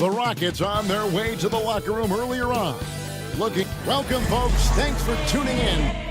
The Rockets on their way to the locker room earlier on. Welcome, folks. Thanks for tuning in.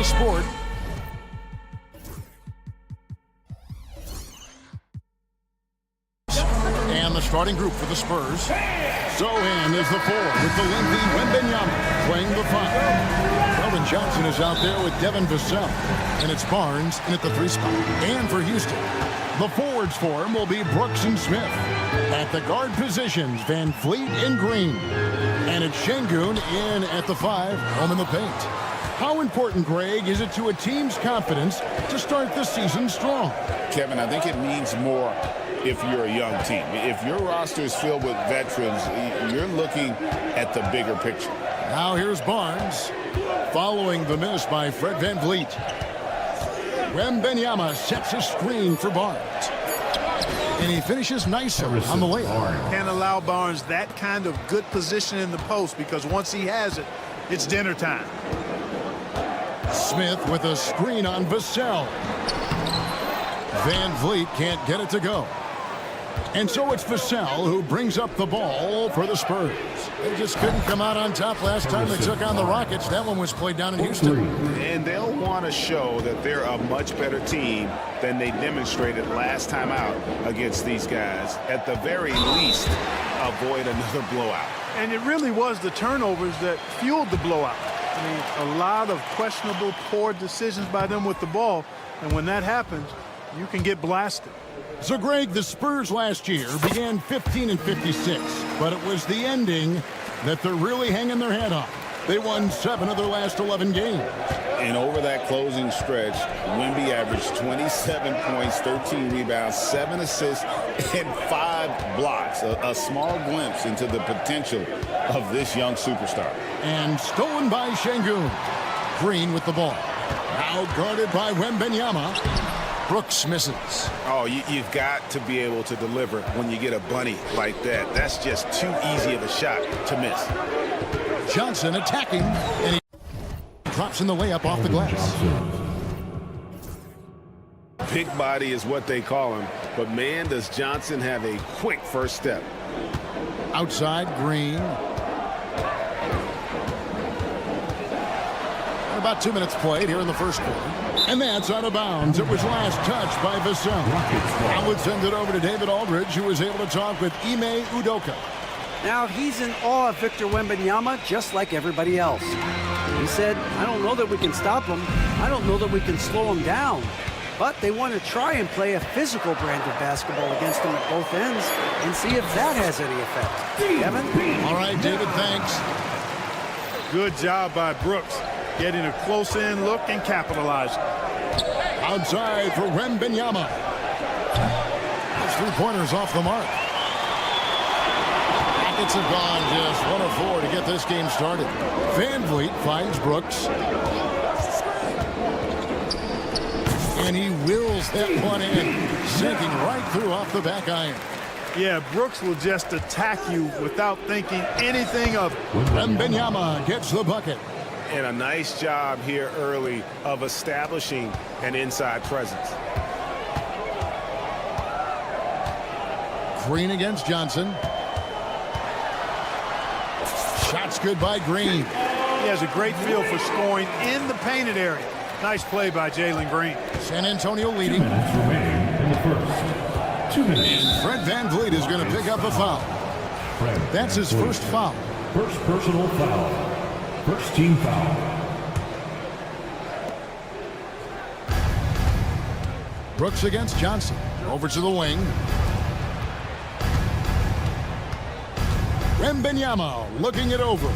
Sport. And the starting group for the Spurs. So in is the 4 with the lengthy Wembanyama playing the 5. Weldon Johnson is out there with Devin Vassell. And it's Barnes in at the 3 spot. And for Houston, the forwards for him will be Brooks and Smith. At the guard positions, Van Fleet and Green. And it's Şengün in at the 5, home in the paint. How important, Greg, is it to a team's confidence to start the season strong? Kevin, I think it means more if you're a young team. If your roster is filled with veterans, you're looking at the bigger picture. Now here's Barnes, following the miss by Fred VanVleet. Wembanyama sets a screen for Barnes. And he finishes nicely on the layup. Can't allow Barnes that kind of good position in the post, because once he has it, it's dinner time. Smith with a screen on Vassell. VanVleet can't get it to go. And so it's Vassell who brings up the ball for the Spurs. They just couldn't come out on top last time they took on the Rockets. That one was played down in Houston. And they'll want to show that they're a much better team than they demonstrated last time out against these guys. At the very least, avoid another blowout. And it really was the turnovers that fueled the blowout. I mean, a lot of questionable, poor decisions by them with the ball. And when that happens, you can get blasted. So, Greg, the Spurs last year began 15-56, but it was the ending that they're really hanging their head on. They won 7 of their last 11 games. And over that closing stretch, Wemby averaged 27 points, 13 rebounds, 7 assists, and 5 blocks. A small glimpse into the potential of this young superstar. And stolen by Şengün. Green with the ball. Now guarded by Wembanyama. Brooks misses. Oh, you've got to be able to deliver when you get a bunny like that. That's just too easy of a shot to miss. Johnson attacking, and he drops in the layup off the glass. Big body is what they call him, but man, does Johnson have a quick first step. Outside, Green. About 2 minutes played here in the first quarter. And that's out of bounds. It was last touched by Vassell. I would send it over to David Aldridge, who was able to talk with Ime Udoka. Now, he's in awe of Victor Wembanyama, just like everybody else. He said, I don't know that we can stop him. I don't know that we can slow him down. But they want to try and play a physical brand of basketball against him at both ends and see if that has any effect. Kevin? All right, David, thanks. Good job by Brooks, getting a close-in look and capitalizing. Outside for Wembanyama. His 3-pointers off the mark. Rockets have gone just 1 of 4 to get this game started. Van Vliet finds Brooks. And he wills that one in, sinking right through off the back iron. Yeah, Brooks will just attack you without thinking anything of it. Wembanyama gets the bucket. And a nice job here early of establishing an inside presence. Green against Johnson. Shots good by Green. He has a great feel for scoring in the painted area. Nice play by Jalen Green. San Antonio leading. 2 minutes remaining in the first. 2 minutes. And Fred Van Vliet is going to pick up a foul. That's his first foul. First personal foul. First team foul. Brooks against Johnson. Over to the wing. Wembanyama looking it over.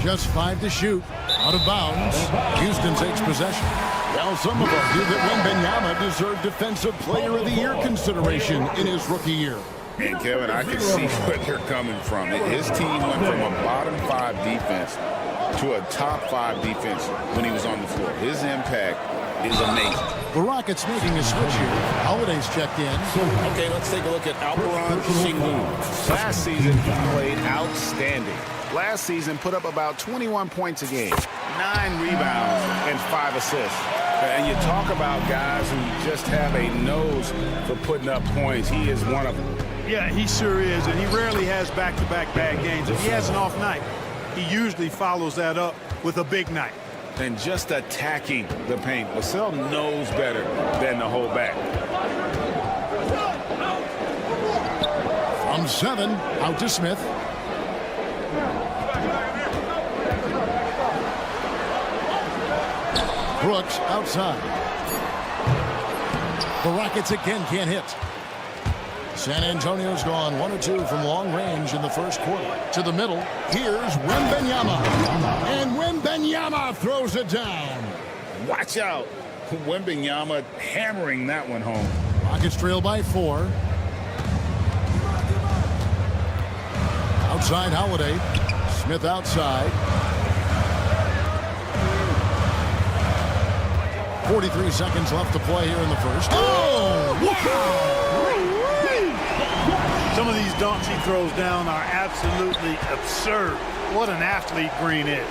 Just 5 to shoot. Out of bounds. Houston takes possession. Well, some have argued that Wembanyama deserved Defensive Player of the Year consideration in his rookie year. And Kevin, I can see where they're coming from. His team went from a bottom 5 defense to a top 5 defense when he was on the floor. His impact is amazing. The Rockets making a switch here. Holiday's checked in. Okay, let's take a look at Alperon Sengun. Last season, he played outstanding. Last season, put up about 21 points a game, 9 rebounds, and 5 assists. And you talk about guys who just have a nose for putting up points. He is one of them. Yeah, he sure is, and he rarely has back-to-back bad games. If he has an off night, he usually follows that up with a big night. And just attacking the paint. Vassell knows better than to hold back. From 7, out to Smith. Brooks outside. The Rockets again can't hit. San Antonio's gone 1 of 2 from long range in the first quarter. To the middle, here's Wembanyama. And Wembanyama throws it down. Watch out. Wembanyama hammering that one home. Rockets trail by 4. Outside Holiday. Smith outside. 43 seconds left to play here in the first. Oh! Wow! Some of these dunks he throws down are absolutely absurd. What an athlete Green is.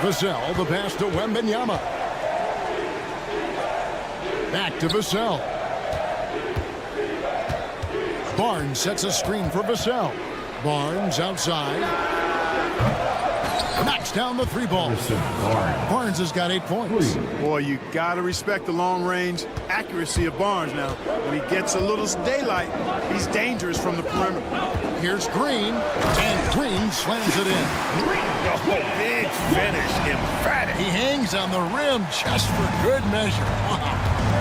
Vassell, the pass to Wembanyama. Back to Vassell. Barnes sets a screen for Vassell. Barnes outside. Knocks down the 3 ball. Barnes has got 8 points. Boy, you got to respect the long-range accuracy of Barnes now. When he gets a little daylight, he's dangerous from the perimeter. Here's Green, and Green slams it in. Oh, big finish, emphatic. He hangs on the rim just for good measure.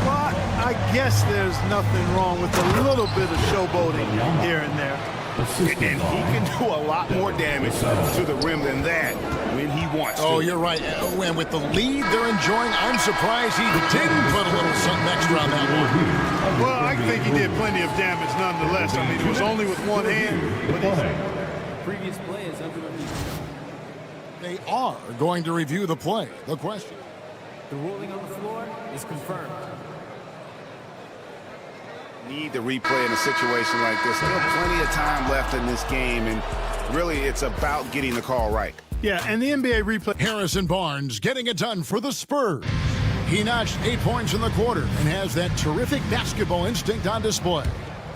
Well, I guess there's nothing wrong with a little bit of showboating here and there. And he can do a lot more damage to the rim than that when he wants to. Oh, you're right. And with the lead they're enjoying, I'm surprised he didn't put a little something extra on that one. Well, I think he did plenty of damage nonetheless. I mean, it was only with one hand. But Previous play is under review. They are going to review the play. The question. The ruling on the floor is confirmed. Need the replay in a situation like this. Still plenty of time left in this game, and really it's about getting the call right. yeah, and the NBA replay. Harrison Barnes getting it done for the Spurs. He notched 8 points in the quarter and has that terrific basketball instinct on display.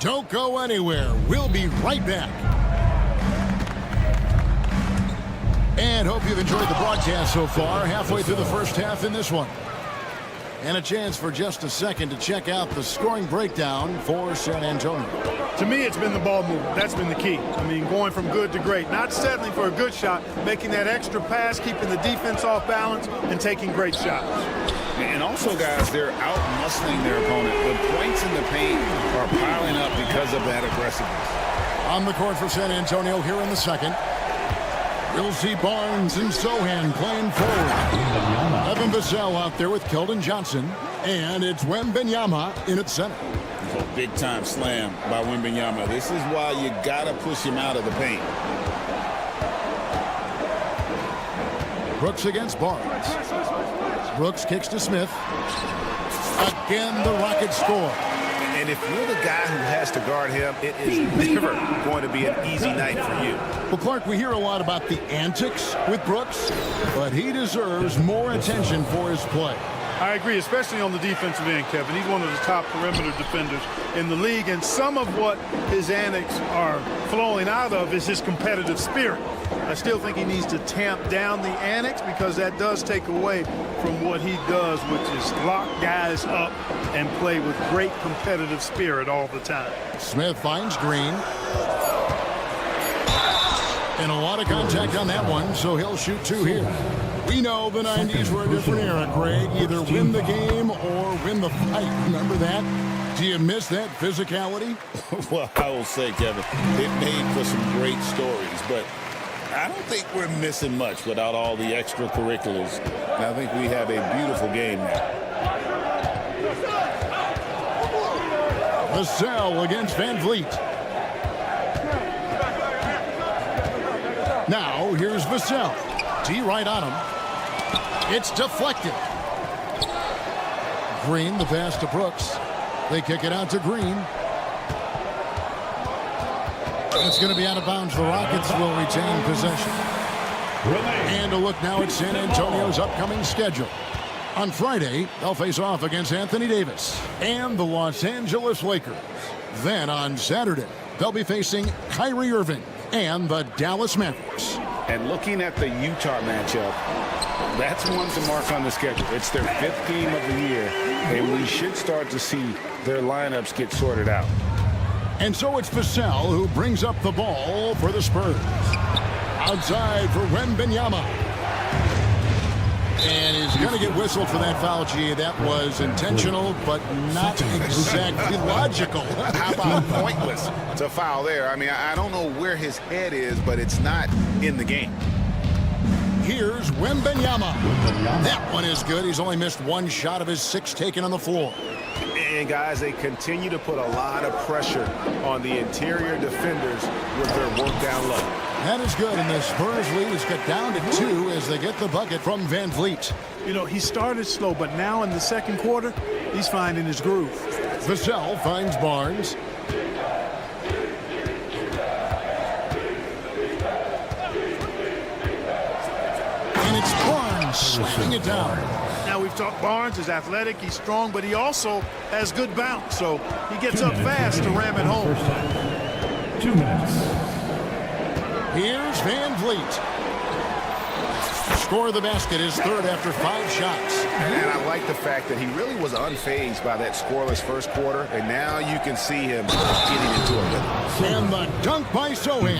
Don't go anywhere. We'll be right back. And hope you've enjoyed the broadcast so far. Halfway through the first half in this one. And a chance for just a second to check out the scoring breakdown for San Antonio. To me, it's been the ball movement. That's been the key. I mean, going from good to great. Not settling for a good shot, making that extra pass, keeping the defense off balance, and taking great shots. And also, guys, they're out-muscling their opponent. The points in the paint are piling up because of that aggressiveness. On the court for San Antonio here in the second. You'll see Barnes and Sohan playing forward. Evan Vassell out there with Keldon Johnson. And it's Wembanyama in at center. big-time slam by Wembanyama. This is why you got to push him out of the paint. Brooks against Barnes. Brooks kicks to Smith. Again, the Rockets score. And if you're the guy who has to guard him, it is never going to be an easy night for you. Well, Clark, we hear a lot about the antics with Brooks, but he deserves more attention for his play. I agree, especially on the defensive end, Kevin. He's one of the top perimeter defenders in the league, and some of what his antics are flowing out of is his competitive spirit. I still think he needs to tamp down the antics because that does take away from what he does, which is lock guys up and play with great competitive spirit all the time. Smith finds Green. And a lot of contact on that one, so he'll shoot two here. We know the 90s were a different era, Craig. Either win the game or win the fight. Remember that? Do you miss that physicality? Well, I will say, Kevin, it made for some great stories, but I don't think we're missing much without all the extracurriculars. And I think we have a beautiful game now. Vassell against Van Vliet. Now, here's Vassell. D right on him. It's deflected. Green, the pass to Brooks. They kick it out to Green. It's going to be out of bounds. The Rockets will retain possession. And a look now at San Antonio's upcoming schedule. On Friday, they'll face off against Anthony Davis and the Los Angeles Lakers. Then on Saturday, they'll be facing Kyrie Irving and the Dallas Mavericks. And looking at the Utah matchup, that's one to mark on the schedule. It's their 5th game of the year, and we should start to see their lineups get sorted out. And so it's Vassell who brings up the ball for the Spurs. Outside for Wembanyama. And he's going to get whistled for that foul, G. That was intentional, but not exactly logical. How about pointless to foul there? I mean, I don't know where his head is, but it's not in the game. Here's Wembanyama. That one is good. He's only missed one shot of his 6 taken on the floor. And, guys, they continue to put a lot of pressure on the interior defenders with their work down low. That is good, and the Spurs lead is cut down to 2 as they get the bucket from Van Vliet. You know, he started slow, but now in the second quarter, he's finding his groove. Vassell finds Barnes. And it's Barnes slapping it down. Now, we've talked Barnes is athletic, he's strong, but he also has good bounce, so he gets up fast to ram it home. 2 minutes. Here's Van Vliet. Score the basket, his 3rd after 5 shots. And I like the fact that he really was unfazed by that scoreless first quarter, and now you can see him getting into a rhythm. And the dunk by Sohan.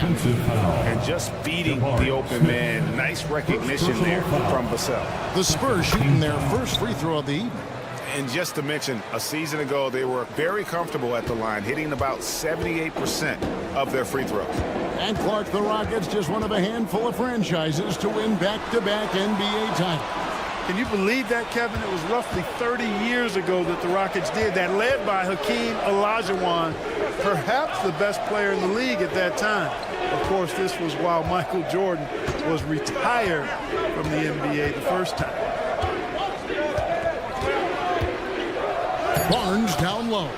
And just beating the open man. Nice recognition there from Vassell. The Spurs shooting their first free throw of the evening. And just to mention, a season ago, they were very comfortable at the line, hitting about 78% of their free throws. And Clark, the Rockets, just one of a handful of franchises to win back-to-back NBA titles. Can you believe that, Kevin? It was roughly 30 years ago that the Rockets did that, led by Hakeem Olajuwon, perhaps the best player in the league at that time. Of course, this was while Michael Jordan was retired from the NBA the first time. Barnes down low.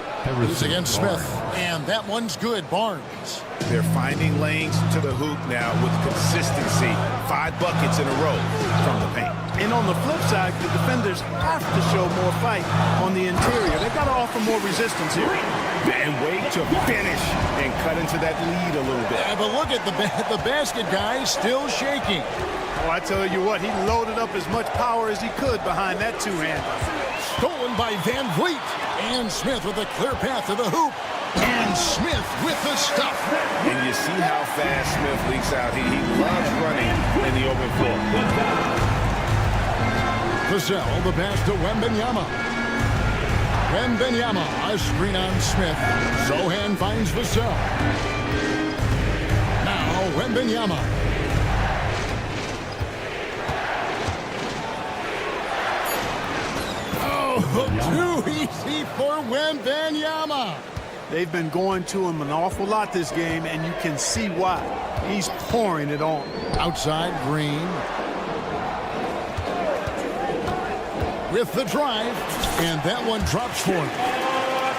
It's against Smith. And that one's good, Barnes. They're finding lanes to the hoop now with consistency. 5 buckets in a row from the paint. And on the flip side, the defenders have to show more fight on the interior. They've got to offer more resistance here. And wait to finish and cut into that lead a little bit. Yeah, but look at the basket guy still shaking. Oh, I tell you what, he loaded up as much power as he could behind that two-hander. Stolen by Van Vliet. And Smith with a clear path to the hoop. And Smith with the stuff. And you see how fast Smith leaks out. He loves running in the open floor. Vassell, the pass to Wembanyama. Wembanyama, a screen on Smith. Sohan finds Vassell. Now Wembanyama. Oh, too easy for Wembanyama. They've been going to him an awful lot this game, and you can see why. He's pouring it on. Outside, Green. With the drive, and that one drops for him.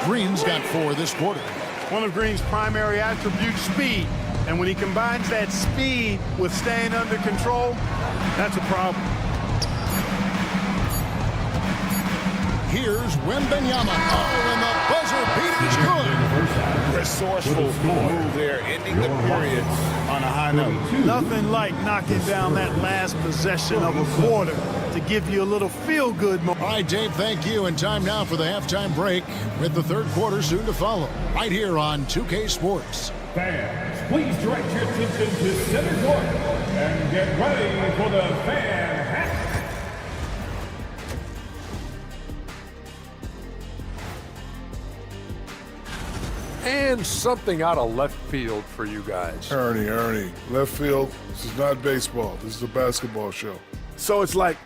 Green's got 4 this quarter. One of Green's primary attributes, speed. And when he combines that speed with staying under control, that's a problem. Here's Wembanyama. Oh, and the buzzer beater's good. Resourceful move there, ending the period on a high note. Nothing like knocking down that last possession of a quarter to give you a little feel-good moment. All right, Dave, thank you. And time now for the halftime break with the third quarter soon to follow. Right here on 2K Sports. Fans, please direct your attention to center court and get ready for the fan half. And something out of left field for you guys. Ernie, left field, this is not baseball. This is a basketball show. So it's like...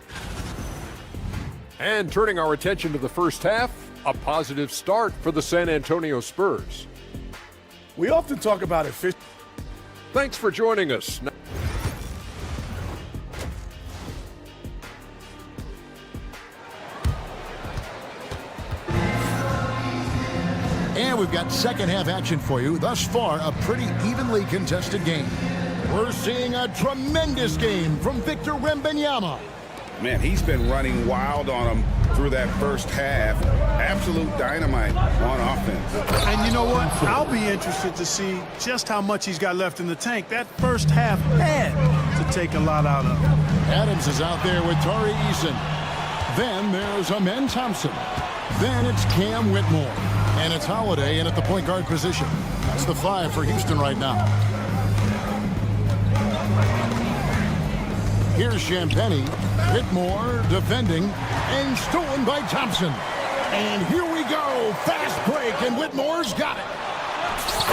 And turning our attention to the first half, a positive start for the San Antonio Spurs. We often talk about efficiency. Thanks for joining us. And we've got second half action for you. Thus far, a pretty evenly contested game. We're seeing a tremendous game from Victor Wembanyama. Man, he's been running wild on him through that first half. Absolute dynamite on offense. And you know what? I'll be interested to see just how much he's got left in the tank. That first half had to take a lot out of him. Adams is out there with Tari Eason. Then there's Amen Thompson. Then it's Cam Whitmore. And it's Holiday in at the point guard position. That's the 5 for Houston right now. Here's Champagnie. Whitmore defending and stolen by Thompson. And here we go. Fast break, and Whitmore's got it.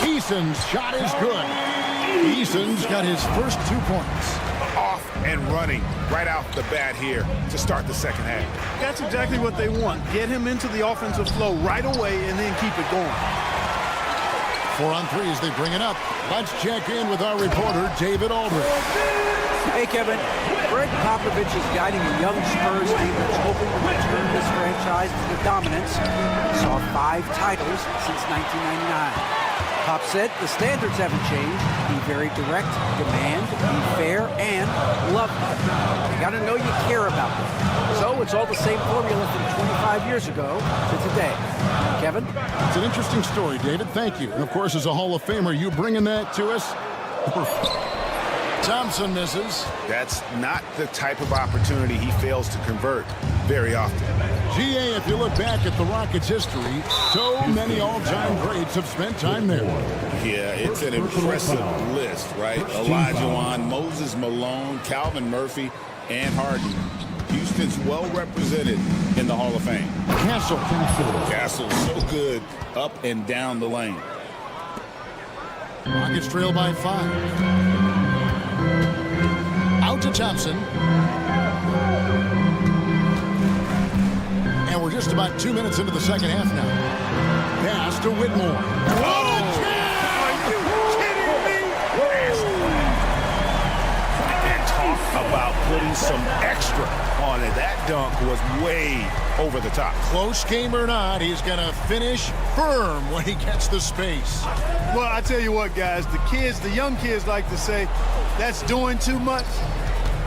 Eason's shot is good. Eason's got his first 2 points. Off and running right out the bat here to start the second half. That's exactly what they want. Get him into the offensive flow right away and then keep it going. 4 on 3 as they bring it up. Let's check in with our reporter, David Aldridge. Hey, Kevin. Greg Popovich is guiding a young Spurs team that's hoping to return this franchise to the dominance. He saw 5 titles since 1999. Pop said the standards haven't changed. Be very direct, demand, be fair, and love them. You got to know you care about them. So it's all the same formula from 25 years ago to today. Kevin? It's an interesting story, David. Thank you. And, of course, as a Hall of Famer, you bringing that to us? Thompson misses. That's not the type of opportunity he fails to convert very often. GA, if you look back at the Rockets' history, so many all-time greats have spent time there. Yeah, it's an impressive list, right? Olajuwon, Moses Malone, Calvin Murphy, and Harden. Houston's well represented in the Hall of Fame. Castle's so good up and down the lane. Rockets trail by 5. Out to Thompson. And we're just about 2 minutes into the second half now. Pass to Whitmore. Are you kidding me? And talk about putting some extra on it. That dunk was way over the top. Close game or not, he's going to finish firm when he gets the space. Well, I tell you what, guys, the young kids like to say, that's doing too much.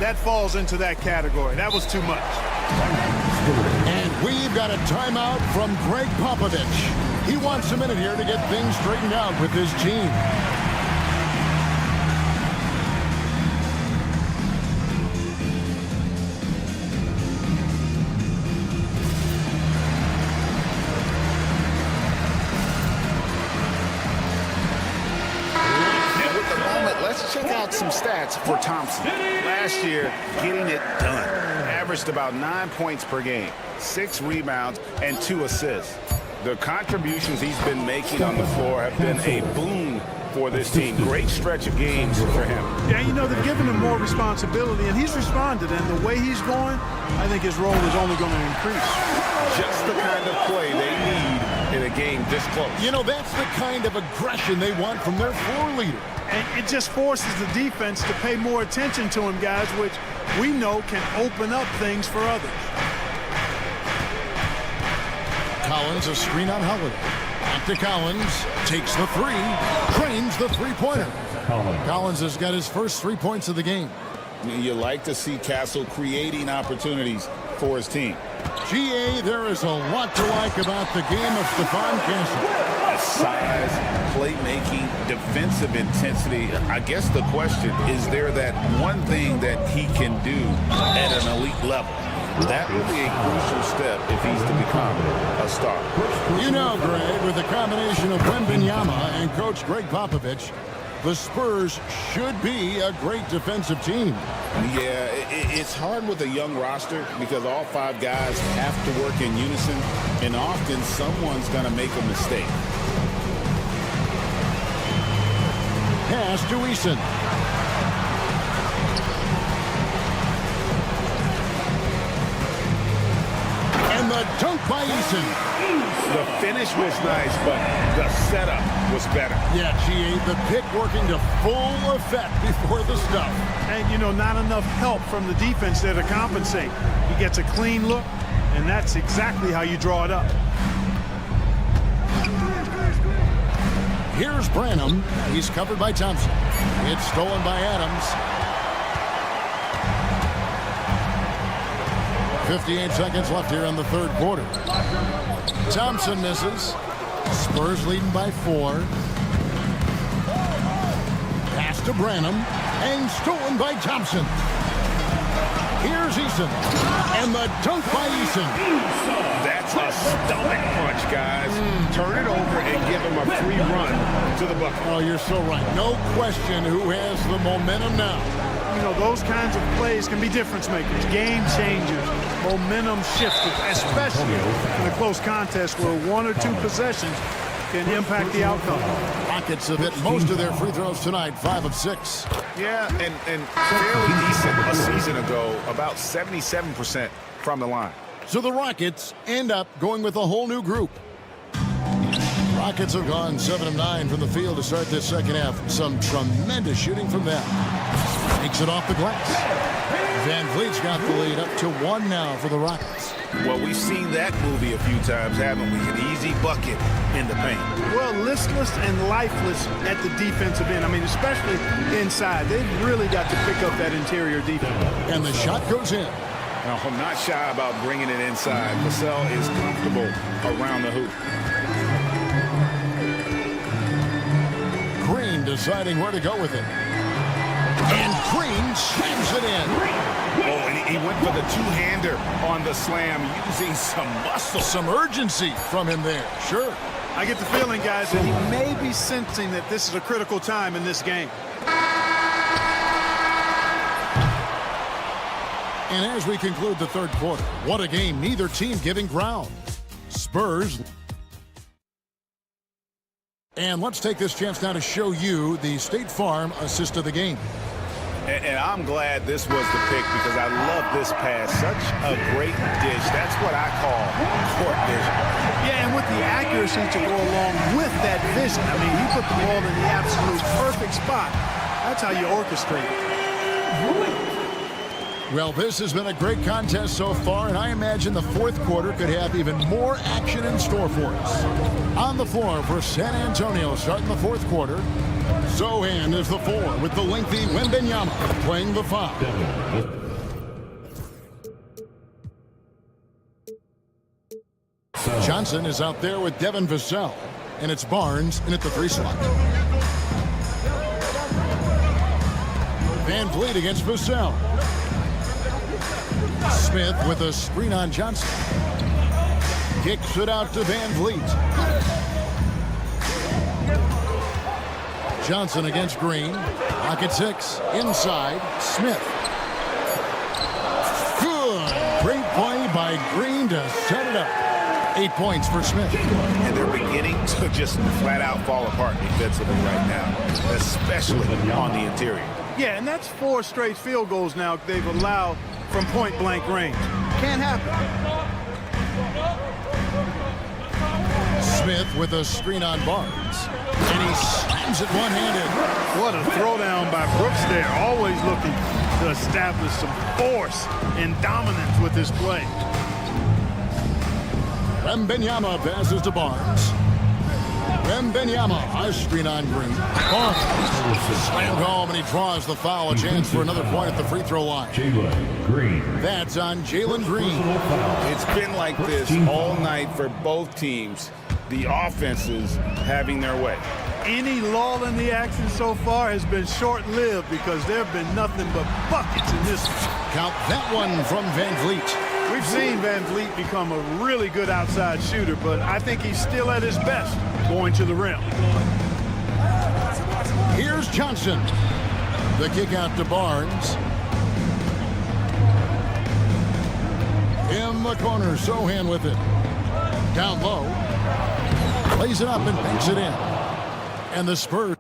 That falls into that category. That was too much. And we've got a timeout from Greg Popovich. He wants a minute here to get things straightened out with his team. Let's check out some stats for Thompson. Last year, getting it done. Averaged about 9 points per game, 6 rebounds, and 2 assists. The contributions he's been making on the floor have been a boon for this team. Great stretch of games for him. Yeah, you know, they've given him more responsibility, and he's responded. And the way he's going, I think his role is only going to increase. Just the kind of play they need in a game this close. You know, that's the kind of aggression they want from their floor leader. And it just forces the defense to pay more attention to him, guys, which we know can open up things for others. Collins, a screen on Holiday. Back to Collins. Takes the three. Trains the three-pointer. Collins has got his first 3 points of the game. You like to see Castle creating opportunities for his team. GA, there is a lot to like about the game of Stephon Castle. Size, playmaking, defensive intensity. I guess the question, is there that one thing that he can do at an elite level? That will be a crucial step if he's to become a star. You know, Greg, with the combination of Wembanyama and Coach Greg Popovich, the Spurs should be a great defensive team. Yeah, it's hard with a young roster because all 5 guys have to work in unison, and often someone's going to make a mistake. Pass to Eason. And the dunk by Eason. The finish was nice, but the setup was better. Yeah, GA, the pick working to full effect before the stuff. And, you know, not enough help from the defense there to compensate. He gets a clean look, and that's exactly how you draw it up. Here's Branham. He's covered by Thompson. It's stolen by Adams. 58 seconds left here in the third quarter. Thompson misses. Spurs leading by 4. Pass to Branham. And stolen by Thompson. Here's Eason. And the dunk by Eason. That's a stomach punch, guys. Turn it over and give him a free run to the bucket. Oh, you're so right. No question who has the momentum now. You know, those kinds of plays can be difference makers, game changers, momentum shifters, especially in a close contest where 1 or 2 possessions can impact the outcome. Rockets have hit most of their free throws tonight, 5 of 6. Yeah, and fairly decent a season ago, about 77% from the line. So the Rockets end up going with a whole new group. Rockets have gone 7 of 9 from the field to start this second half. Some tremendous shooting from them. Takes it off the glass. Van Vliet's got the lead up to 1 now for the Rockets. Well, we've seen that movie a few times, haven't we? An easy bucket in the paint. Well, listless and lifeless at the defensive end. I mean, especially inside. They've really got to pick up that interior defense. And the shot goes in. Now, I'm not shy about bringing it inside. Vassell is comfortable around the hoop. Green deciding where to go with it. And Green slams it in. Oh, and he went for the two-hander on the slam, using some muscle. Some urgency from him there. Sure. I get the feeling, guys, that he may be sensing that this is a critical time in this game. And as we conclude the third quarter, what a game, neither team giving ground. Spurs. And let's take this chance now to show you the State Farm assist of the game. And I'm glad this was the pick because I love this pass. Such a great dish. That's what I call court vision. Yeah, and with the accuracy to go along with that vision. I mean, he put the ball in the absolute perfect spot. That's how you orchestrate it. Well, this has been a great contest so far, and I imagine the fourth quarter could have even more action in store for us. On the floor for San Antonio starting the fourth quarter, Zohan is the 4 with the lengthy Wembanyama playing the 5. Johnson is out there with Devin Vassell, and it's Barnes in at the 3 slot. Van Vliet against Vassell. Smith with a screen on Johnson. Kicks it out to Van Vliet. Johnson against Green. Pocket 6. Inside. Smith. Good. Great play by Green to set it up. 8 points for Smith. And they're beginning to just flat out fall apart defensively right now, especially on the interior. Yeah, and that's 4 straight field goals now they've allowed from point-blank range. Can't happen. Smith with a screen on Barnes. And he slams it one-handed. What a throwdown by Brooks there. Always looking to establish some force and dominance with his play. Wembanyama passes to Barnes. Wembanyama, a screen on Green. Barnes slammed home, and he draws the foul. A chance for another point at the free throw line. Jalen Green. That's on Jalen Green. It's been like this all night for both teams. The offenses having their way. Any lull in the action so far has been short-lived because there have been nothing but buckets in this one. Count that one from Van Vliet. We've seen Van Vliet become a really good outside shooter, but I think he's still at his best going to the rim. Here's Johnson. The kick out to Barnes. In the corner, Sohan with it. Down low. Lays it up and banks it in. And the Spurs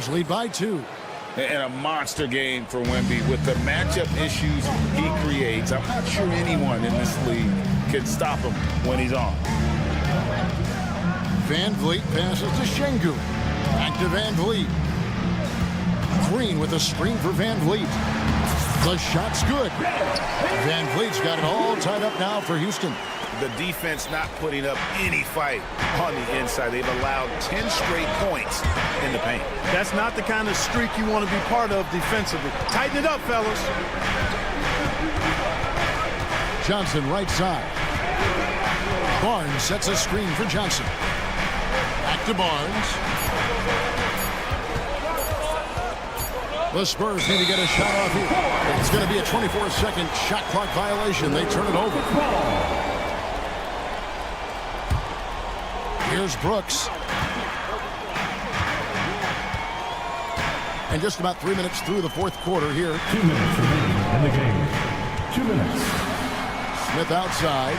lead by 2. And a monster game for Wemby with the matchup issues he creates. I'm not sure anyone in this league can stop him when he's on. Van Vliet passes to Şengün. Back to Van Vliet. Green with a screen for Van Vliet. The shot's good. Van Vliet's got it all tied up now for Houston. The defense not putting up any fight on the inside. They've allowed 10 straight points in the paint. That's not the kind of streak you want to be part of defensively. Tighten it up, fellas. Johnson right side. Barnes sets a screen for Johnson. Back to Barnes. The Spurs need to get a shot off here. It's going to be a 24-second shot clock violation. They turn it over. Here's Brooks. And just about 3 minutes through the fourth quarter here. 2 minutes remaining in the game. 2 minutes. Smith outside.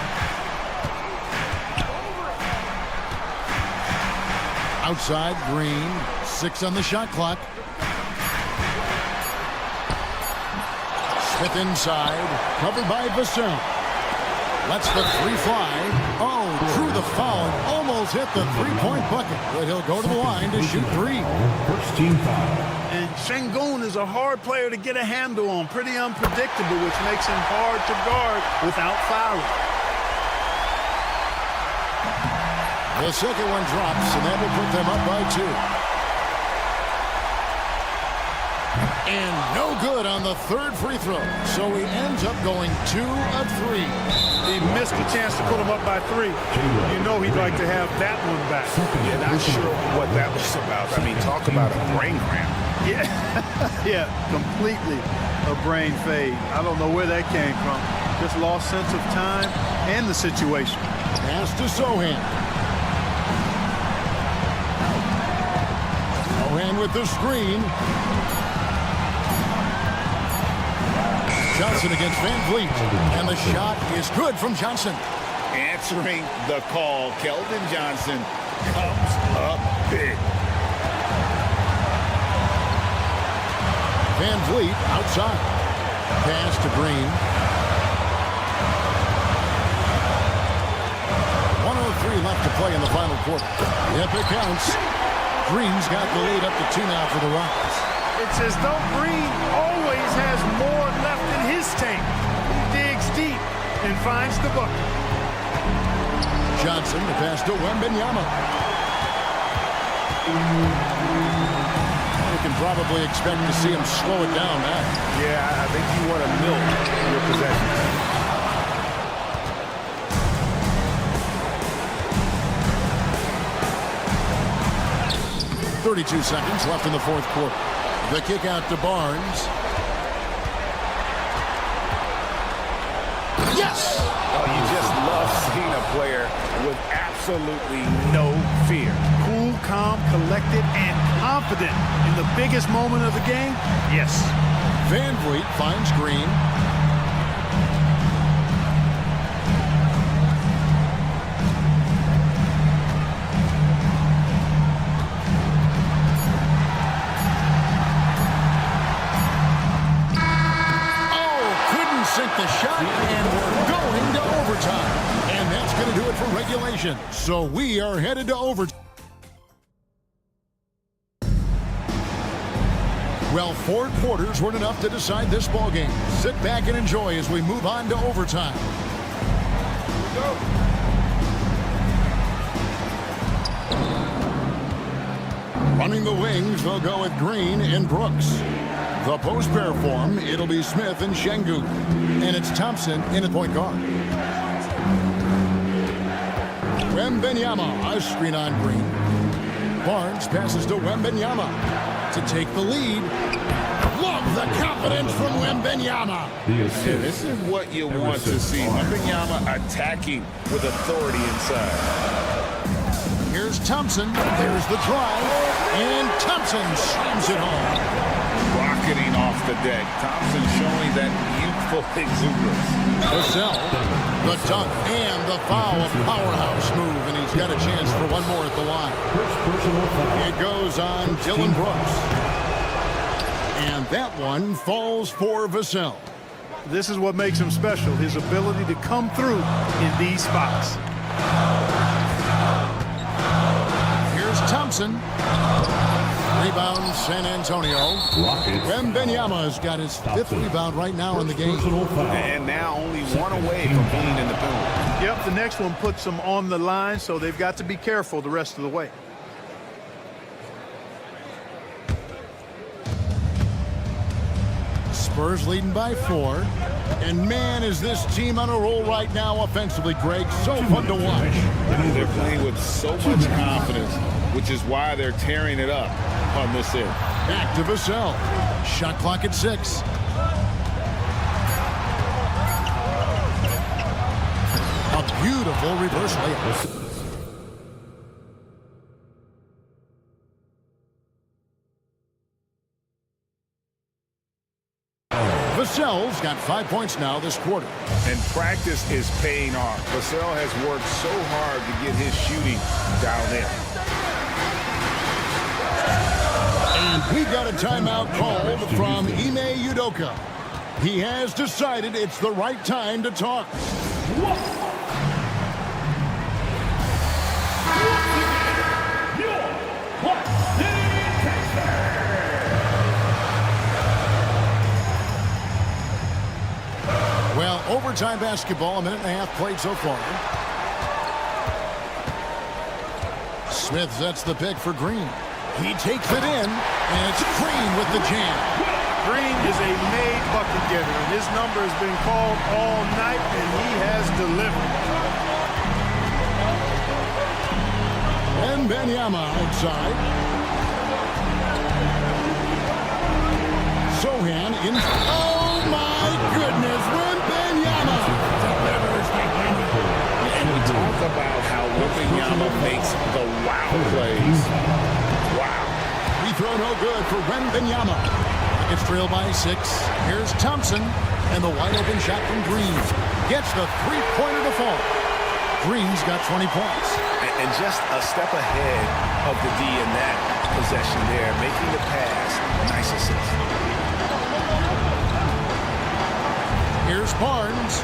Outside, Green. 6 on the shot clock. Smith inside. Covered by Vassell. Lets the 3 fly. Oh, drew the foul and almost hit the 3-point bucket. But he'll go to the line to shoot 3. First team foul. And Şengün is a hard player to get a handle on. Pretty unpredictable, which makes him hard to guard without fouling. The second one drops, and that will put them up by 2. And no good on the third free throw. So he ends up going 2 of 3. He missed a chance to put him up by 3. You know he'd like to have that one back. Yeah, not sure what that was about. I mean, talk about a brain cramp. Yeah, yeah, completely a brain fade. I don't know where that came from. Just lost sense of time and the situation. Pass to Sohan. Sohan with the screen. Johnson against Van Vliet. And the shot is good from Johnson. Answering the call, Keldon Johnson comes up big. Van Vliet outside. Pass to Green. 1:03 left to play in the final quarter. Yep, it counts. Green's got the lead up to 2 now for the Rockets. It's as though Green always has more left in his tank. He digs deep and finds the bucket. Johnson, the pass to Wembanyama. You can probably expect to see him slow it down now. Yeah, I think you want to milk your possessions. 32 seconds left in the fourth quarter. The kick out to Barnes. Yes! Oh, you just love seeing a player with absolutely no fear. Cool, calm, collected, and confident in the biggest moment of the game? Yes. Van Vliet finds Green. Oh, couldn't sink the shot. possession. So we are headed to overtime. Well, 4 quarters weren't enough to decide this ballgame. Sit back and enjoy as we move on to overtime. Running the wings, they'll go with Green and Brooks. The post pair form, it'll be Smith and Şengün. And it's Thompson in at point guard. Wembanyama, a screen on Green. Barnes passes to Wembanyama to take the lead. Love the confidence from Wembanyama. This is what you want to see. Wembanyama attacking with authority inside. Here's Thompson. There's the drive. And Thompson slams it home. Rocketing off the deck. Thompson showing that youthful exuberance. Vassell, the dunk and the foul. A powerhouse move, and he's got a chance for one more at the line. It goes on Dillon Brooks. And that one falls for Vassell. This is what makes him special, his ability to come through in these spots. Thompson. Rebound, San Antonio. Wembanyama's got his 5th rebound right now in the game. And now only one away from being in the penalty. Yep, the next one puts them on the line, so they've got to be careful the rest of the way. Spurs leading by 4. And man, is this team on a roll right now offensively, Greg. So fun to watch. They're playing with so much confidence, which is why they're tearing it up on this end. Back to Vassell. Shot clock at 6. A beautiful reverse layup. Vassell's got 5 points now this quarter. And practice is paying off. Vassell has worked so hard to get his shooting dialed in. And we got a timeout called from Ime Udoka. He has decided it's the right time to talk. Well, overtime basketball, 1.5 played so far. Smith sets the pick for Green. He takes it in, and it's Green with the jam. Green is a made bucket getter, and his number has been called all night, and he has delivered. And Wembanyama outside. Sohan in. Oh my goodness, Wembanyama delivers the handle. And we talk about how Wembanyama makes the wow plays. Wow. Free throw no good for Wembanyama. It's trailed by 6. Here's Thompson, and the wide open shot from Green. Gets the three-pointer to fall. Green's got 20 points. And just a step ahead of the D in that possession there, making the pass. Nice assist. Here's Barnes.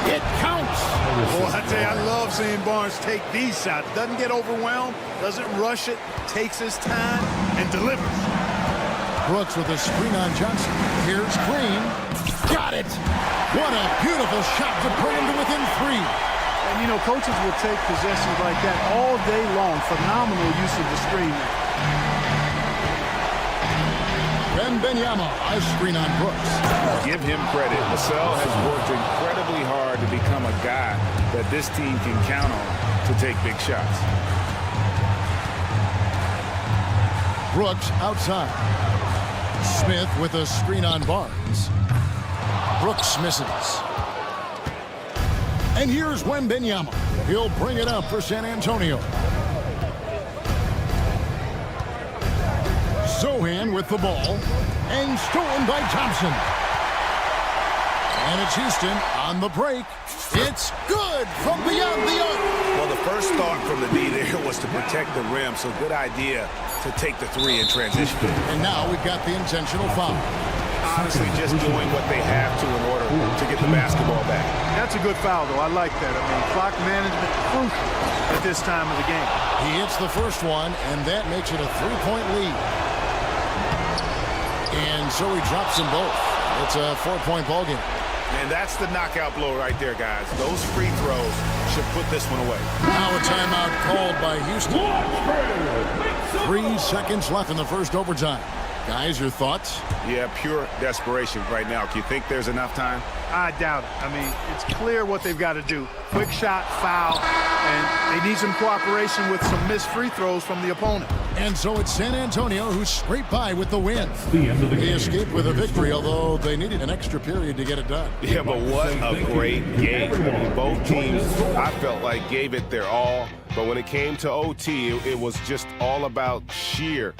It counts. Boy, I tell you, I love seeing Barnes take these shots. Doesn't get overwhelmed, doesn't rush it, takes his time, and delivers. Brooks with a screen on Johnson. Here's Green. Got it. What a beautiful shot to bring him to within 3. And, you know, coaches will take possessions like that all day long. Phenomenal use of the screen. Wembanyama, a screen on Brooks. Give him credit. Vassell has worked incredibly hard to become a guy that this team can count on to take big shots. Brooks outside. Smith with a screen on Barnes. Brooks misses. And here's Wembanyama. He'll bring it up for San Antonio. Sohan with the ball. And stolen by Thompson. And it's Houston on the break. It's good from beyond the arc. Well, the first thought from the D there was to protect the rim, so good idea to take the 3 in transition. And now we've got the intentional foul. honestly just doing what they have to in order to get the basketball back. That's a good foul, though. I like that. I mean, clock management crucial at this time of the game. He hits the first one, and that makes it a 3-point lead. And so he drops them both. It's a 4-point ball game. And that's the knockout blow right there, guys. Those free throws should put this one away. Now a timeout called by Houston. 3 seconds left in the first overtime. Guys, your thoughts? Yeah, pure desperation right now. Do you think there's enough time? I doubt it. I mean, it's clear what they've got to do. Quick shot, foul, and they need some cooperation with some missed free throws from the opponent. And so it's San Antonio who scraped by with the win. The end of the They game. escaped with a victory, although they needed an extra period to get it done. Yeah, but what a great game. I mean, both teams, I felt like, gave it their all. But when it came to OT, it was just all about sheer.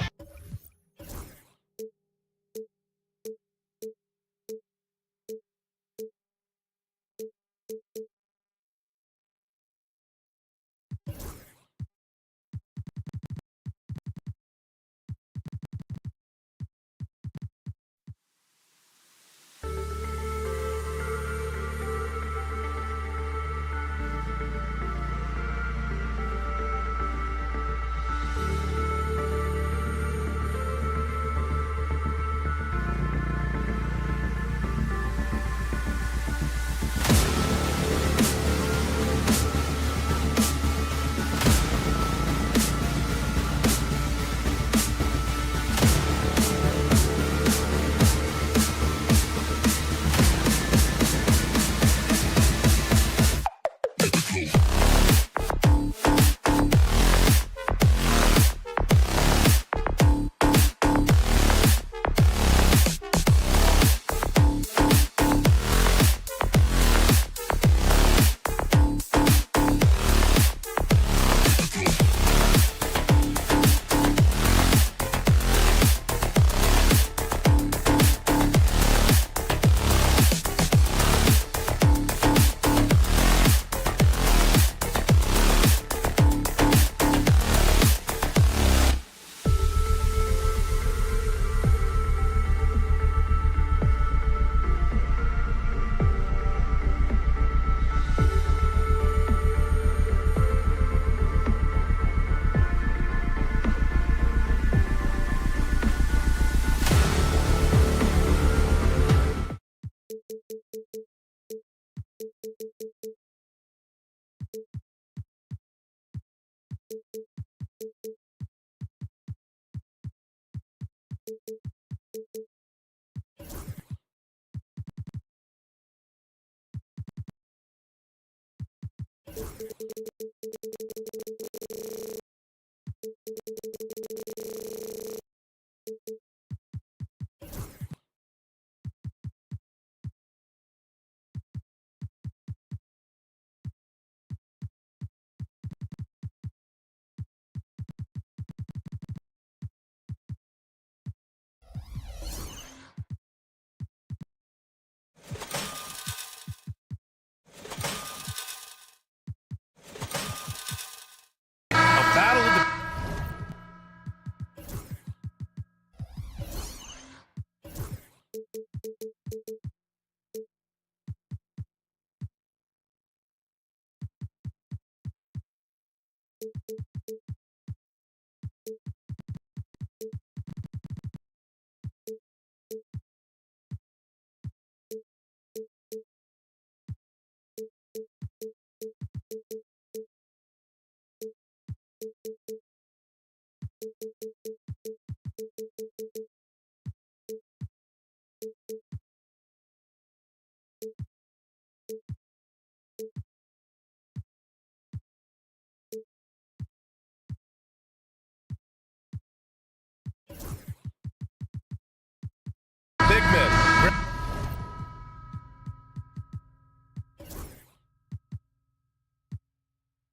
Big man.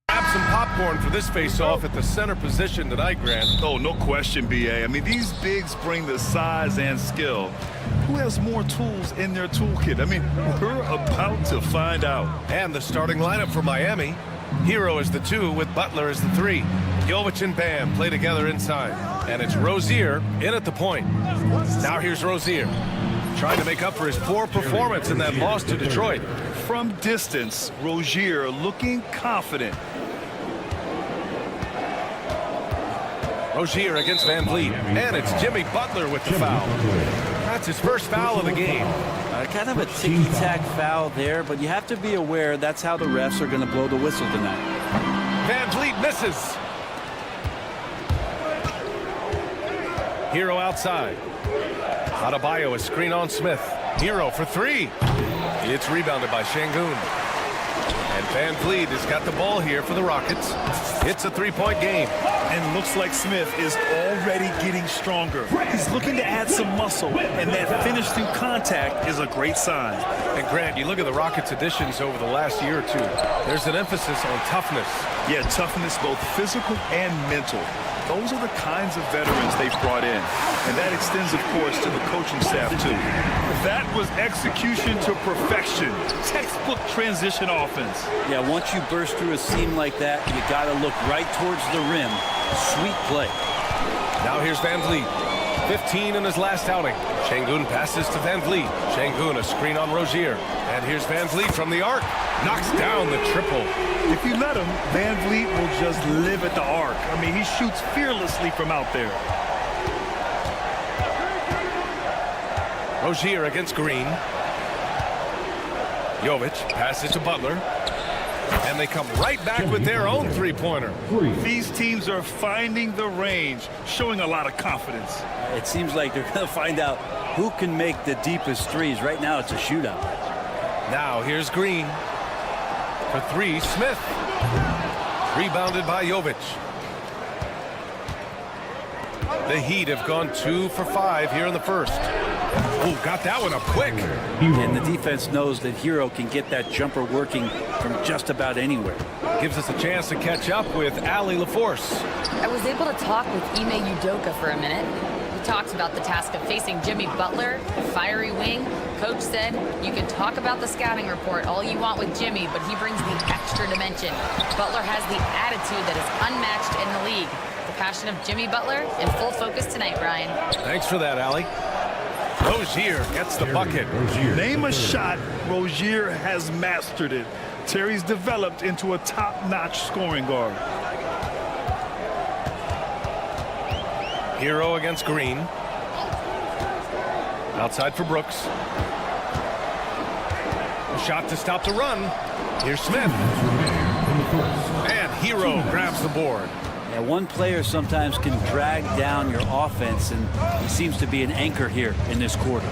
Grab some popcorn for this face-off at the center position that I grant. Oh, no question, BA. I mean, these bigs bring the size and skill. Who has more tools in their toolkit? I mean, we're about to find out. And the starting lineup for Miami. Hero is the 2 with Butler as the 3. Jovic and Bam play together inside. And it's Rozier in at the point. Now here's Rozier. trying to make up for his poor performance in that loss to Detroit. From distance, Rozier looking confident. Rozier against Van Vliet, and it's Jimmy Butler with the foul. That's his first foul of the game. Kind of a ticky-tack foul there, but you have to be aware that's how the refs are going to blow the whistle tonight. Van Vliet misses. Hero outside. Adebayo, a screen on Smith. Hero for three. It's rebounded by Şengün. And Van Vliet has got the ball here for the Rockets. It's a three-point game. And looks like Smith is already getting stronger. He's looking to add some muscle, and that finish through contact is a great sign. And Grant, you look at the Rockets' additions over the last year or two. There's an emphasis on toughness. Yeah, toughness, both physical and mental. Those are the kinds of veterans they've brought in. And that extends, of course, to the coaching staff, too. That was execution to perfection. Textbook transition offense. Yeah, once you burst through a seam like that, you got to look right towards the rim. Sweet play. Now here's Van Vliet. 15 in his last outing. Şengün passes to Van Vliet. Şengün, a screen on Rozier. And here's Van Vliet from the arc. Knocks down the triple. If you let him, Van Vliet will just live at the arc. I mean, he shoots fearlessly from out there. Rozier against Green. Jovic passes to Butler. And they come right back with their own three-pointer. These teams are finding the range, showing a lot of confidence. It seems like they're going to find out who can make the deepest threes. Right now, it's a shootout. Now here's Green. For three, Smith. Rebounded by Jovic. The Heat have gone 2 for 5 here in the first. Oh, got that one up quick. And the defense knows that Hero can get that jumper working from just about anywhere. Gives us a chance to catch up with Allie LaForce. I was able to talk with Ime Udoka for a minute. We talked about the task of facing Jimmy Butler, fiery wing. Coach said, you can talk about the scouting report all you want with Jimmy, but he brings the extra dimension. Butler has the attitude that is unmatched in the league. The passion of Jimmy Butler in full focus tonight, Brian. Thanks for that, Allie. Rozier gets the bucket. Name a shot, Rozier has mastered it. Terry's developed into a top-notch scoring guard. Hero against Green. Outside for Brooks. A shot to stop the run. Here's Smith. And Hero grabs the board. Yeah, one player sometimes can drag down your offense, and he seems to be an anchor here in this quarter.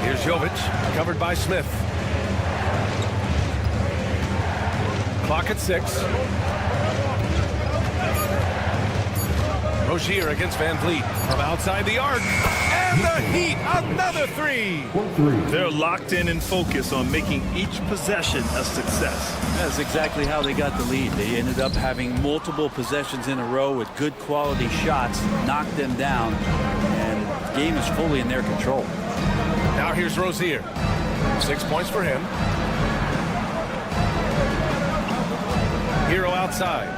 Here's Jovic, covered by Smith. Clock at 6. Rozier against Van Vliet from outside the arc. And the Heat, another three. They're locked in and focused on making each possession a success. That's exactly how they got the lead. They ended up having multiple possessions in a row with good quality shots, knocked them down, and the game is fully in their control. Now here's Rozier. 6 points for him. Hero outside.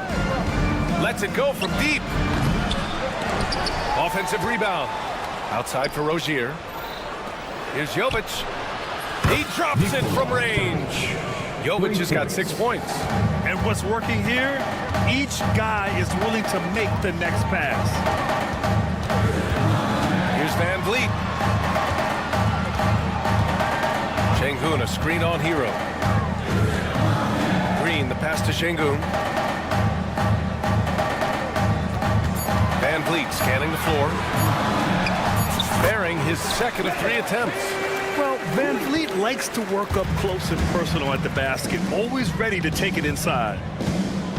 Lets it go from deep. Offensive rebound. Outside for Rozier. Here's Jovic. He drops it from range. Jovic has got 6 points. And what's working here? Each guy is willing to make the next pass. Here's Van Vliet. Şengün, a screen on Hero. Green, the pass to Şengün. Van Vliet scanning the floor. Bearing his second of 3 attempts. Well, Van Vliet likes to work up close and personal at the basket, always ready to take it inside.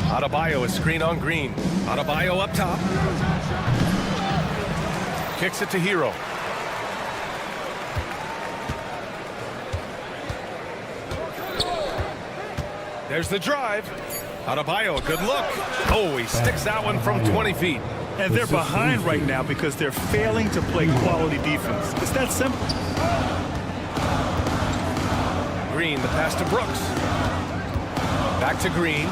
Adebayo, a screen on Green. Adebayo up top. Kicks it to Hero. There's the drive. Adebayo, a good look. Oh, he sticks that one from 20 feet. And they're behind right now because they're failing to play quality defense. It's that simple. Green, the pass to Brooks. Back to Green.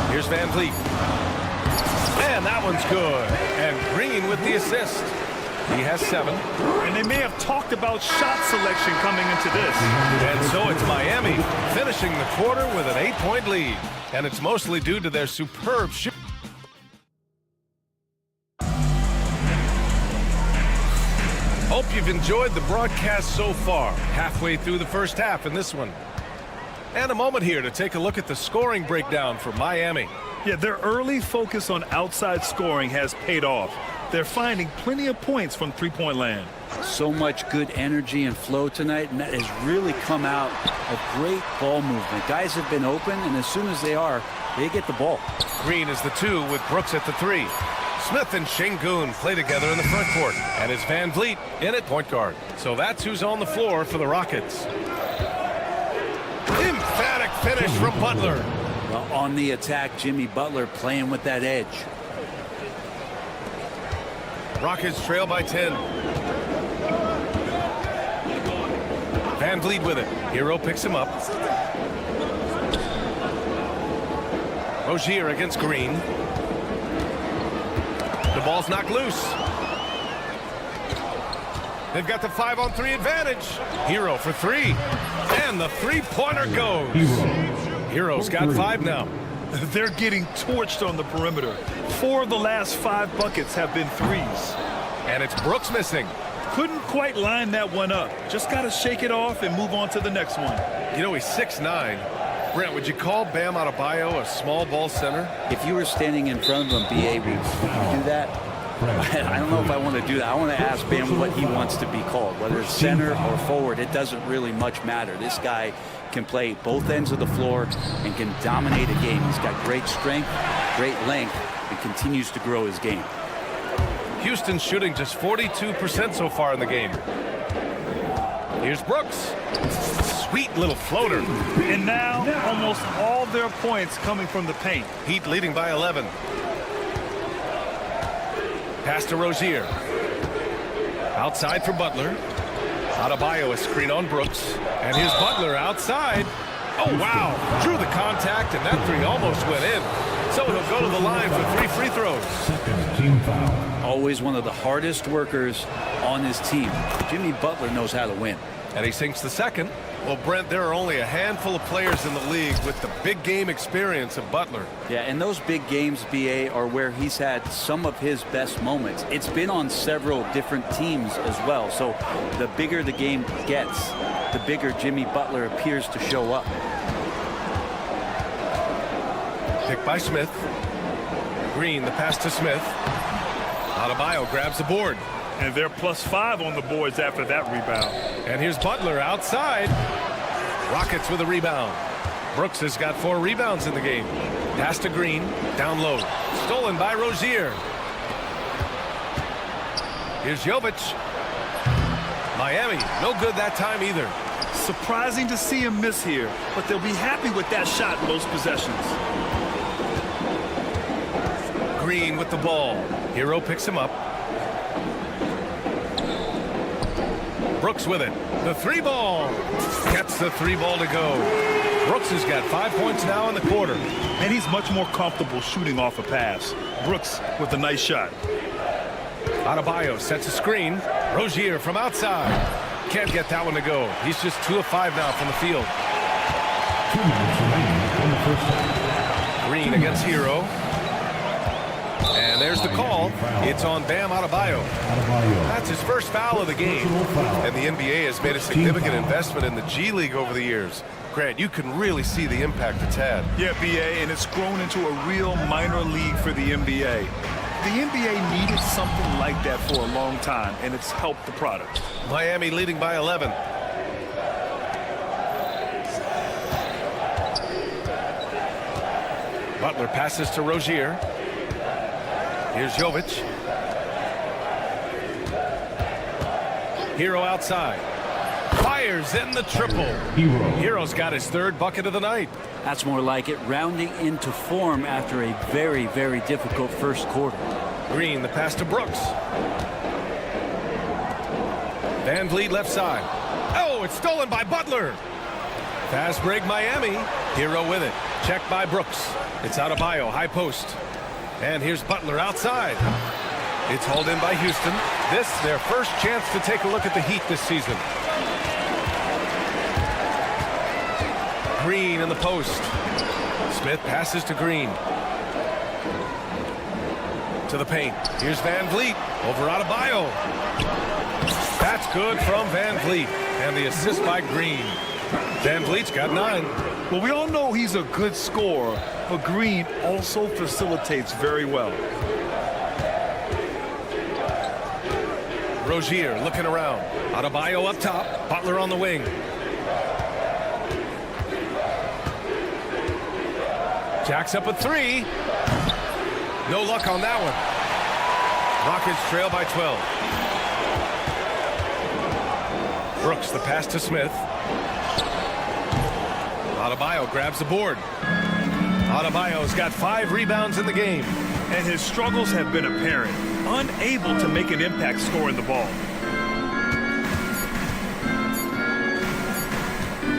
Here's Van Vliet. And that one's good. And Green with the assist. He has 7. And they may have talked about shot selection coming into this. And so it's Miami finishing the quarter with an 8-point lead. And it's mostly due to their superb shooting. Hope you've enjoyed the broadcast so far. Halfway through the first half in this one. And a moment here to take a look at the scoring breakdown for Miami. Yeah, their early focus on outside scoring has paid off. They're finding plenty of points from three-point land. So much good energy and flow tonight, and that has really come out of great ball movement. Guys have been open, and as soon as they are, they get the ball. Green is the 2 with Brooks at the 3. Smith and Şengün play together in the front court, and it's Van Vliet in at point guard. So that's who's on the floor for the Rockets. Emphatic finish from Butler. Well, on the attack, Jimmy Butler playing with that edge. Rockets trail by 10. Van Vliet with it. Hero picks him up. Rozier against Green. The ball's knocked loose. They've got the 5-on-3 advantage. Hero for 3. And the three-pointer goes. Hero's got 5 now. They're getting torched on the perimeter. 4 of the last 5 buckets have been threes. And it's Brooks missing. Couldn't quite line that one up. Just got to shake it off and move on to the next one. You know, he's 6'9". Brent, would you call Bam Adebayo a small ball center? If you were standing in front of him, B.A., would you do that? I don't know if I want to do that. I want to ask Bam what he wants to be called, whether it's center or forward. It doesn't really much matter. This guy can play both ends of the floor and can dominate a game. He's got great strength, great length, and continues to grow his game. Houston's shooting just 42% so far in the game. Here's Brooks. Sweet little floater. And now almost all their points coming from the paint. Heat leading by 11. Pass to Rozier. Outside for Butler. Adebayo a screen on Brooks. And here's Butler outside. Oh, wow. Drew the contact, and that 3 almost went in. So he'll go to the line for 3 free throws. Second team foul. Always one of the hardest workers on his team. Jimmy Butler knows how to win. And he sinks the second. Well, Brent, there are only a handful of players in the league with the big game experience of Butler. Yeah, and those big games, B.A., are where he's had some of his best moments. It's been on several different teams as well. So the bigger the game gets, the bigger Jimmy Butler appears to show up. Pick by Smith. Green, the pass to Smith. Adebayo grabs the board. And they're +5 on the boards after that rebound. And here's Butler outside. Rockets with a rebound. Brooks has got 4 rebounds in the game. Pass to Green, down low. Stolen by Rozier. Here's Jovic. Miami, no good that time either. Surprising to see him miss here, but they'll be happy with that shot most possessions. Green with the ball. Hero picks him up. Brooks with it. The 3-ball. Gets the 3-ball to go. Brooks has got 5 points now in the quarter. And he's much more comfortable shooting off a pass. Brooks with a nice shot. Adebayo sets a screen. Rozier from outside. Can't get that one to go. He's just 2 of 5 now from the field. 2 minutes remaining in the first half. Green against Hero. And there's the call. It's on Bam Adebayo. That's his first foul of the game. And the NBA has made a significant investment in the G League over the years. Grant, you can really see the impact it's had. Yeah, B.A., and it's grown into a real minor league for the NBA. The NBA needed something like that for a long time, and it's helped the product. Miami leading by 11. Butler passes to Rozier. Here's Jovic. Hero outside. Fires in the triple. Hero's got his 3rd bucket of the night. That's more like it, rounding into form after a very, very difficult first quarter. Green, the pass to Brooks. Van Vliet left side. Oh, it's stolen by Butler. Fast break Miami. Hero with it. Checked by Brooks. It's Adebayo, high post. And here's Butler outside. It's hauled in by Houston. This, their first chance to take a look at the Heat this season. Green in the post. Smith passes to Green. To the paint. Here's Van Vliet over Adebayo. That's good from Van Vliet. And the assist by Green. Van Vliet's got 9. Well, we all know he's a good scorer, but Green also facilitates very well. Rozier looking around. Adebayo up top. Butler on the wing. Jacks up a 3. No luck on that one. Rockets trail by 12. Brooks, the pass to Smith. Adebayo grabs the board. Adebayo's got 5 rebounds in the game. And his struggles have been apparent. Unable to make an impact scoring the ball.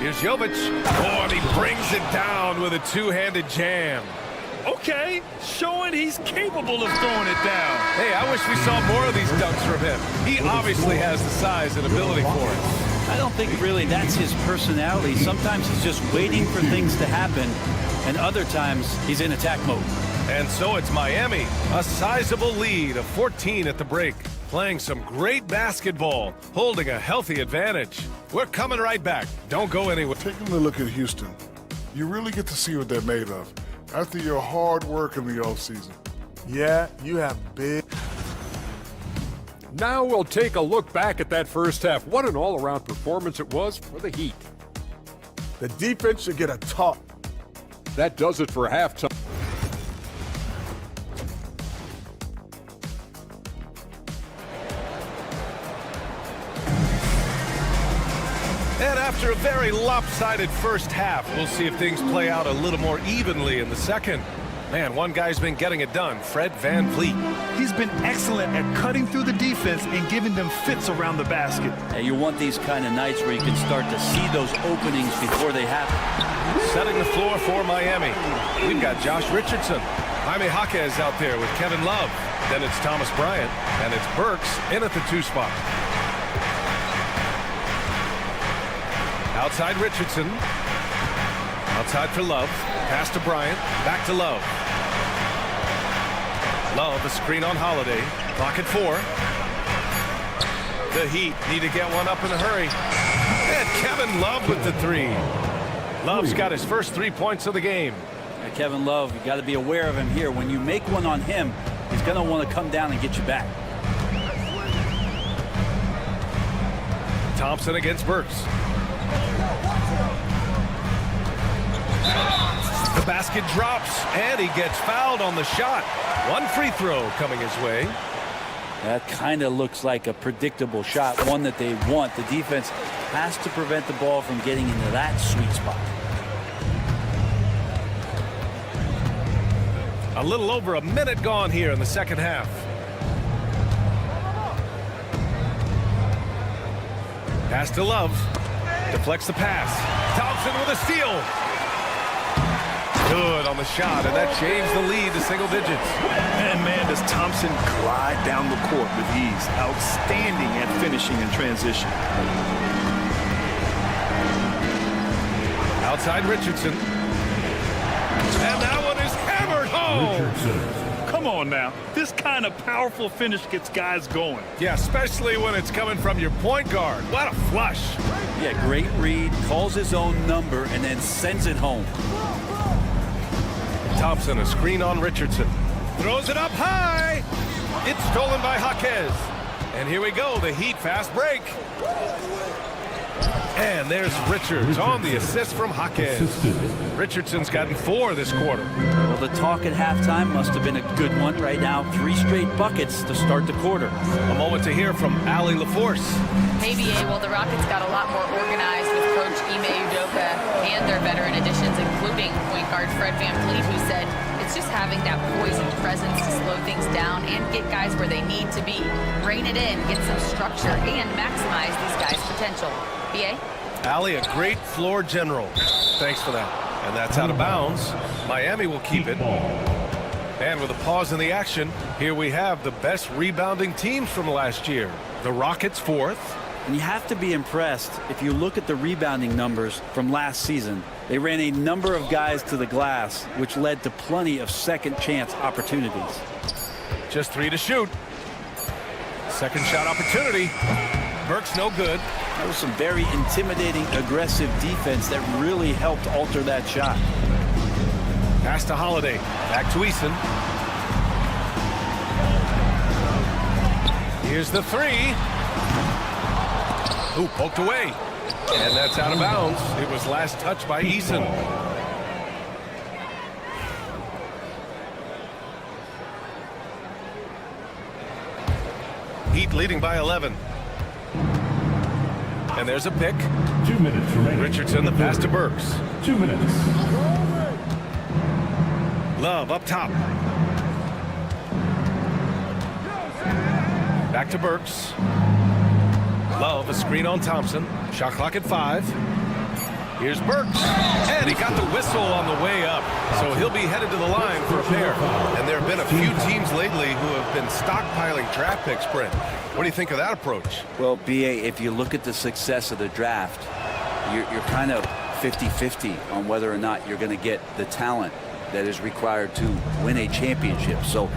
Here's Jovic. Oh, and he brings it down with a two-handed jam. Okay, showing he's capable of throwing it down. Hey, I wish we saw more of these dunks from him. He obviously has the size and ability for it. I don't think really that's his personality. Sometimes he's just waiting for things to happen, and other times he's in attack mode. And so it's Miami, a sizable lead of 14 at the break, playing some great basketball, holding a healthy advantage. We're coming right back. Don't go anywhere. Taking a look at Houston, you really get to see what they're made of after your hard work in the offseason. Yeah, you have big. Now we'll take a look back at that first half. What an all-around performance it was for the Heat. The defense should get a talk. That does it for halftime. And after a very lopsided first half, we'll see if things play out a little more evenly in the second. Man, one guy's been getting it done, Fred Van Vliet. He's been excellent at cutting through the defense and giving them fits around the basket. And you want these kind of nights where you can start to see those openings before they happen. Setting the floor for Miami. We've got Josh Richardson. Jaime Jaquez out there with Kevin Love. Then it's Thomas Bryant. And it's Burks in at the 2 spot. Outside Richardson. Outside for Love. Pass to Bryant. Back to Love. Love, a screen on Holiday. Clock at 4. The Heat need to get one up in a hurry. And Kevin Love with the 3. Love's got his first 3 points of the game. And Kevin Love, you got to be aware of him here. When you make one on him, he's going to want to come down and get you back. Thompson against Burks. The basket drops, and he gets fouled on the shot. 1 free throw coming his way. That kind of looks like a predictable shot, one that they want. The defense has to prevent the ball from getting into that sweet spot. A little over a minute gone here in the second half. Pass to Love. Deflects the pass. Thompson with a steal. Good on the shot, and that changed the lead to single digits. And man, does Thompson glide down the court with ease. Outstanding at finishing in transition. Outside Richardson. And that one is hammered home. Come on now. This kind of powerful finish gets guys going. Yeah, especially when it's coming from your point guard. What a flush. Yeah, great read, calls his own number, and then sends it home. Thompson, a screen on Richardson. Throws it up high. It's stolen by Jaquez. And here we go, the Heat fast break. And there's Richards on the assist from Jaquez. Richardson's gotten 4 this quarter. Well, the talk at halftime must have been a good one. Right now, 3 straight buckets to start the quarter. A moment to hear from Allie LaForce. Hey, BA, well, the Rockets got a lot more organized with Coach Ime Udoka and their veteran additions, including point guard Fred Van Vliet, who said it's just having that poised presence to slow things down and get guys where they need to be. Rein it in, get some structure, and maximize these guys' potential. BA? Allie, a great floor general. Thanks for that. And that's out of bounds. Miami will keep it. And with a pause in the action, here we have the best rebounding teams from last year. The Rockets 4th. And you have to be impressed if you look at the rebounding numbers from last season. They ran a number of guys to the glass, which led to plenty of second chance opportunities. Just 3 to shoot. Second shot opportunity. Burks no good. That was some very intimidating, aggressive defense that really helped alter that shot. Pass to Holiday. Back to Eason. Here's the 3. Ooh, poked away. And that's out of bounds. It was last touched by Eason. Heat leading by 11. And there's a pick. 2 minutes remaining. Richardson, the pass to Burks. 2 minutes. Love up top. Back to Burks. Love, a screen on Thompson. Shot clock at 5. Here's Burks. And he got the whistle on the way up. So he'll be headed to the line for a pair. And there have been a few teams lately who have been stockpiling draft picks, Brent. What do you think of that approach? Well, B.A., if you look at the success of the draft, you're kind of 50-50 on whether or not you're going to get the talent that is required to win a championship. So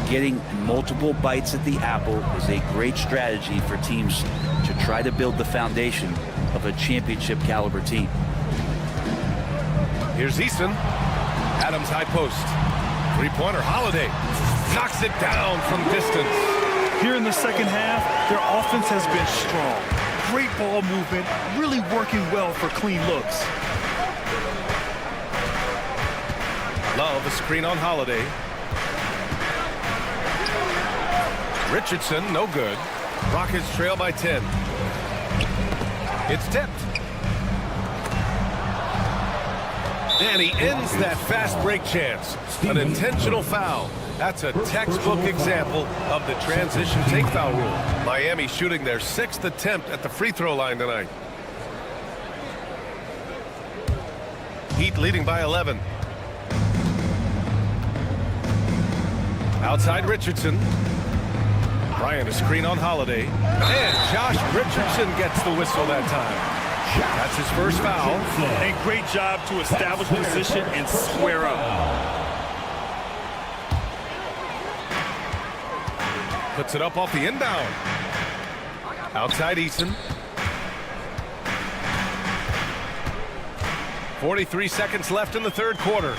getting multiple bites at the apple is a great strategy for teams to try to build the foundation of a championship caliber team. Here's Eason. Adams high post. Three-pointer. Holiday knocks it down from distance. Here in the second half, their offense has been strong. Great ball movement, really working well for clean looks. Love, a screen on Holiday. Richardson, no good. Rockets trail by 10. It's tipped. And he ends that fast break chance. An intentional foul. That's a textbook example of the transition take foul rule. Miami shooting their 6th attempt at the free throw line tonight. Heat leading by 11. Outside Richardson. Bryant, a screen on Holiday. And Josh Richardson gets the whistle that time. That's his first foul. And great job to establish position and square up. Puts it up off the inbound. Outside Eason. 43 seconds left in the third quarter.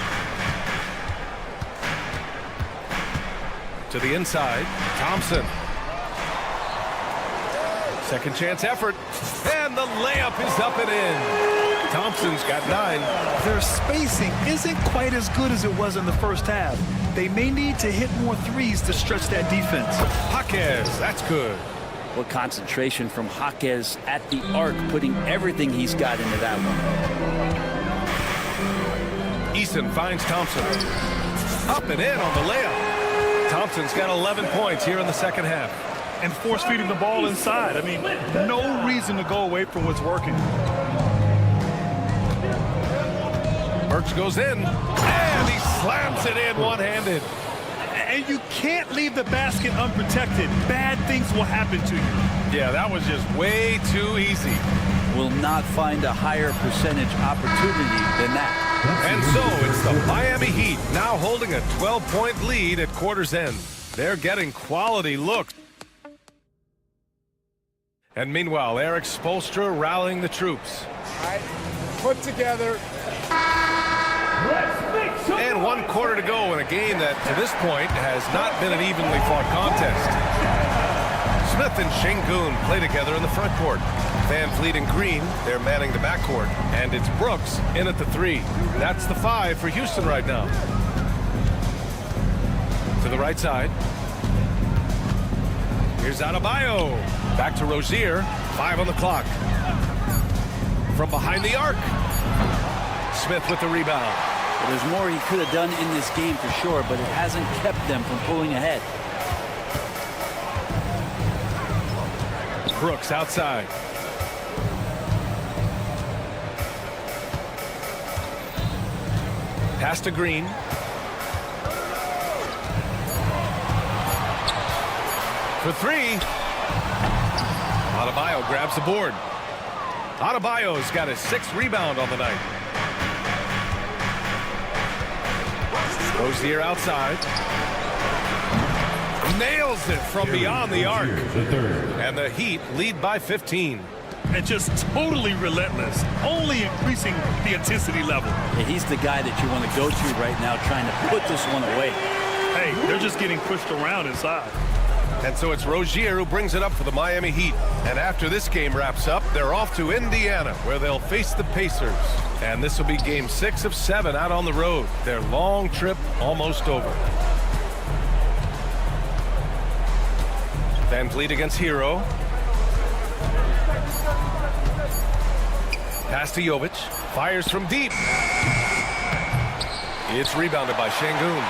To the inside, Thompson. Second chance effort. And the layup is up and in. Thompson's got 9. Their spacing isn't quite as good as it was in the first half. They may need to hit more threes to stretch that defense. Jaquez, that's good. Well, concentration from Jaquez at the arc, putting everything he's got into that one. Eason finds Thompson. Up and in on the layup. Thompson's got 11 points here in the second half. And force feeding the ball inside. I mean, no reason to go away from what's working. Burks goes in, and he slams it in one-handed. And you can't leave the basket unprotected. Bad things will happen to you. Yeah, that was just way too easy. Will not find a higher percentage opportunity than that. And so it's the Miami Heat now holding a 12-point lead at quarter's end. They're getting quality looks. And meanwhile, Eric Spoelstra rallying the troops. All right, put together. And 1 quarter to go in a game that, to this point, has not been an evenly fought contest. Smith and Şengün play together in the front court. Van Fleet and Green, they're manning the backcourt. And it's Brooks in at the 3. That's the 5 for Houston right now. To the right side. Here's Adebayo. Back to Rozier. 5 on the clock. From behind the arc. Smith with the rebound. Well, there's more he could have done in this game for sure, but it hasn't kept them from pulling ahead. Brooks outside. Pass to Green. for three. Adebayo grabs the board. Adebayo's got his 6th rebound on the night. Rozier outside. Nails it from beyond the arc. And the Heat lead by 15. And just totally relentless, only increasing the intensity level. Yeah, he's the guy that you want to go to right now, trying to put this one away. Hey, they're just getting pushed around inside. And so it's Rozier who brings it up for the Miami Heat. And after this game wraps up, they're off to Indiana, where they'll face the Pacers. And this will be game 6 of 7 out on the road. Their long trip almost over. Van Vliet against Hero. Pass to Jovic. Fires from deep. It's rebounded by Şengün.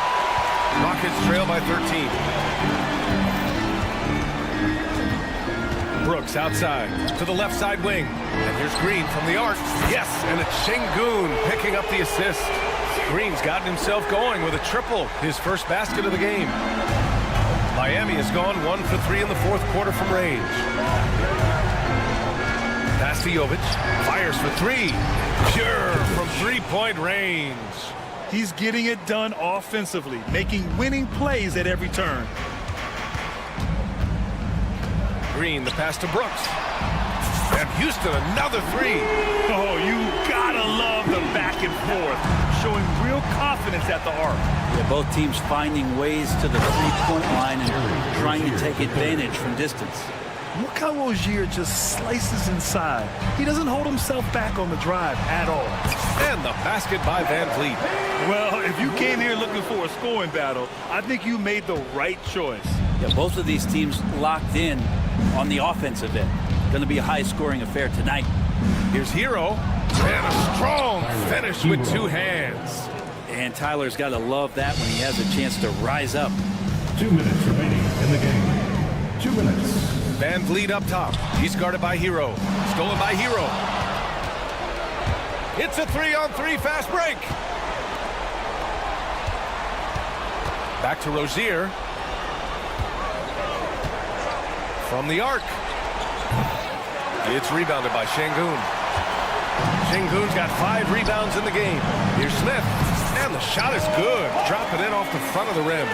Rockets trail by 13. Brooks outside to the left side wing. And here's Green from the arc. Yes, and it's Şengün picking up the assist. Green's gotten himself going with a triple, his first basket of the game. Miami has gone 1 for 3 in the 4th quarter from range. Pass to Jovic. Fires for 3. Pure from 3-point range. He's getting it done offensively, making winning plays at every turn. Green, the pass to Brooks. And Houston, another 3. Oh, you gotta love the back and forth, showing real confidence at the arc. Yeah, both teams finding ways to the 3-point line and trying to take advantage from distance. Look how Rozier just slices inside. He doesn't hold himself back on the drive at all. And the basket by Van Vliet. Well, if you came here looking for a scoring battle, I think you made the right choice. Yeah, both of these teams locked in on the offensive end. Going to be a high-scoring affair tonight. Here's Hero. And a strong finish with 2 hands. And Tyler's got to love that when he has a chance to rise up. 2 minutes remaining in the game. 2 minutes. Van Vliet up top. He's guarded by Hero. Stolen by Hero. It's a 3-on-3 fast break. Back to Rozier. From the arc. It's rebounded by Şengün. Şengün's got 5 rebounds in the game. Here's Smith. And the shot is good. Dropping in off the front of the rim.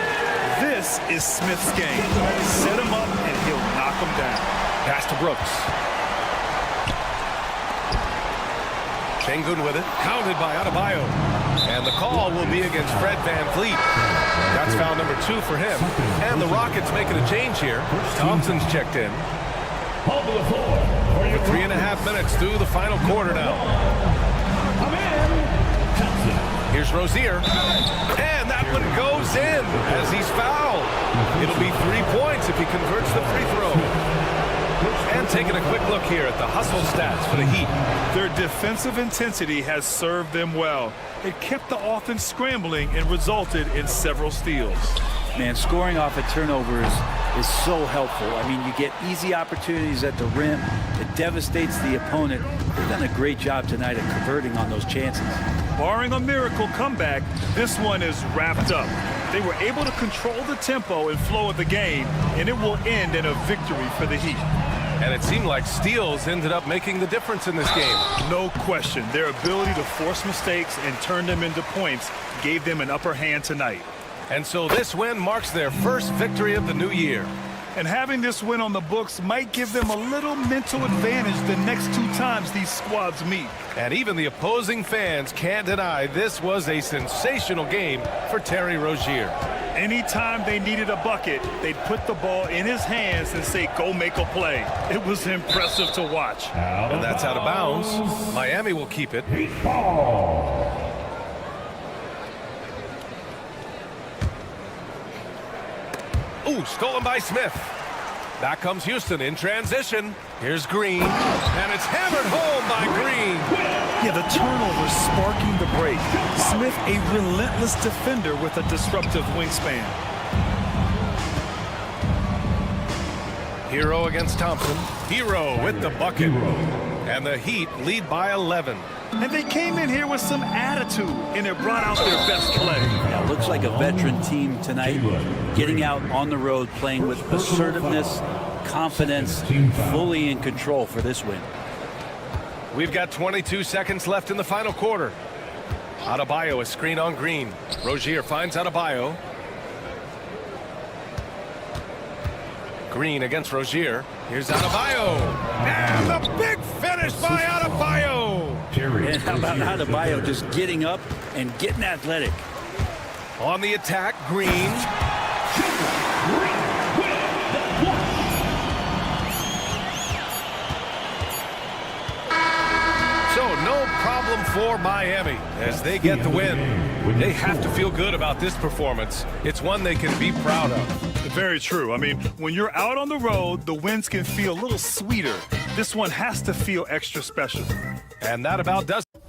This is Smith's game. Set him up and he'll knock him down. Pass to Brooks. Şengün with it. Counted by Adebayo. And the call will be against Fred Van Vliet. That's foul number 2 for him. And the Rockets making a change here. Thompson's checked in. For 3.5 minutes through the final quarter now. Here's Rozier. And that one goes in as he's fouled. It'll be 3 points if he converts the free throw. And taking a quick look here at the hustle stats for the Heat. Their defensive intensity has served them well. It kept the offense scrambling and resulted in several steals. Man, scoring off of turnovers is so helpful. I mean, you get easy opportunities at the rim. It devastates the opponent. They've done a great job tonight at converting on those chances. Barring a miracle comeback, this one is wrapped up. They were able to control the tempo and flow of the game, and it will end in a victory for the Heat. And it seemed like steals ended up making the difference in this game. No question. Their ability to force mistakes and turn them into points gave them an upper hand tonight. And so this win marks their first victory of the new year. And having this win on the books might give them a little mental advantage the next 2 times these squads meet. And even the opposing fans can't deny this was a sensational game for Terry Rozier. Anytime they needed a bucket, they'd put the ball in his hands and say, go make a play. It was impressive to watch. And that's out of bounds. Miami will keep it. Ooh, stolen by Smith. Back comes Houston in transition. Here's Green, and it's hammered home by Green. Yeah, the turnover sparking the break. Smith, a relentless defender with a disruptive wingspan. Hero against Thompson. Hero with the bucket. And the Heat lead by 11. And they came in here with some attitude, and it brought out their best play. Yeah, looks like a veteran team tonight, getting out on the road, playing with assertiveness, confidence, fully in control for this win. We've got 22 seconds left in the final quarter. Adebayo, a screen on Green. Rozier finds Adebayo. Green against Rozier. Here's Adebayo. And the big finish by Adebayo. And how about Adebayo just getting up and getting athletic? On the attack, Green. So no problem for Miami as they get the win. They have to feel good about this performance. It's one they can be proud of. Very true. I mean, when you're out on the road, the wins can feel a little sweeter. This one has to feel extra special. And that about does it.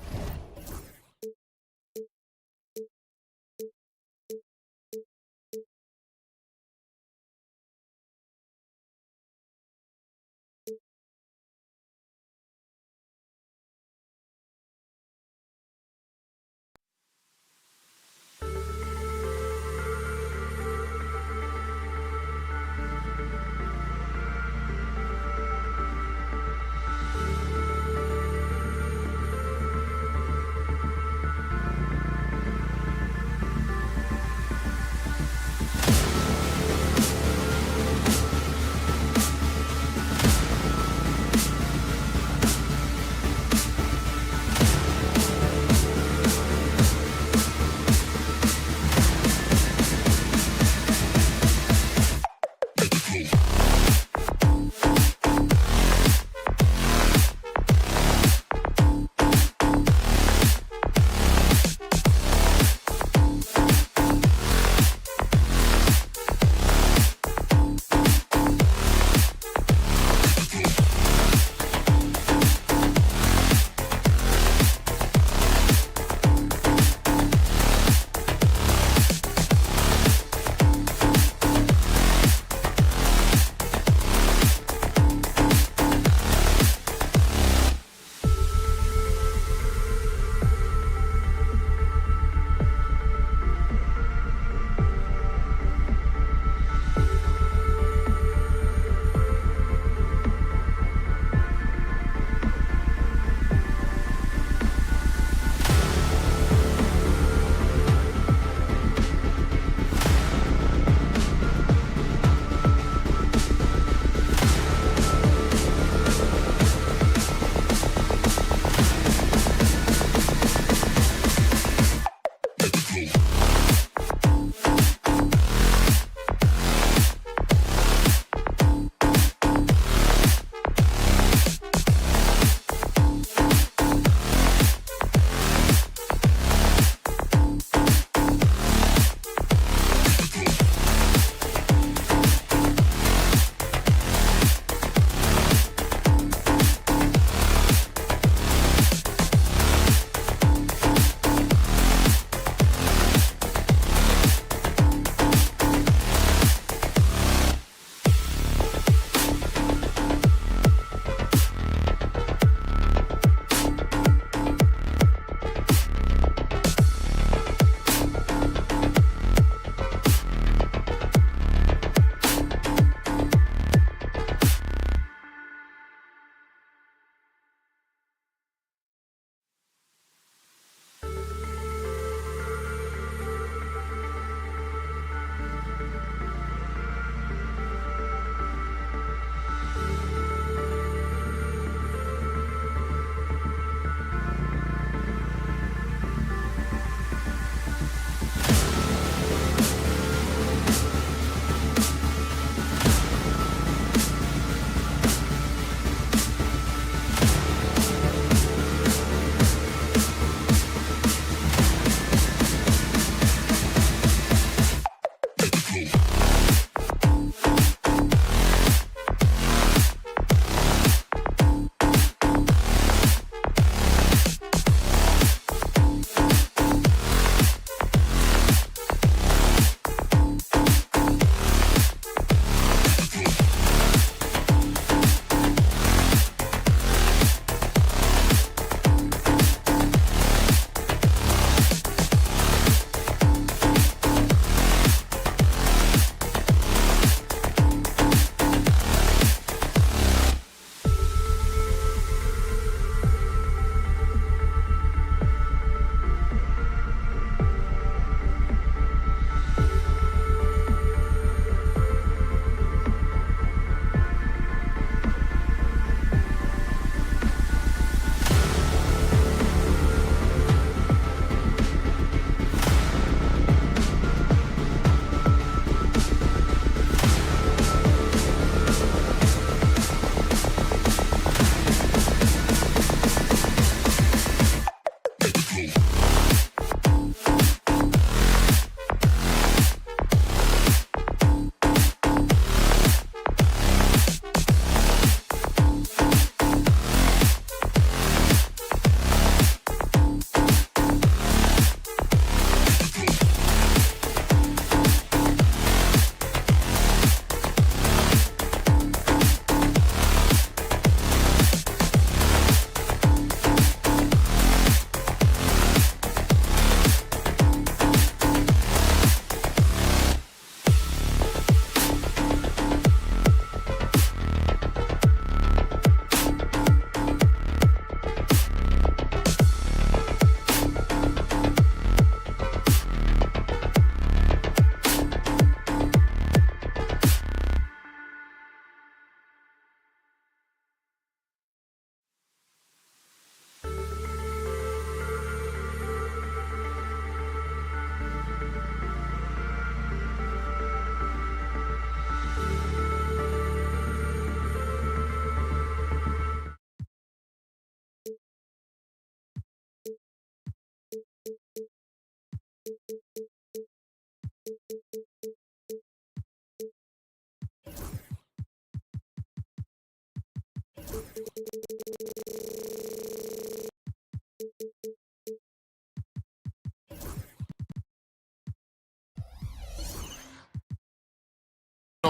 So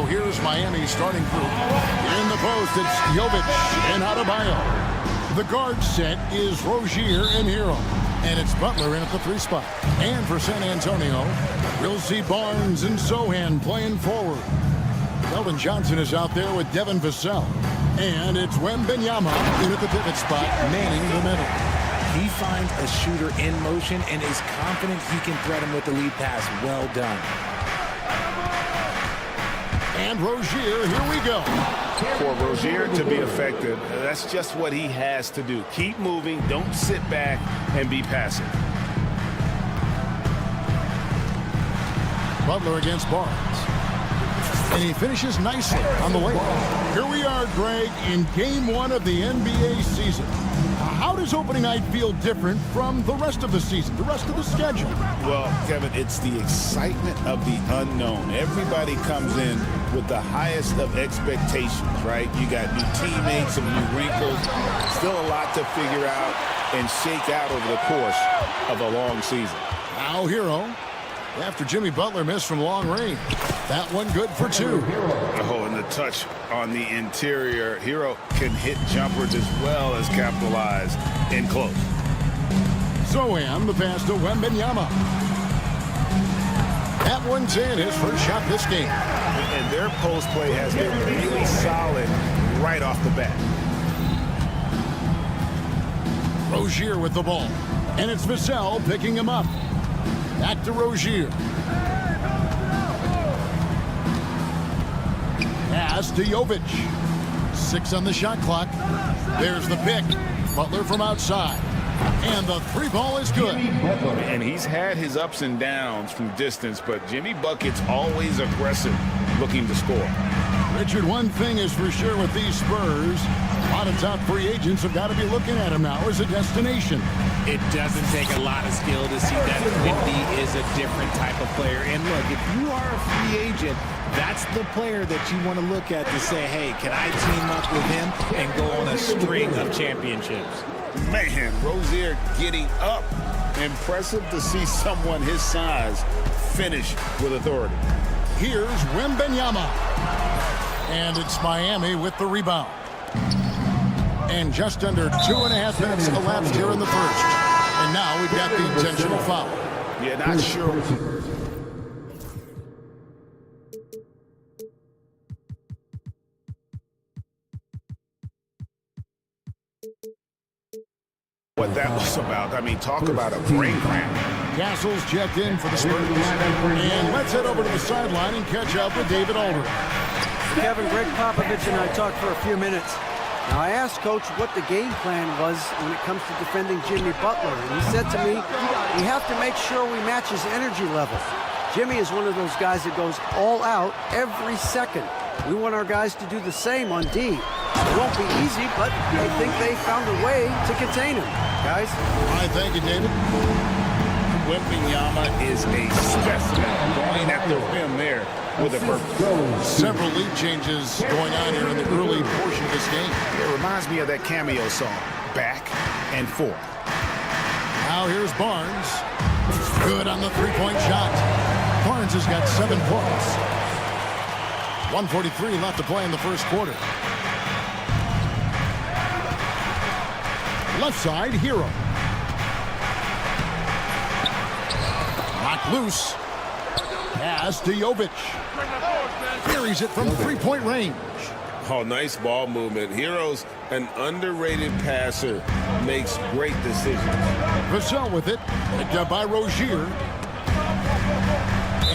here's Miami's starting group. In the post, it's Jovic and Adebayo. The guard set is Rozier and Hero. And it's Butler in at the 3 spot. And for San Antonio, we'll see Barnes and Sohan playing forward. Keldon Johnson is out there with Devin Vassell. And it's Wembanyama in at the pivot spot, manning the middle. He finds a shooter in motion and is confident he can thread him with the lead pass. Well done. And Rozier, here we go. For Rozier to be effective, that's just what he has to do. Keep moving, don't sit back and be passive. Butler against Barnes. And he finishes nicely on the way. Here we are, Greg, in Game 1 of the NBA season. How does opening night feel different from the rest of the season, the rest of the schedule? Well, Kevin, it's the excitement of the unknown. Everybody comes in with the highest of expectations, right? You got new teammates, some new wrinkles, still a lot to figure out and shake out over the course of a long season. Now Hero, after Jimmy Butler missed from long range. That one good for 2. Oh, and the touch on the interior. Hero can hit jumpers as well as capitalize in close. Sohan, the pass to Wembanyama. That one's in, his first shot this game. And their post play has been really solid right off the bat. Rozier with the ball. And it's Vassell picking him up. Back to Rozier. Pass to Jovic. 6 on the shot clock. There's the pick. Butler from outside. And the 3 ball is good. And he's had his ups and downs from distance, but Jimmy Bucket's always aggressive, looking to score. Richard, one thing is for sure with these Spurs, a lot of top free agents have got to be looking at him now as a destination. It doesn't take a lot of skill to see that Wemby is a different type of player. And look, if you are a free agent, that's the player that you want to look at to say, hey, can I team up with him and go on a string of championships? Man, Rozier getting up. Impressive to see someone his size finish with authority. Here's Wembanyama. And it's Miami with the rebound. And just under 2.5 minutes elapsed here in the first. And now we've got the intentional foul. Yeah, not sure. What that was about. I mean, talk about a brain cramp. Castle's checked in for the Spurs. And let's head over to the sideline and catch up with David Aldridge. Kevin, Greg Popovich and I talked for a few minutes. Now, I asked Coach what the game plan was when it comes to defending Jimmy Butler, and he said to me, we have to make sure we match his energy level. Jimmy is one of those guys that goes all out every second. We want our guys to do the same on D. It won't be easy, but I think they found a way to contain him. Guys? All right, thank you, David. Wembanyama is a specimen going at the rim there with a purpose. Several lead changes going on here in the early portion of this game. It reminds me of that cameo song, Back and Forth. Now here's Barnes. Good on the three-point shot. Barnes has got 7 points. 1:43 left to play in the first quarter. Left side, Hero. Knocked loose. Pass to Jovic. Carries it from three-point range. Oh, nice ball movement. Hero's an underrated passer. Makes great decisions. Vassell with it. Picked up by Rozier.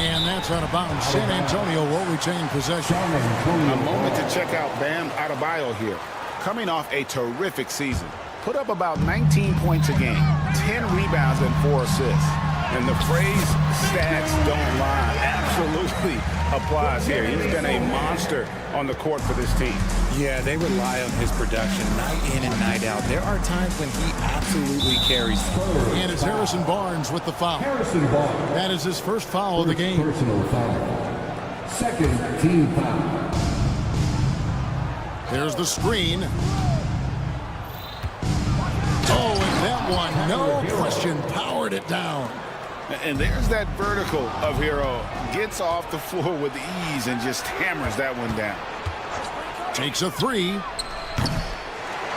And that's out of bounds. San Antonio will retain possession. A moment to check out Bam Adebayo here. Coming off a terrific season. Put up about 19 points a game. 10 rebounds and 4 assists. And the phrase stats don't lie absolutely applies here. He's been a monster on the court for this team. Yeah, they rely on his production night in and night out. There are times when he absolutely carries. And it's Harrison Barnes with the foul. Harrison Barnes. That is his first foul of the game. Personal foul. Second team foul. There's the screen. that one, no question, powered it down. And there's that vertical of Hero. Gets off the floor with ease and just hammers that one down. Takes a three.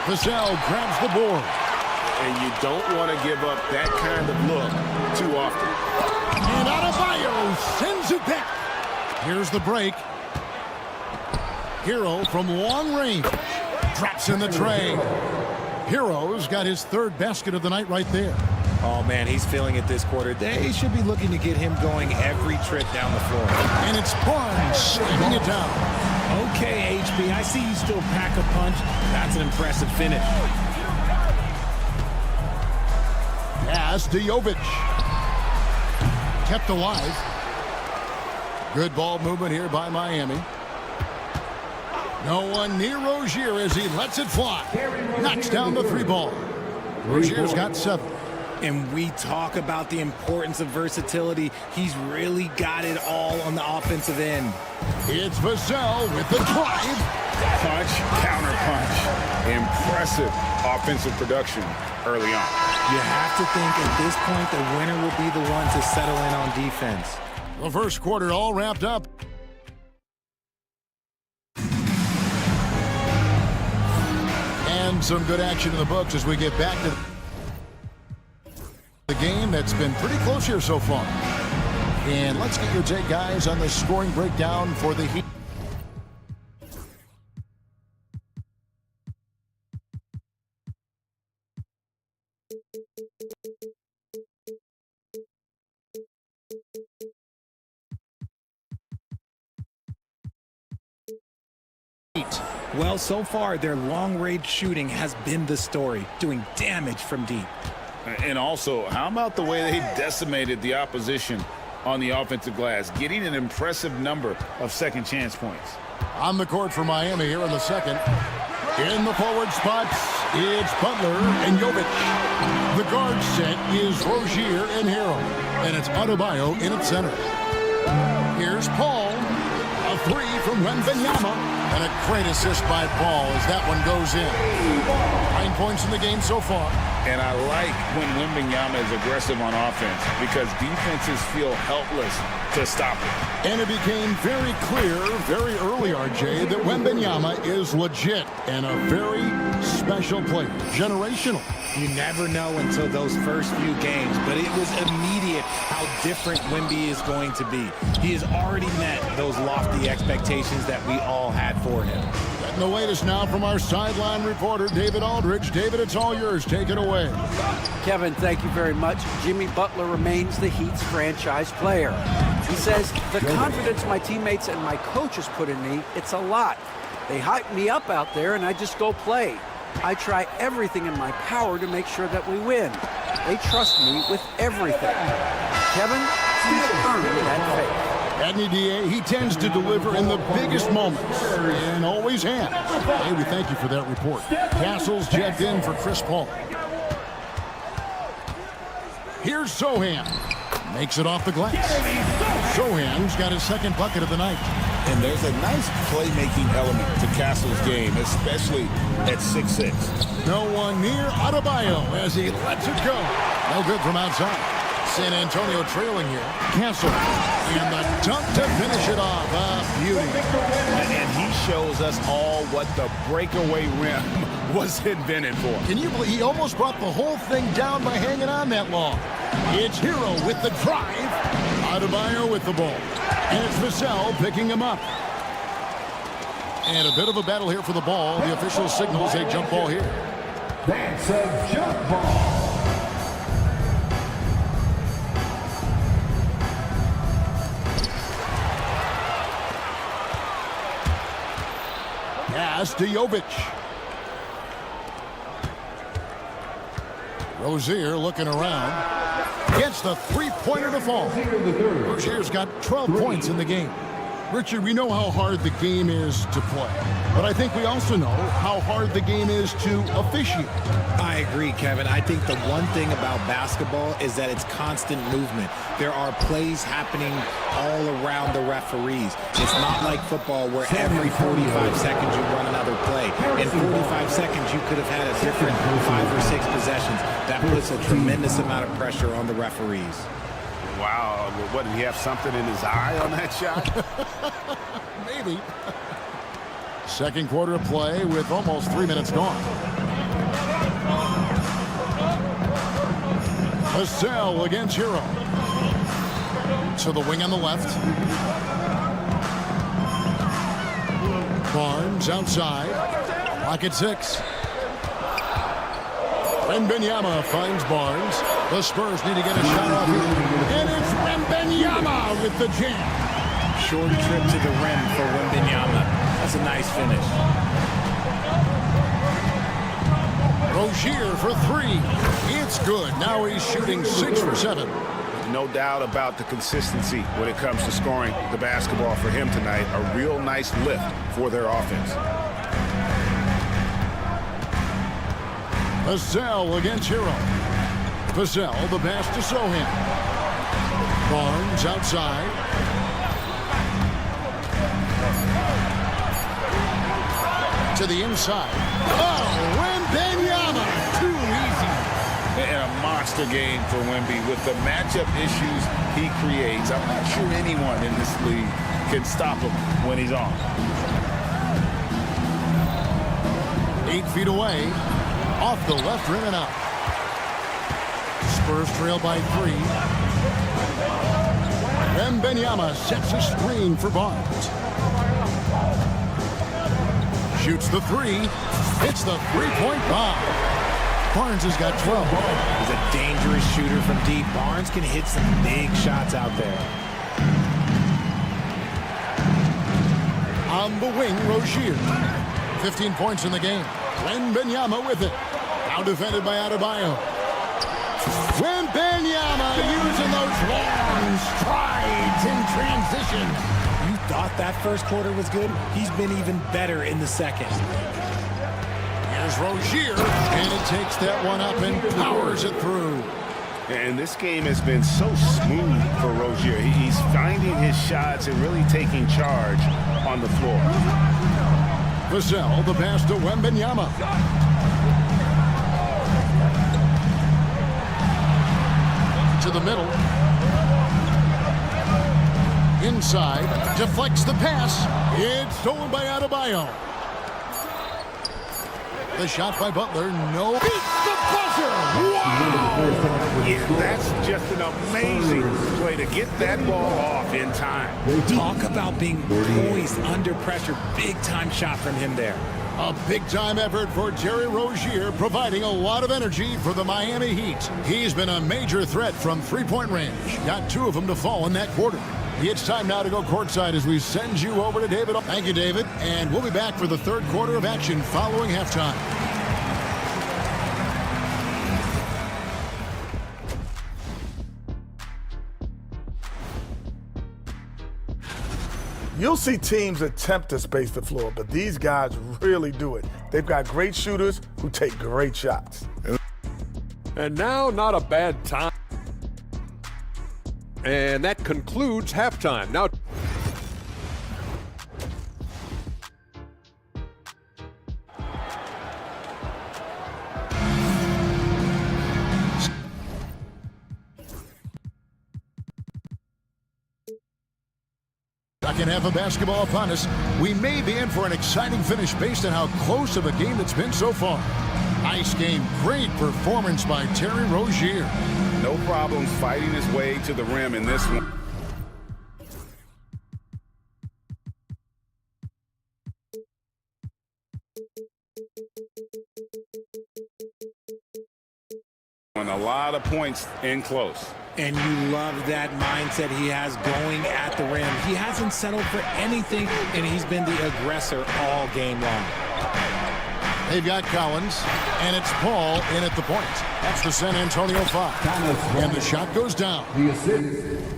Vassell grabs the board. And you don't want to give up that kind of look too often. And Adebayo sends it back. Here's the break. Hero from long range. Drops in the tray. Hero's got his third basket of the night right there. Oh, man, he's feeling it this quarter. They should be looking to get him going every trip down the floor. And it's Barnes slamming it down. Okay, HB, I see you still pack a punch. That's an impressive finish. Pass to Jovic. Kept alive. Good ball movement here by Miami. No one near Rozier as he lets it fly. Knocks down the three ball. Rozier's got 7. And we talk about the importance of versatility. He's really got it all on the offensive end. It's Vassell with the drive. Punch, counter punch. Impressive offensive production early on. You have to think at this point the winner will be the one to settle in on defense. The first quarter all wrapped up. And some good action in the books as we get back to the game that's been pretty close here so far. And let's get your take, guys, on the scoring breakdown for the Heat. Well, so far, their long-range shooting has been the story, doing damage from deep. And also, how about the way they decimated the opposition on the offensive glass, getting an impressive number of second chance points. On the court for Miami here in the second. In the forward spots, it's Butler and Jovic. The guard set is Rozier and Hero. And it's Adebayo in its center. Here's Paul. A three from Wembanyama. And a great assist by Paul as that one goes in. 9 points in the game so far. And I like when Wembanyama is aggressive on offense because defenses feel helpless to stop it. And it became very clear very early, RJ, that Wembanyama is legit and a very special player. Generational. You never know until those first few games, but it was immediate how different Wemby is going to be. He has already met those lofty expectations that we all had for him. Getting the latest now from our sideline reporter, David Aldridge. David, it's all yours. Take it away. Kevin, thank you very much. Jimmy Butler remains the Heat's franchise player. He says, the confidence my teammates and my coaches put in me, it's a lot. They hype me up out there and I just go play. I try everything in my power to make sure that we win. They trust me with everything. Kevin, he's earned that faith. Adney DA, he tends to deliver in the biggest moments and always has. Hey, we thank you for that report. Castle's checked in for Chris Paul. Here's Sohan. Makes it off the glass. Sohan's got his second bucket of the night. And there's a nice playmaking element to Castle's game, especially at 6'6". No one near Adebayo as he lets it go. No good from outside. San Antonio trailing here. Castle. And the dunk to finish it off. Beauty. And he shows us all what the breakaway rim was invented for. Can you believe he almost brought the whole thing down by hanging on that long? It's Hero with the drive. Adebayo with the ball. And it's Vassell picking him up. And a bit of a battle here for the ball. The official signals a jump ball here. That's a jump ball. Pass to Jovic. Rozier looking around. Gets the three-pointer to fall. Rozier's got 12 points in the game. Richard, we know how hard the game is to play, but I think we also know how hard the game is to officiate. I agree, Kevin. I think the one thing about basketball is that it's constant movement. There are plays happening all around the referees. It's not like football where every 45 seconds you run another play. In 45 seconds, you could have had a different 5 or 6 possessions. That puts a tremendous amount of pressure on the referees. Wow, what, did he have something in his eye on that shot? Maybe. Second quarter of play with almost 3 minutes gone. Vassell against Hero. To the wing on the left. Barnes outside. Lock at 6. Wembanyama finds Barnes. The Spurs need to get a shot off here. And it's Wembanyama with the jam. Short trip to the rim for Wembanyama. That's a nice finish. Rozier for 3. It's good. Now he's shooting 6 for 7. No doubt about the consistency when it comes to scoring the basketball for him tonight. A real nice lift for their offense. Vassell against Hero. Vassell, the pass to Sohan. Barnes outside. To the inside. Oh, Wembanyama. Too easy. And a monster game for Wemby with the matchup issues he creates. I'm not sure anyone in this league can stop him when he's on. 8 feet away. Off the left rim and out. Spurs trail by 3. Wembanyama sets a screen for Barnes. Shoots the 3. Hits the three-point bomb. Barnes has got 12. He's a dangerous shooter from deep. Barnes can hit some big shots out there. On the wing, Rozier. 15 points in the game. Wembanyama with it. Now defended by Adebayo. Wembanyama using those long strides in transition. You thought that first quarter was good? He's been even better in the second. Here's Rozier, and it takes that one up and powers it through. And this game has been so smooth for Rozier. He's finding his shots and really taking charge on the floor. Vassell, the pass to Wembanyama. To the middle. Inside, deflects the pass. It's stolen by Adebayo. The shot by Butler, no. Beats the buzzer! Wow! Yeah, that's just an amazing play to get that ball off in time. Talk about being poised under pressure. Big-time shot from him there. A big-time effort for Terry Rozier, providing a lot of energy for the Miami Heat. He's been a major threat from three-point range. Got 2 of them to fall in that quarter. It's time now to go courtside as we send you over to David. Thank you, David. And we'll be back for the third quarter of action following halftime. You'll see teams attempt to space the floor, but these guys really do it. They've got great shooters who take great shots. And now, not a bad time. And that concludes halftime. Now, Second half of basketball upon us. We may be in for an exciting finish based on how close of a game it's been so far. Nice game. Great performance by Terry Rozier. No problems fighting his way to the rim in this one. On a lot of points in close. And you love that mindset he has going at the rim. He hasn't settled for anything, and he's been the aggressor all game long. They've got Collins, and it's Paul in at the point. That's the San Antonio 5. And the shot goes down. The assist.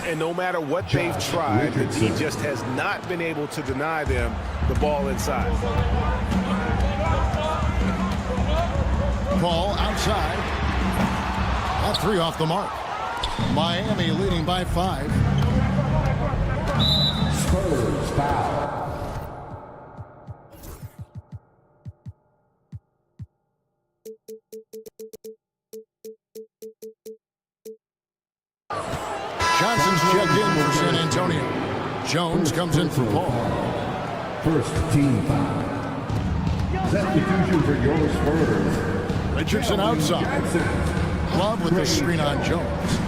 And no matter what they've tried, he just has not been able to deny them the ball inside. Ball outside. That 3 off the mark. Miami leading by 5. Spurs foul. Johnson's checked in for San Antonio. Jones comes in for Paul. First team foul. Substitution for your Spurs. Richardson outside. Love with the screen on Jones.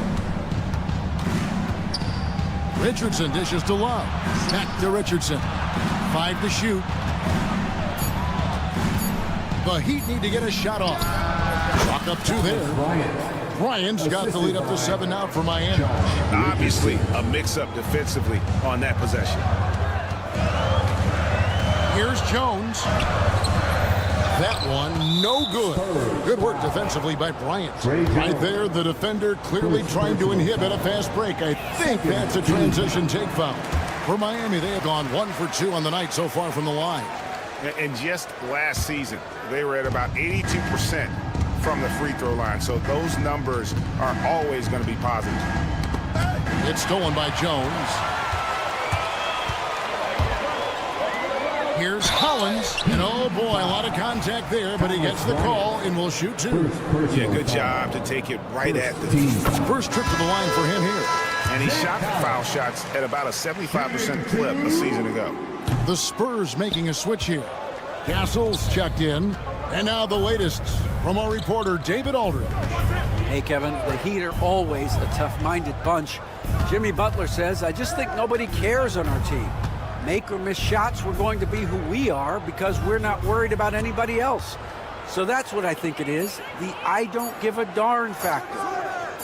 Richardson dishes to Love. Back to Richardson. 5 to shoot. The Heat need to get a shot off. Clock up 2 there. Bryant's got the lead up to 7 now for Miami. Obviously, a mix-up defensively on that possession. Here's Jones. That one, no good. Good work defensively by Bryant. Right there, the defender clearly trying to inhibit a fast break. I think that's a transition take foul. For Miami, they have gone 1 for 2 on the night so far from the line. And just last season, they were at about 82% from the free throw line. So those numbers are always going to be positive. It's stolen by Jones. Here's Collins. And oh boy, a lot of contact there, but he gets the call and will shoot 2. Yeah, good job to take it right at the feet. First trip to the line for him here. And he shot foul shots at about a 75% clip a season ago. The Spurs making a switch here. Castle's checked in. And now the latest from our reporter, David Aldridge. Hey, Kevin, the Heat are always a tough-minded bunch. Jimmy Butler says, I just think nobody cares on our team. Make or miss shots, we're going to be who we are because we're not worried about anybody else. So that's what I think it is, the I don't give a darn factor.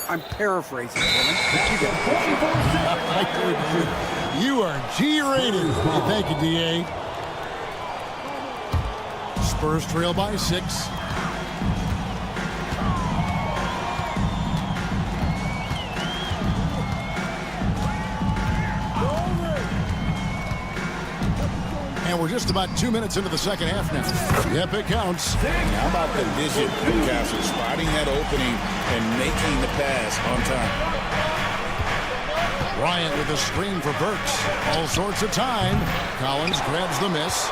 I'm paraphrasing, Kevin. You are G-rated. Thank you, D.A. Spurs trail by 6. And we're just about 2 minutes into the second half now. Yep, it counts. How about the vision from Castle, spotting that opening and making the pass on time. Bryant with a screen for Burks. All sorts of time. Collins grabs the miss.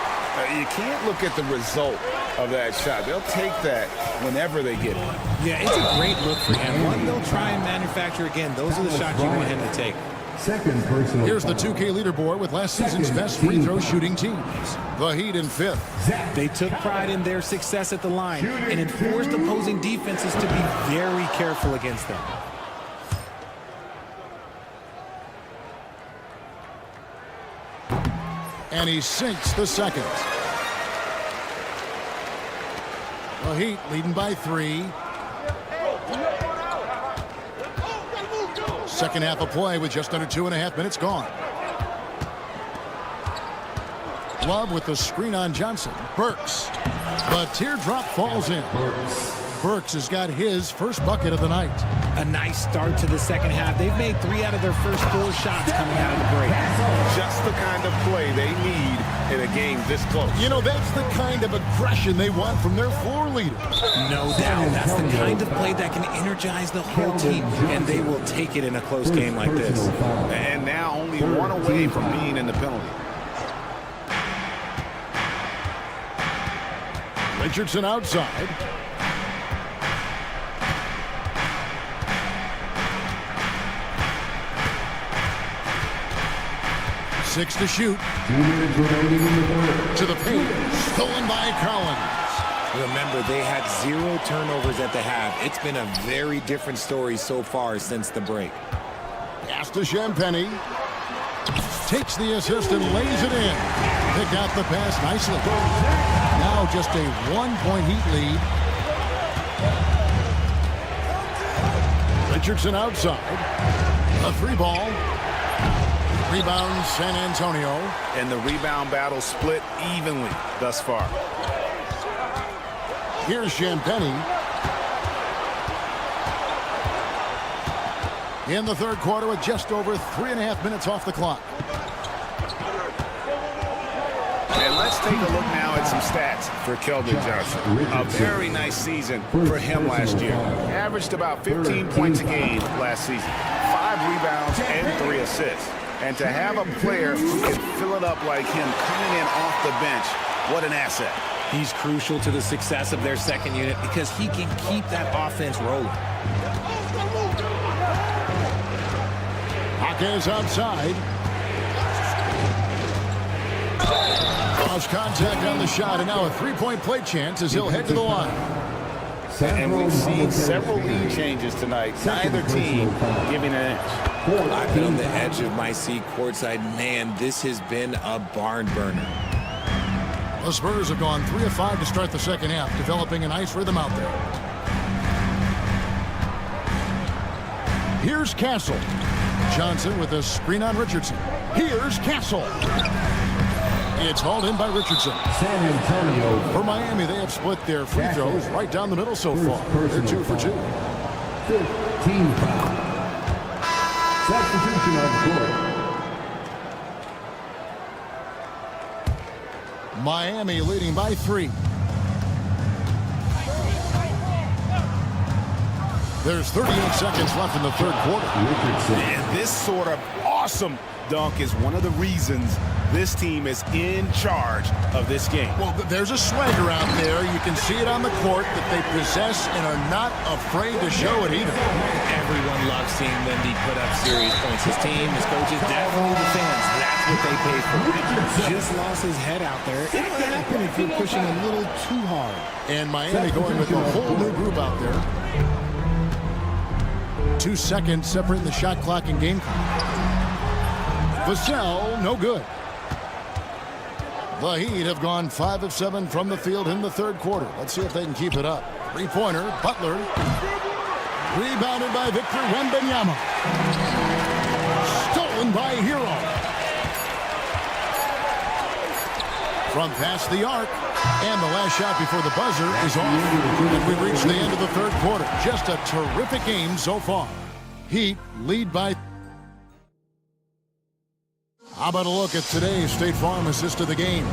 You can't look at the result of that shot. They'll take that whenever they get it. Yeah, it's a great look for him. One they'll try and manufacture again. Those are the shots you want him to take. Second personal. Here's the 2K leaderboard with last season's best free throw shooting teams. The Heat in 5th. They took pride in their success at the line and it forced opposing defenses to be very careful against them. And he sinks the second. The Heat leading by 3. Second half of play with just under 2.5 minutes gone. Love with the screen on Johnson. Burks. The teardrop falls in. Burks has got his first bucket of the night. A nice start to the second half. They've made 3 out of their first 4 shots coming out of the break. Just the kind of play they need in a game this close. You know, that's the kind of aggression they want from their floor leader. No doubt. That's the kind of play that can energize the whole team, and they will take it in a close game like this. And now only 1 away from being in the penalty. Richardson outside. Six to shoot. 2 minutes remaining in the third. To the paint. Stolen by Collins. Remember, they had 0 turnovers at the half. It's been a very different story so far since the break. Pass to Champagny. Takes the assist and lays it in. Picked out the pass nicely. Now just a 1-point Heat lead. Richardson outside. A 3 ball. Rebound San Antonio. And the rebound battle split evenly thus far. Here's Champagny. in the third quarter with just over 3.5 minutes off the clock. And let's take a look now at some stats for Keldon Johnson. A very nice season for him last year. Averaged about 15 points a game last season. 5 rebounds and 3 assists. And to have a player who can fill it up like him coming in off the bench, what an asset. He's crucial to the success of their second unit because he can keep that offense rolling. Hawkins outside. Lost contact on the shot, and now a three-point play chance as he'll head to the line. And we've seen several lead changes tonight. Neither team giving an inch. I've been on the edge of my seat courtside. Man, this has been a barn burner. The Spurs have gone 3 of 5 to start the second half, developing a nice rhythm out there. Here's Castle. Johnson with a screen on Richardson. Here's Castle. It's hauled in by Richardson. San Antonio. For Miami, they have split their free throws right down the middle so far. They're 2 for 2. 15 foul. Substitution on the court. Miami leading by 3. There's 38 seconds left in the third quarter. And this sort of awesome dunk is one of the reasons this team is in charge of this game. Well, there's a swagger out there. You can see it on the court that they possess and are not afraid to show it either. Everyone loves seeing Wemby put up serious points. His team, his coaches, definitely the fans. That's what they pay for. Just lost his head out there. It might happen if you're pushing a little too hard. And Miami going with a whole new group out there. 2 seconds separating the shot clock and game clock. Vassell, no good. The Heat have gone 5 of 7 from the field in the third quarter. Let's see if they can keep it up. Three-pointer, Butler. Rebounded by Victor Wembanyama. Stolen by Hero. From past the arc. And the last shot before the buzzer is off. And we've reached the end of the third quarter. Just a terrific game so far. Heat lead by... How about a look at today's State Farm assist of the game?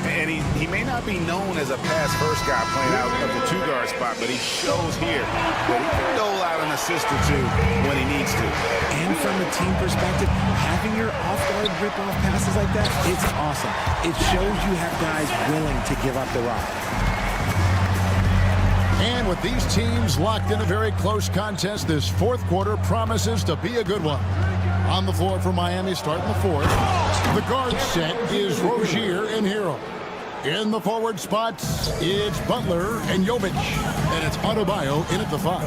And he may not be known as a pass-first guy playing out of the 2-guard spot, but he shows here that he can dole out an assist or 2 when he needs to. And from a team perspective, having your off-guard rip-off passes like that, it's awesome. It shows you have guys willing to give up the rock. And with these teams locked in a very close contest, this fourth quarter promises to be a good one. On the floor for Miami starting the fourth. The guard set is Rozier and Hero. In the forward spots, it's Butler and Jovic. And it's Adebayo in at the 5.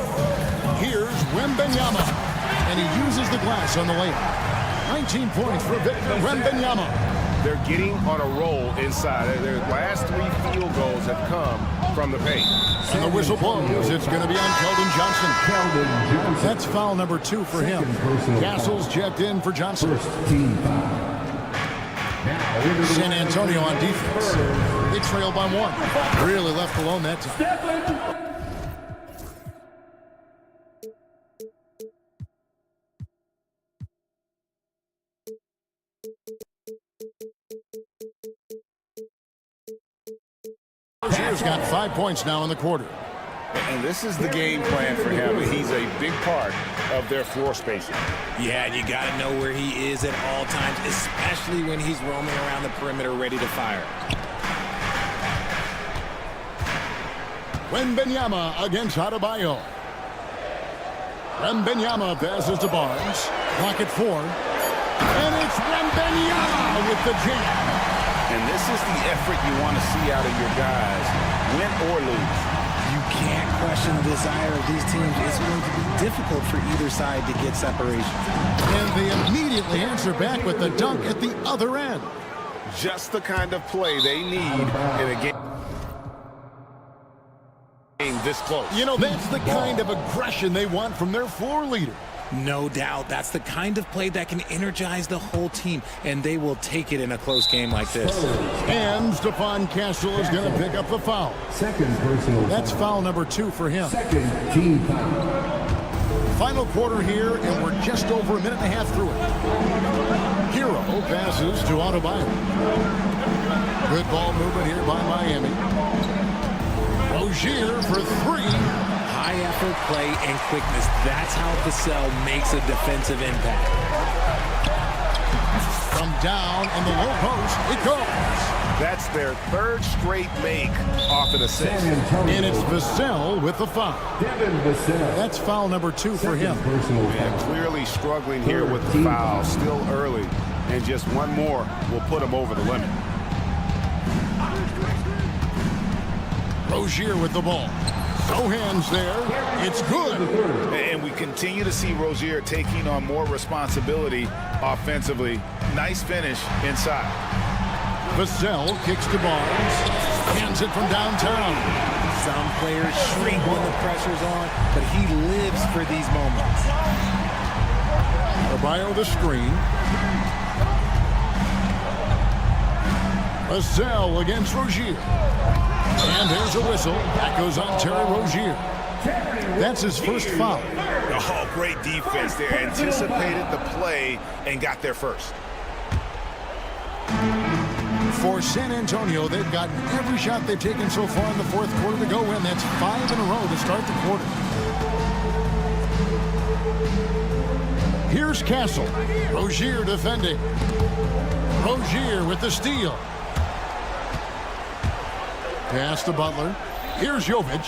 Here's Wembanyama. And he uses the glass on the layup. 19 points for Victor Wembanyama. They're getting on a roll inside. Their last 3 field goals have come from the paint. And the whistle blows. It's going to be on Keldon Johnson. That's foul number 2 for him. Castle's checked in for Johnson. San Antonio on defense. They trail by 1. Really left alone that time. Rozier's got 5 points now in the quarter. And this is the game plan for him. He's a big part of their floor spacing. Yeah, and you got to know where he is at all times, especially when he's roaming around the perimeter ready to fire. Wembanyama against Adebayo. Wembanyama passes to Barnes. Clock at 4. And it's Wembanyama with the jam. And this is the effort you want to see out of your guys, win or lose. You can't question the desire of these teams. It's going to be difficult for either side to get separation. And they immediately answer back with the dunk at the other end. Just the kind of play they need in a game this close. You know, that's the kind of aggression they want from their floor leader. No doubt. That's the kind of play that can energize the whole team, and they will take it in a close game like this. And Stephon Castle is going to pick up the foul. Second personal. That's foul number 2 for him. Second team foul. final quarter here, and we're just over a minute and a half through it. Hero passes to Adebayo. Good ball movement here by Miami. Rozier for three. High effort play and quickness. That's how Vassell makes a defensive impact. From down in the low post, it goes. That's their third straight make off an assist. And it's Vassell with the foul. That's foul number 2 for him. And clearly struggling here with the foul. Still early. And just one more will put him over the limit. Rozier with the ball. No hands there. It's good. And we continue to see Rozier taking on more responsibility offensively. Nice finish inside. Vassell kicks to Barnes. Hands it from downtown. Some players shrink when the pressure's on, but he lives for these moments. Adebayo the screen. Vassell against Rozier. And there's a whistle. That goes on Terry Rozier. That's his first foul. Oh, great defense there. Anticipated the play and got there first. For San Antonio, they've gotten every shot they've taken so far in the fourth quarter to go in. That's 5 in a row to start the quarter. Here's Castle. Rozier defending. Rozier with the steal. Pass to Butler. Here's Jovic.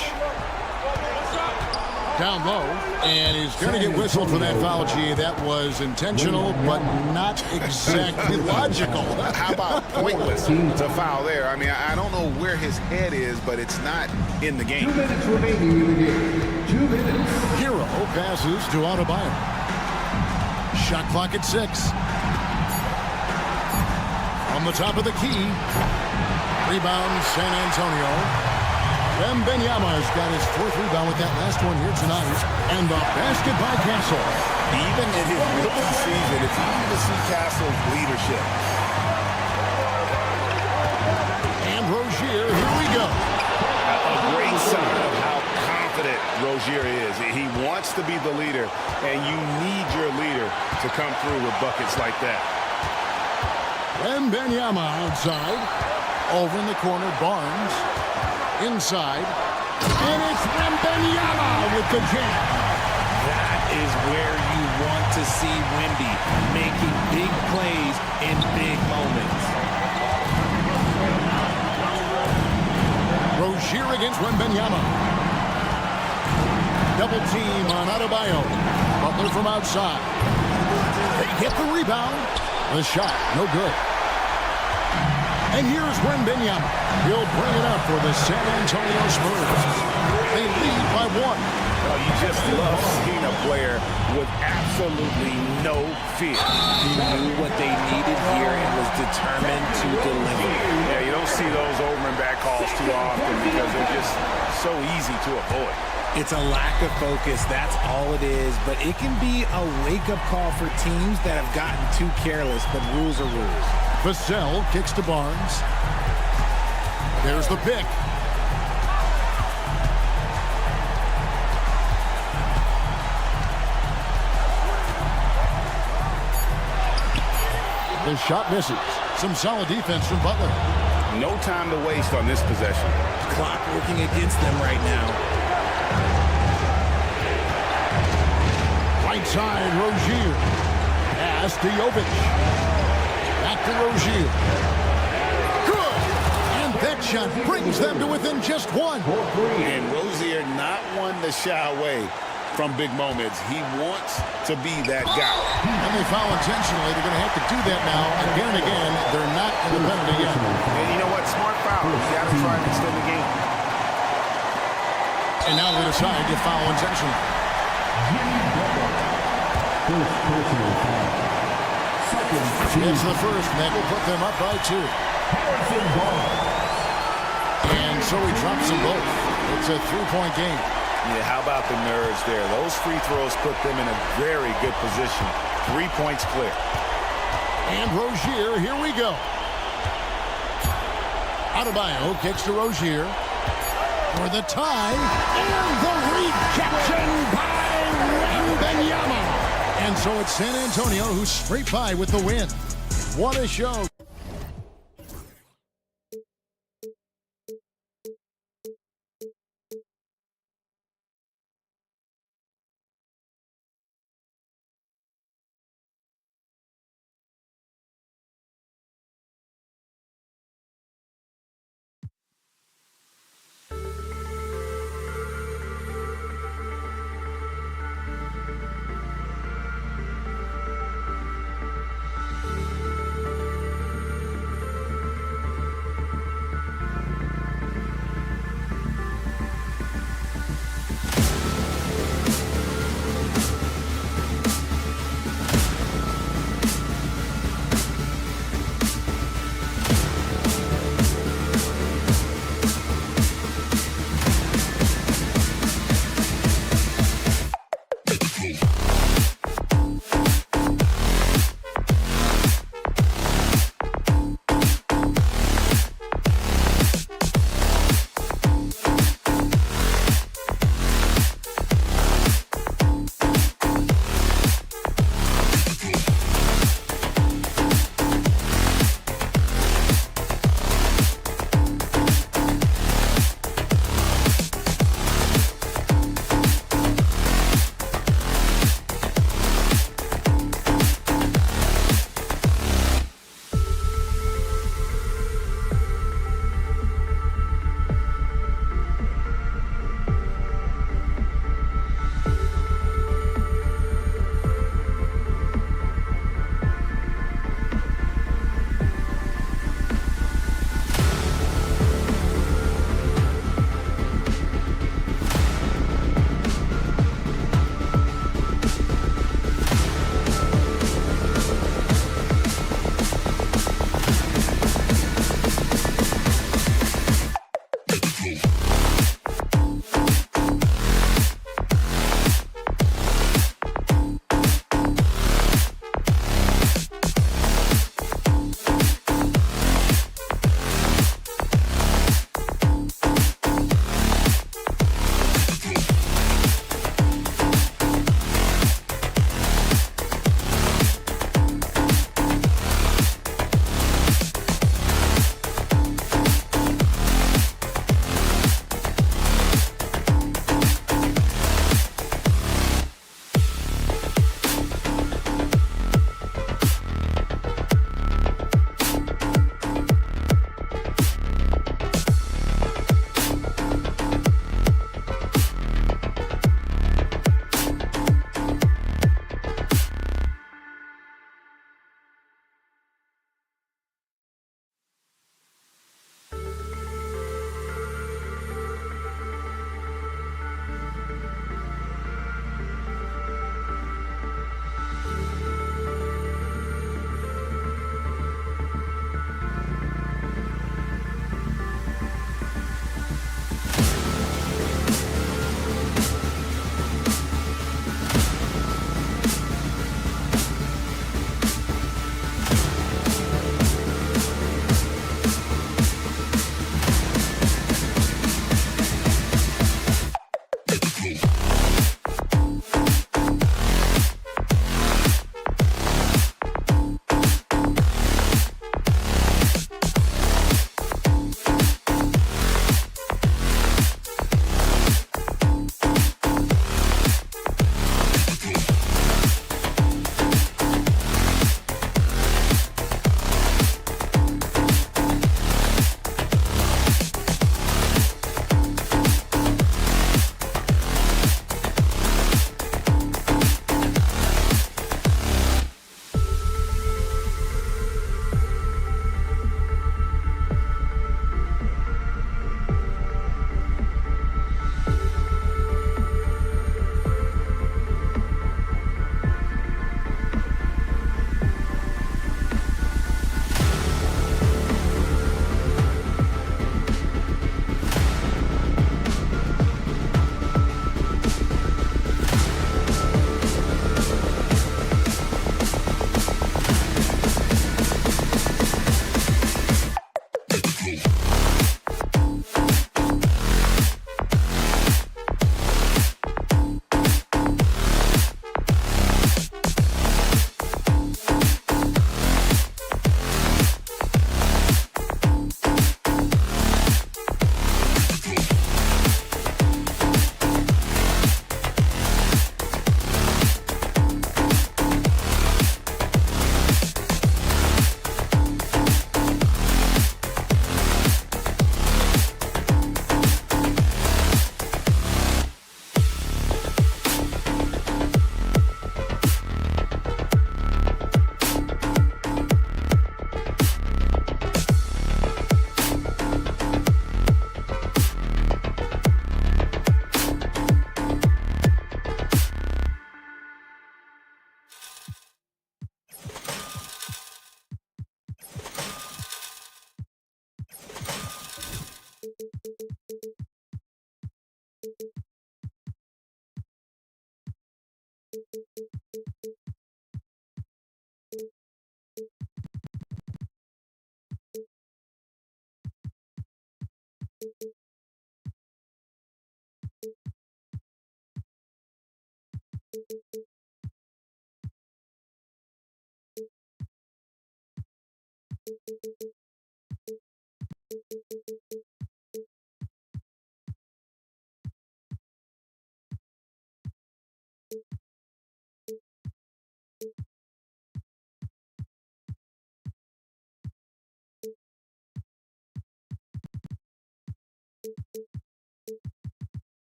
Down low, and he's going to get whistled for that foul. Gee, that was intentional, but not exactly logical. How about pointless to foul there? I mean, I don't know where his head is, but it's not in the game. 2 minutes remaining in the game. 2 minutes. Hero passes to Adebayo. Shot clock at 6. On the top of the key. Rebound, San Antonio. Wembanyama has got his 4th rebound with that last one here tonight. And the basket by Castle. Even in his rookie season, it's easy to see Castle's leadership. And Rozier, here we go. A great sign of how confident Rozier is. He wants to be the leader, and you need your leader to come through with buckets like that. Wembanyama outside. Over in the corner, Barnes. Inside, and it's Wembanyama with the jam. That is where you want to see Wemby, making big plays in big moments. Rozier against Wembanyama. Double team on Adebayo. Butler from outside. They get the rebound. The shot, no good. And here's Wembanyama. He'll bring it up for the San Antonio Spurs. They lead by 1. Well, you just love seeing a player with absolutely no fear. He knew what they needed here and was determined to deliver. Yeah, you don't see those over and back calls too often because they're just so easy to avoid. It's a lack of focus, that's all it is, but it can be a wake-up call for teams that have gotten too careless, but rules are rules. Vassell kicks to Barnes. There's the pick. The shot misses. Some solid defense from Butler. No time to waste on this possession. Clock working against them right now. Right side, Rozier. Pass to Jovic. Back to Rozier. Good! And that shot brings them to within just 1. And Rozier not one to shy away from big moments. He wants to be that guy. And they foul intentionally. They're going to have to do that now. Again and again, they're not in the penalty yet. And you know what? Smart foul. You got to try and extend the game. And now they decide to foul intentionally. It's the first, and that will put them up by 2. And so he drops them both. It's a 3-point game. Yeah, how about the nerves there? Those free throws put them in a very good position. 3 points clear. And Rozier, here we go. Adebayo kicks to Rozier for the tie. And the rejection by So it's San Antonio who scraped by with the win. What a show.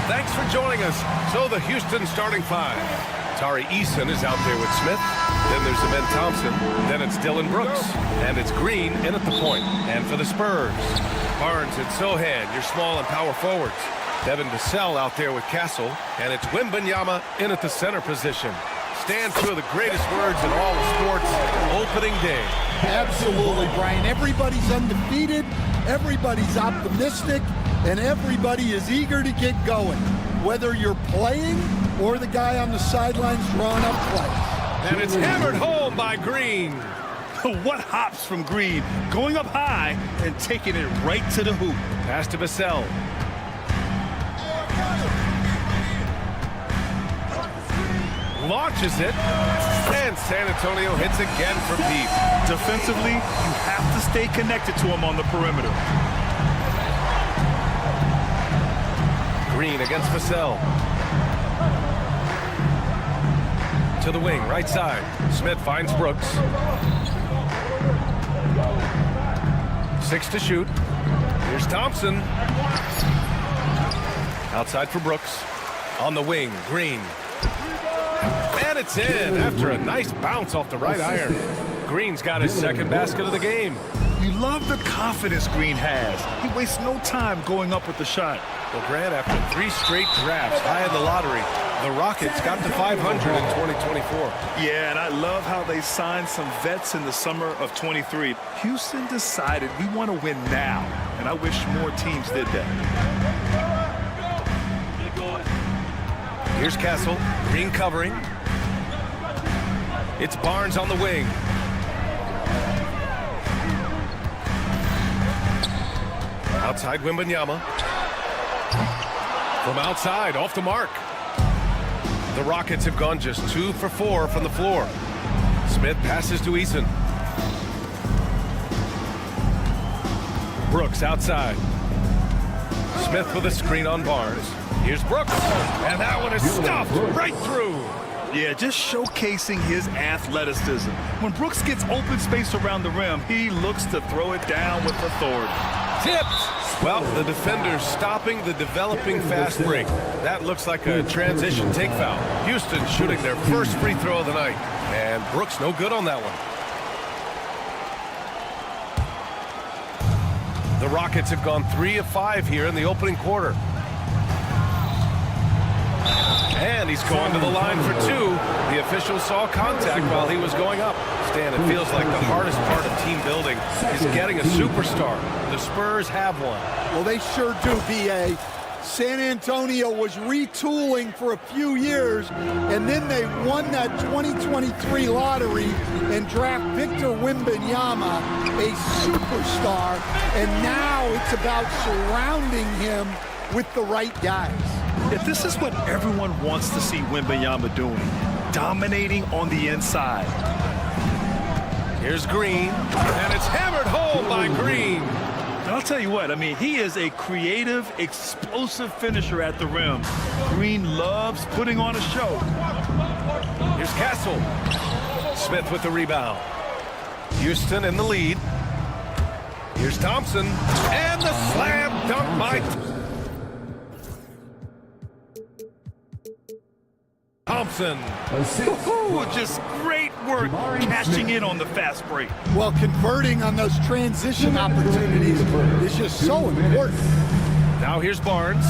Thanks for joining us. So the Houston starting five. Tari Eason is out there with Smith. Then there's Amen Thompson. Then it's Dylan Brooks. And it's Green in at the point. And for the Spurs, Barnes and Sohan, your small and power forwards. Devin Vassell out there with Castle. And it's Wembanyama in at the center position. Stand two of the greatest words in all of sports, opening day. Absolutely, Brian. Everybody's undefeated. Everybody's optimistic. And everybody is eager to get going, whether you're playing or the guy on the sidelines drawing up plays. And it's hammered home by Green. What hops from Green, going up high and taking it right to the hoop. Pass to Vassell. Launches it, and San Antonio hits again from deep. Defensively, you have to stay connected to him on the perimeter. Green against Vassell. To the wing, right side. Smith finds Brooks. 6 to shoot. Here's Thompson. Outside for Brooks. On the wing, Green. And it's in after a nice bounce off the right iron. Green's got his second basket of the game. You love the confidence Green has. He wastes no time going up with the shot. Well, Grant, after 3 straight drafts high in the lottery, the Rockets got to 500 in 2024. Yeah, and I love how they signed some vets in the summer of 23. Houston decided we want to win now, and I wish more teams did that. Here's Castle, Green covering. It's Barnes on the wing. Outside Wembanyama. From outside, off the mark. The Rockets have gone just 2 for 4 from the floor. Smith passes to Eason. Brooks outside. Smith with a screen on Barnes. Here's Brooks, and that one is stuffed right through. Yeah, just showcasing his athleticism. When Brooks gets open space around the rim, he looks to throw it down with authority. Tipped. Well, the defender's stopping the developing fast break. That looks like a transition take foul. Houston shooting their first free throw of the night. And Brooks no good on that one. The Rockets have gone 3 of 5 here in the opening quarter. And he's going to the line for 2. The official saw contact while he was going up. Stan, it feels like the hardest part of team building is getting a superstar. The Spurs have one. Well, they sure do, B.A. San Antonio was retooling for a few years, and then they won that 2023 lottery and draft Victor Wembanyama, a superstar, and now it's about surrounding him with the right guys. If this is what everyone wants to see Wembanyama doing, dominating on the inside. Here's Green, and it's hammered home by Green. And I'll tell you what, I mean, he is a creative, explosive finisher at the rim. Green loves putting on a show. Here's Castle. Smith with the rebound. Houston in the lead. Here's Thompson, and the slam dunk by Thompson. Just great work cashing in on the fast break. Well, converting on those transition opportunities is just so important. Now here's Barnes.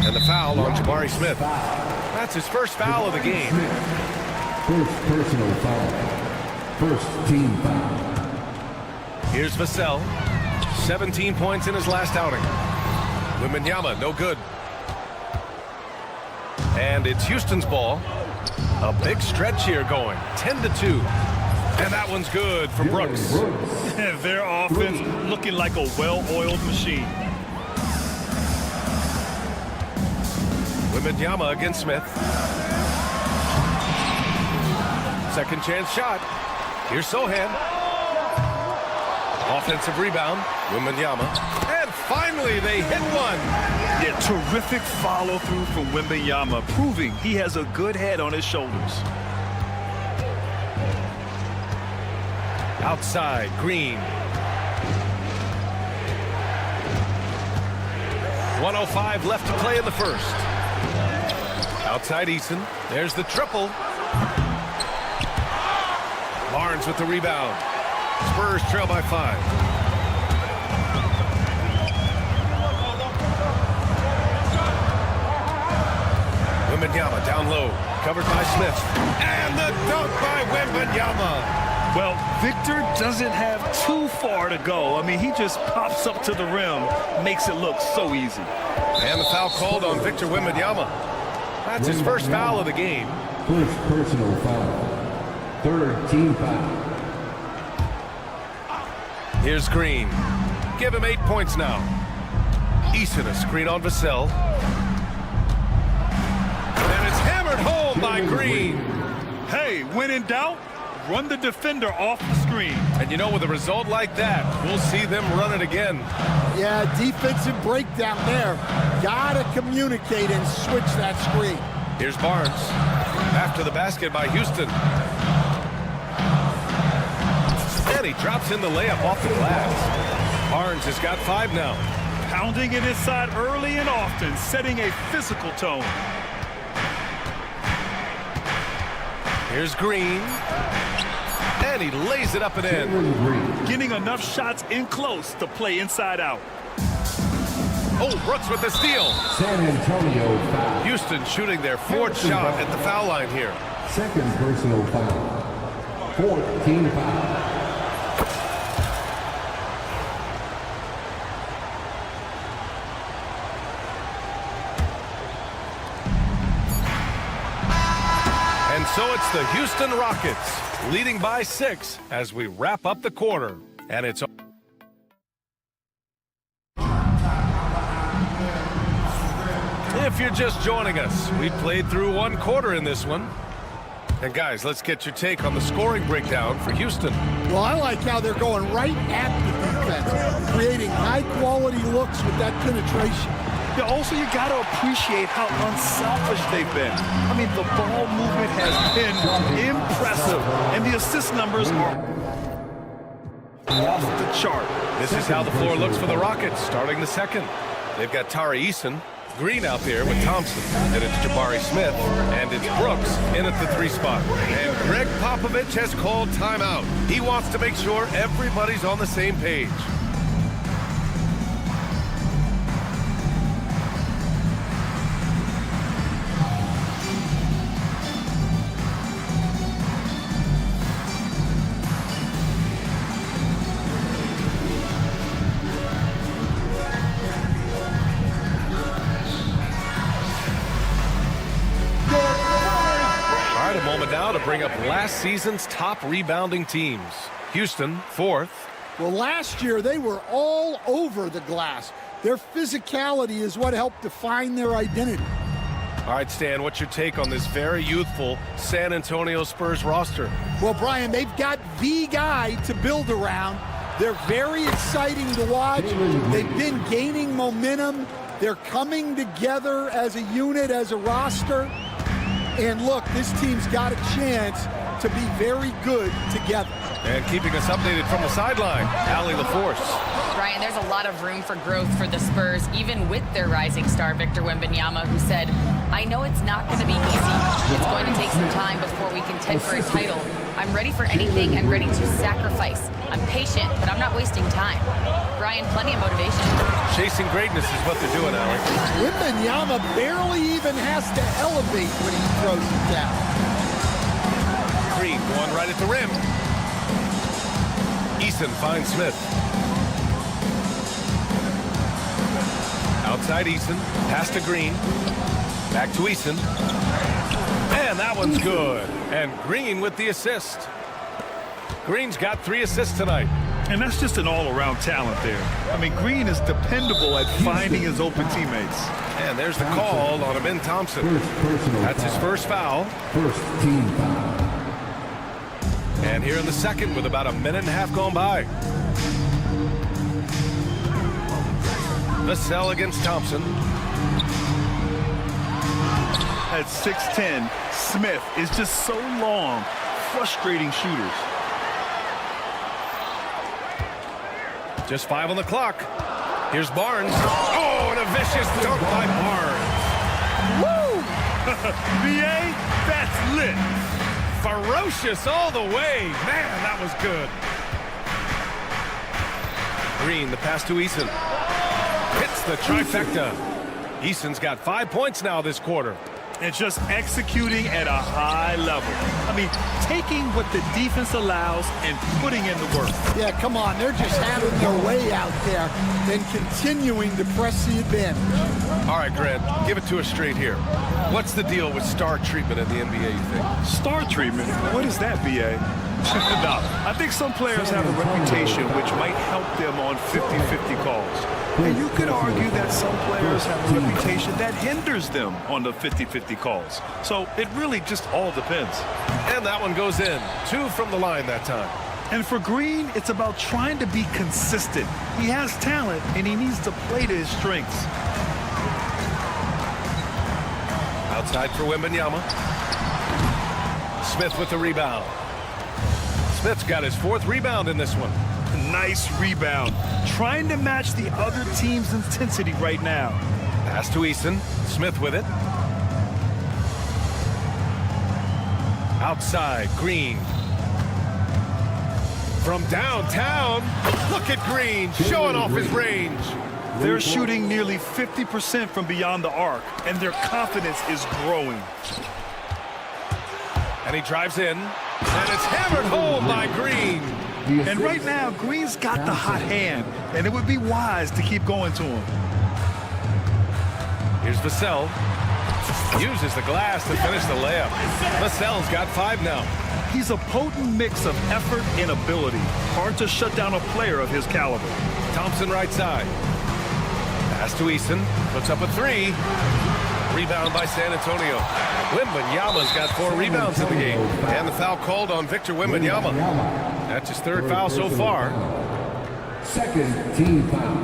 And the foul on Jabari Smith. That's his first foul of the game. First personal foul. First team foul. Here's Vassell. 17 points in his last outing. Wembanyama, no good. And it's Houston's ball. A big stretch here going. 10-2. And that one's good for Brooks. Their offense looking like a well-oiled machine. Wembanyama against Smith. Second chance shot. Here's Sohan. Offensive rebound. Wembanyama. And finally they hit one. Yeah, terrific follow-through from Wembanyama, proving he has a good head on his shoulders. Outside, Green. 1:05 left to play in the first. Outside Eason. There's the triple. Barnes with the rebound. Spurs trail by 5. Wembanyama down low. Covered by Smith. And the dunk by Wembanyama. Well, Victor doesn't have too far to go. I mean, he just pops up to the rim, makes it look so easy. And the foul called on Victor Wembanyama. That's his first foul of the game. First personal foul. Third team foul. Here's Green. Give him 8 points now. Eason a screen on Vassell. And it's hammered home by Green. Hey, when in doubt, run the defender off the screen. And you know, with a result like that, we'll see them run it again. Yeah, defensive breakdown there. Gotta communicate and switch that screen. Here's Barnes. After the basket by Houston. And he drops in the layup off the glass. Barnes has got 5 now. Pounding it inside early and often, setting a physical tone. Here's Green. And he lays it up and in. Getting enough shots in close to play inside out. Oh, Brooks with the steal. San Antonio foul. Houston shooting their 4th shot at the foul line here. Second personal foul. 4th team foul. And so it's the Houston Rockets leading by 6 as we wrap up the quarter. And it's if you're just joining us, we played through 1 quarter in this one. And guys, let's get your take on the scoring breakdown for Houston. Well, I like how they're going right at the defense, creating high-quality looks with that penetration. Yeah, also, you got to appreciate how unselfish they've been. I mean, the ball movement has been impressive, and the assist numbers are off the chart. This is how the floor looks for the Rockets starting the second. They've got Tari Eason, Green out there with Thompson. Then it's Jabari Smith, and it's Brooks in at the 3 spot. And Greg Popovich has called timeout. He wants to make sure everybody's on the same page. Now to bring up last season's top rebounding teams. Houston, 4th. Well, last year they were all over the glass. Their physicality is what helped define their identity. All right, Stan, what's your take on this very youthful San Antonio Spurs roster? Well, Brian, they've got the guy to build around. They're very exciting to watch. They've been gaining momentum. They're coming together as a unit, as a roster. And look, this team's got a chance to be very good together. And keeping us updated from the sideline, Allie LaForce. Brian, there's a lot of room for growth for the Spurs, even with their rising star, Victor Wembanyama, who said, I know it's not going to be easy. It's going to take some time before we contend for a title. I'm ready for anything. I'm ready to sacrifice. I'm patient, but I'm not wasting time. Brian, plenty of motivation. Chasing greatness is what they're doing, Allie. Wembanyama barely even has to elevate when he throws it down. Green going right at the rim. Eason Eason finds Smith. Outside Eason. Pass to Green. Back to Eason. And that one's good. And Green with the assist. Green's got 3 assists tonight. And that's just an all-around talent there. I mean, Green is dependable at finding his open teammates. And there's the call on Amin Thompson. That's his first foul. First team foul. And here in the second with about a minute and a half gone by. Vassell against Thompson. At 6'10", Smith is just so long, frustrating shooters. Just 5 on the clock. Here's Barnes. Oh, and a vicious dunk by Barnes. Woo! BA, that's lit. Ferocious all the way. Man, that was good. Green, the pass to Eason. Hits the trifecta. Eason's got 5 points now this quarter. And just executing at a high level. I mean, taking what the defense allows and putting in the work. Yeah, come on. They're just having their way out there and continuing to press the advantage. All right, Grant, give it to us straight here. What's the deal with star treatment in the NBA, you think? Star treatment? What is that, BA? No, I think some players have a reputation which might help them on 50-50 calls. And you could argue that some players have a reputation that hinders them on the 50-50 calls. So it really just all depends. And that one goes in. 2 from the line that time. And for Green, it's about trying to be consistent. He has talent, and he needs to play to his strengths. Outside for Wembanyama. Smith with the rebound. Smith's got his 4th rebound in this one. Nice rebound. Trying to match the other team's intensity right now. Pass to Eason. Smith with it. Outside, Green. From downtown, look at Green showing off his range. They're shooting nearly 50% from beyond the arc, and their confidence is growing. And he drives in, and it's hammered home by Green. And right now, Green's got the hot hand, and it would be wise to keep going to him. Here's Vassell. Uses the glass to finish the layup. Vassell's got 5 now. He's a potent mix of effort and ability. Hard to shut down a player of his caliber. Thompson right side. Pass to Eason. Puts up a 3. Rebound by San Antonio. Wembanyama's got 4 rebounds in the game. And the foul called on Victor Wembanyama. That's his 3rd foul so far. Second team foul.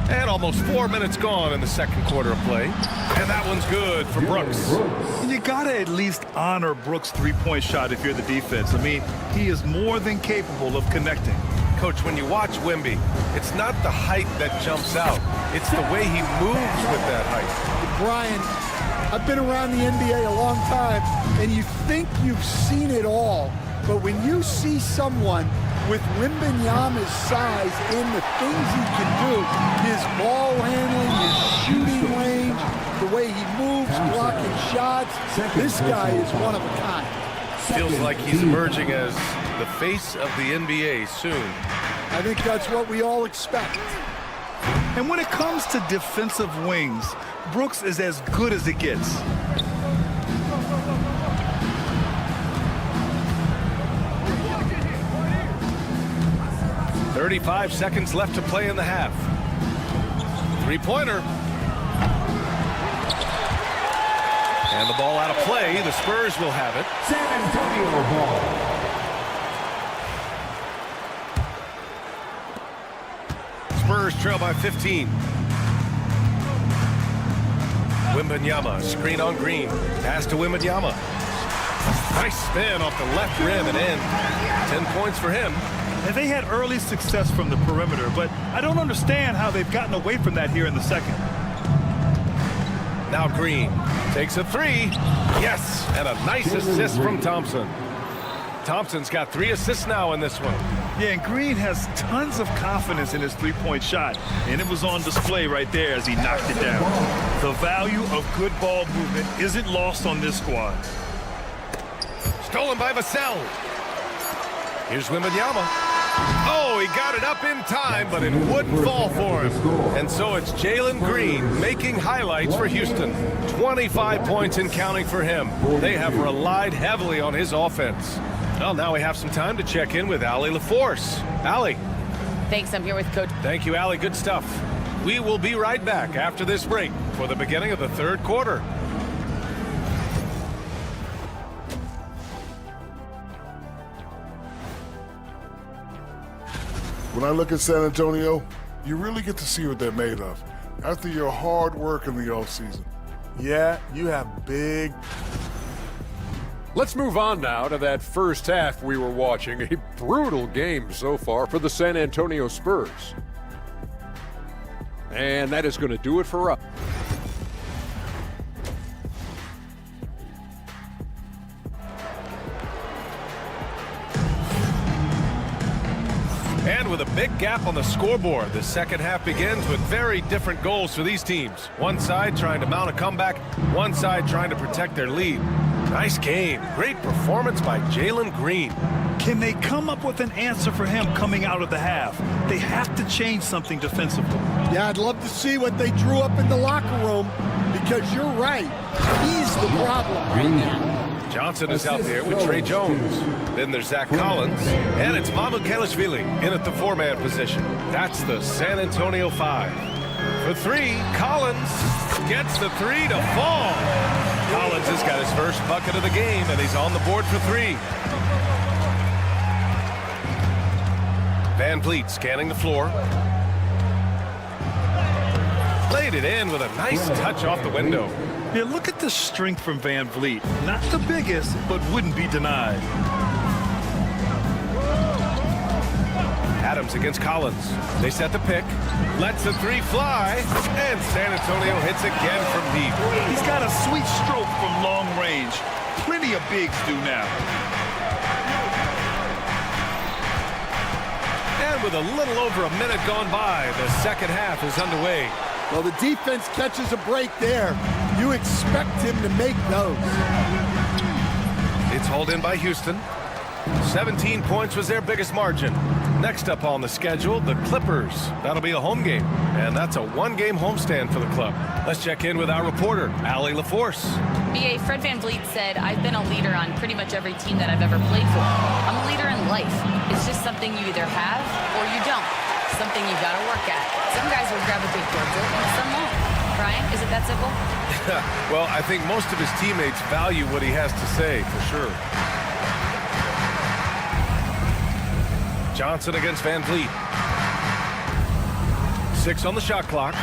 And almost 4 minutes gone in the second quarter of play. And that one's good for Brooks. You gotta at least honor Brooks' 3-point shot if you're the defense. I mean, he is more than capable of connecting. Coach, when you watch Wemby, it's not the height that jumps out. It's the way he moves with that height. Brian, I've been around the NBA a long time, and you think you've seen it all. But when you see someone with Wembanyama's size and the things he can do, his ball handling, his shooting range, the way he moves, blocking shots, this guy is one of a kind. Feels like he's emerging as the face of the NBA soon. I think that's what we all expect. And when it comes to defensive wings, Brooks is as good as it gets. "35 seconds left to play in the half. 3-pointer. And the ball out of play. The Spurs will have it. San Antonio ball. Spurs trail by 15. Wembanyama, screen on Green. Pass to Wembanyama. Nice spin off the left rim and in. 10 points for him. And they had early success from the perimeter, but I don't understand how they've gotten away from that here in the second. Now Green takes a 3. Yes, and a nice assist from Thompson. Thompson's got 3 assists now in this one. Yeah, and Green has tons of confidence in his 3-point shot, and it was on display right there as he knocked it down. The value of good ball movement isn't lost on this squad. Stolen by Vassell. Here's Wembanyama. Oh, he got it up in time, but it wouldn't fall for him. And so it's Jalen Green making highlights for Houston. 25 points and counting for him. They have relied heavily on his offense. Well, now we have some time to check in with Allie LaForce. Allie. Thanks, I'm here with Coach. Thank you, Allie. Good stuff. We will be right back after this break for the beginning of the third quarter. When I look at San Antonio, you really get to see what they're made of after your hard work in the offseason. Yeah, you have big... Let's move on now to that first half we were watching. A brutal game so far for the San Antonio Spurs. And that is going to do it for us. And with a big gap on the scoreboard, the second half begins with very different goals for these teams. One side trying to mount a comeback, one side trying to protect their lead. Nice game. Great performance by Jalen Green. Can they come up with an answer for him coming out of the half? They have to change something defensively. Yeah, I'd love to see what they drew up in the locker room, because you're right. He's the problem right now. Johnson is out there with Trey Jones. Then there's Zach Collins. And it's Mamu Kelishvili in at the four-man position. That's the San Antonio 5. For three, Collins gets the three to fall. Collins has got his first bucket of the game, and he's on the board for three. Van Vliet scanning the floor. Laid it in with a nice touch off the window. Yeah, look at the strength from Van Vliet. Not the biggest, but wouldn't be denied. Adams against Collins. They set the pick. Lets the three fly. And San Antonio hits again from deep. He's got a sweet stroke from long range. Plenty of bigs do now. And with a little over a minute gone by, the second half is underway. Well, the defense catches a break there. You expect him to make those. It's hauled in by Houston. 17 points was their biggest margin. Next up on the schedule, the Clippers. That'll be a home game, and that's a one-game homestand for the club. Let's check in with our reporter, Allie LaForce. B.A. Fred Van Vliet said, I've been a leader on pretty much every team that I've ever played for. I'm a leader in life. It's just something you either have or you don't. Something you've got to work at. Some guys will gravitate towards it, and some won't. Brian, is it that simple? Well, I think most of his teammates value what he has to say, for sure. Johnson against Van Vliet. 6 on the shot clock.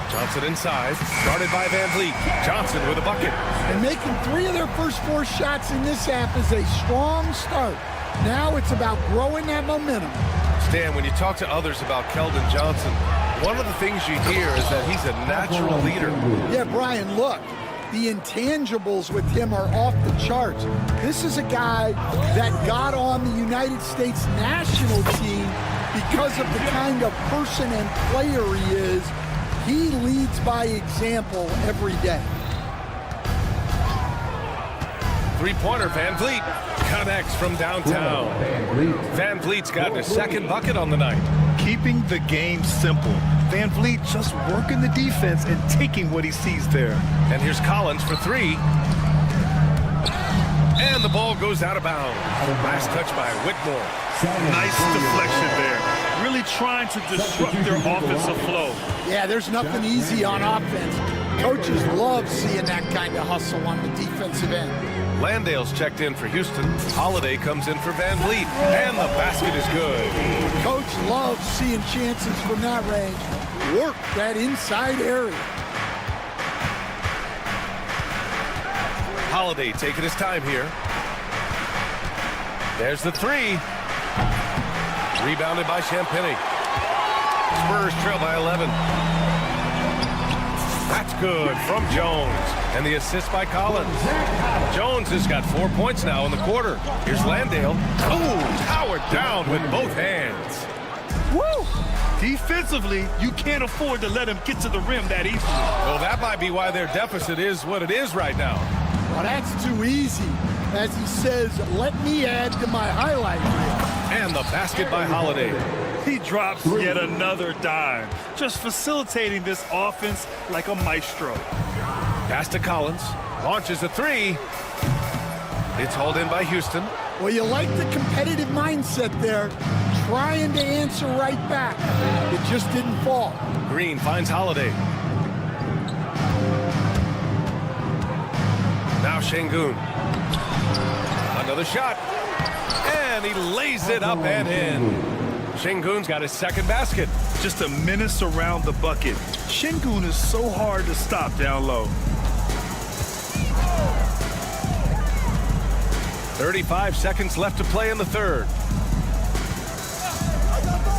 Johnson inside, guarded by Van Vliet. Johnson with a bucket. And making 3 of their first 4 shots in this half is a strong start. Now it's about growing that momentum. Stan, when you talk to others about Keldon Johnson, one of the things you hear is that he's a natural leader. Yeah, Brian, look. The intangibles with him are off the charts. This is a guy that got on the United States national team because of the kind of person and player he is. He leads by example every day. Three-pointer, Van Vliet connects from downtown. Van Vliet's gotten his second bucket on the night. Keeping the game simple. Van Vliet just working the defense and taking what he sees there. And here's Collins for 3. And the ball goes out of bounds. Last touch by Whitmore. Nice deflection there. Really trying to disrupt their offensive flow. Yeah, there's nothing easy on offense. Coaches love seeing that kind of hustle on the defensive end. Landale's checked in for Houston. Holiday comes in for Van Vliet. And the basket is good. Coach loves seeing chances from that range. Work that inside area. Holiday taking his time here. There's the 3. Rebounded by Champagny. Spurs trail by 11. That's good from Jones. And the assist by Collins. Jones has got 4 points now in the quarter. Here's Landale. Oh, powered down with both hands. Woo! Defensively, you can't afford to let him get to the rim that easily. Well, that might be why their deficit is what it is right now. Well, that's too easy. As he says, let me add to my highlight reel. And the basket by Holiday. He drops yet another dime, just facilitating this offense like a maestro. Pass to Collins. Launches a three. It's hauled in by Houston. Well, you like the competitive mindset there, trying to answer right back. It just didn't fall. Green finds Holiday. Now Şengün. Another shot. And he lays it up and in. Şengün's got his second basket. Just a menace around the bucket. Şengün is so hard to stop down low. 35 seconds left to play in the third.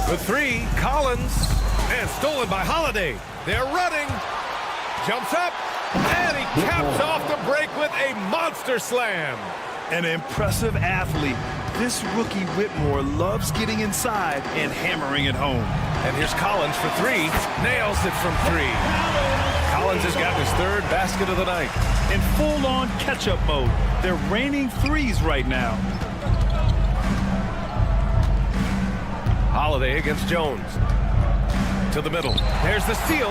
The three, Collins, and stolen by Holiday. They're running. Jumps up, and he caps off the break with a monster slam. An impressive athlete. This rookie Whitmore loves getting inside and hammering it home. And here's Collins for three. Nails it from three. Collins has got his third basket of the night. In full-on catch-up mode. They're raining threes right now. Holiday against Jones. To the middle. There's the steal.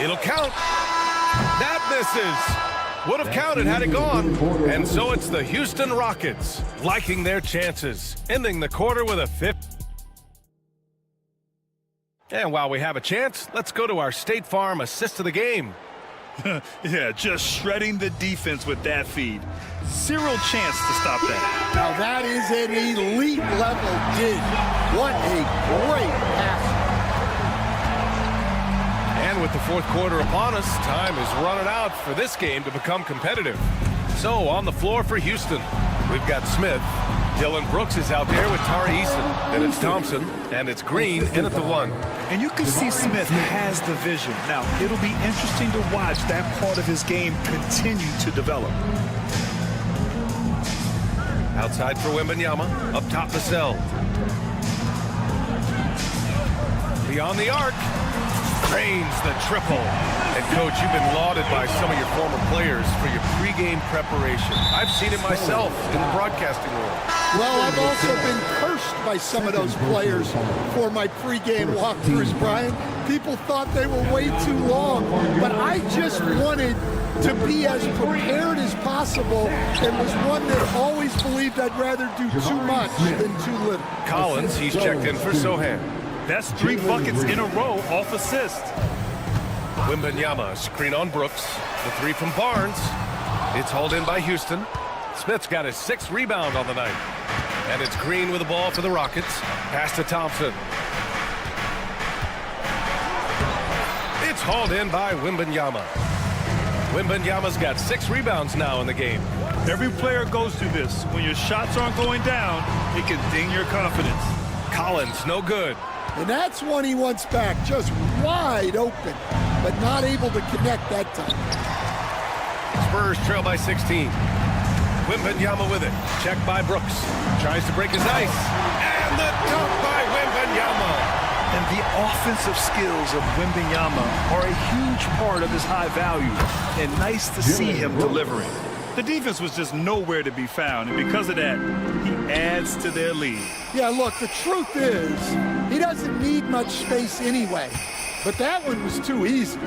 It'll count. That misses. Would have counted had it gone. And so it's the Houston Rockets liking their chances, ending the quarter with a 50. And while we have a chance, let's go to our State Farm assist of the game. Yeah, just shredding the defense with that feed. Zero chance to stop that. Now that is an elite level dig. What a great pass. And with the fourth quarter upon us, time is running out for this game to become competitive. So on the floor for Houston, we've got Smith. Dylan Brooks is out there with Tari Eason. Then it's Thompson, and it's Green in at the one. And you can see Smith has the vision. Now, it'll be interesting to watch that part of his game continue to develop. Outside for Wembanyama, up top Vassell. Beyond the arc, drains the triple. And Coach, you've been lauded by some of your former players for your pregame preparation. I've seen it myself in the broadcasting world. Well, I've also been cursed by some of those players for my pregame walkthroughs, Brian. People thought they were way too long, but I just wanted to be as prepared as possible and was one that always believed I'd rather do too much than too little. Collins, he's checked in for Sohan. That's 3 buckets in a row off assist. Wembanyama, screen on Brooks. The three from Barnes. It's hauled in by Houston. Smith's got his 6th rebound on the night. And it's Green with the ball for the Rockets. Pass to Thompson. It's hauled in by Wembanyama. Wembanyama's got 6 rebounds now in the game. Every player goes through this. When your shots aren't going down, it can ding your confidence. Collins, no good. And that's one he wants back, just wide open, but not able to connect that time. Spurs trail by 16. Wembanyama with it. Checked by Brooks. Tries to break his ice. And the dunk by Wembanyama. And the offensive skills of Wembanyama are a huge part of his high value. And nice to see him delivering. The defense was just nowhere to be found, and because of that, he adds to their lead. Yeah, look, the truth is, he doesn't need much space anyway, but that one was too easy.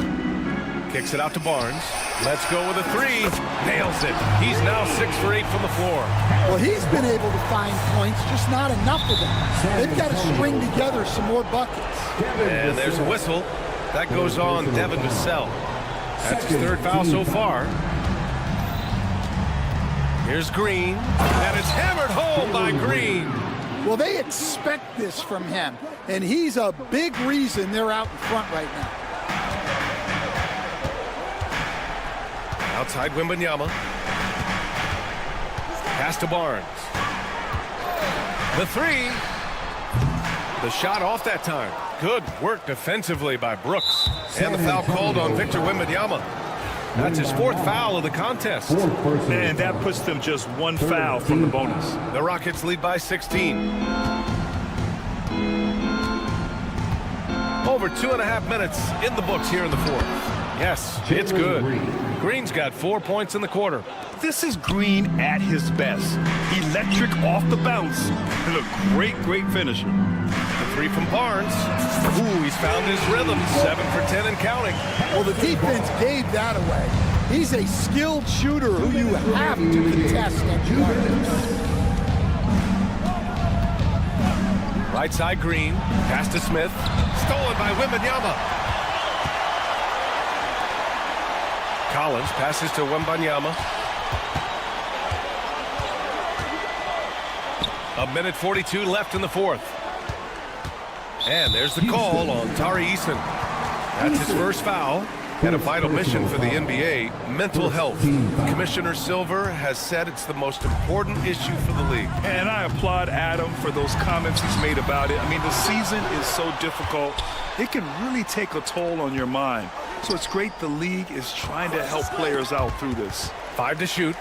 Kicks it out to Barnes. Let's go with a three. Nails it. He's now 6 for 8 from the floor. Well, he's been able to find points, just not enough of them. They've got to string together some more buckets. And there's a whistle. That goes on Devin Vassell. That's his 3rd foul so far. Here's Green, and it's hammered home by Green. Well, they expect this from him, and he's a big reason they're out in front right now. Outside Wembanyama. Pass to Barnes. The three. The shot off that time. Good work defensively by Brooks. And the foul called on Victor Wembanyama. That's his 4th foul of the contest. Man, that puts them just 1 foul from the bonus. The Rockets lead by 16. Over 2.5 minutes in the books here in the 4th. Yes, it's good. Green's got 4 points in the quarter. This is Green at his best. Electric off the bounce and a great finisher. The three from Barnes. Ooh, he's found his rhythm. 7 for 10 and counting. Well, the defense gave that away. He's a skilled shooter who you have to contest at yards. Right side Green. Pass to Smith. Stolen by Wembanyama. Collins passes to Wembanyama. 1:42 left in the fourth. And there's the call on Tari Eason. That's his first foul. And a vital mission for the NBA, mental health. Commissioner Silver has said it's the most important issue for the league. And I applaud Adam for those comments he's made about it. I mean, the season is so difficult. It can really take a toll on your mind. So it's great the league is trying to help players out through this. 5 to shoot.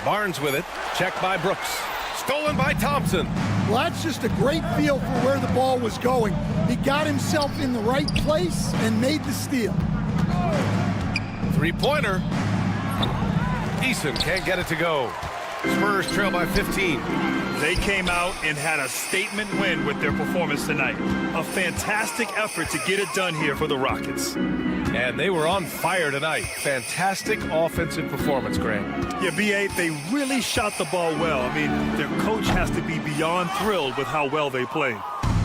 Barnes with it. Checked by Brooks. Stolen by Thompson. Well, that's just a great feel for where the ball was going. He got himself in the right place and made the steal. Three-pointer. Eason can't get it to go. Spurs trail by 15. They came out and had a statement win with their performance tonight. A fantastic effort to get it done here for the Rockets. And they were on fire tonight. Fantastic offensive performance, Grant. Yeah, B.A., they really shot the ball well. I mean, their coach has to be beyond thrilled with how well they played.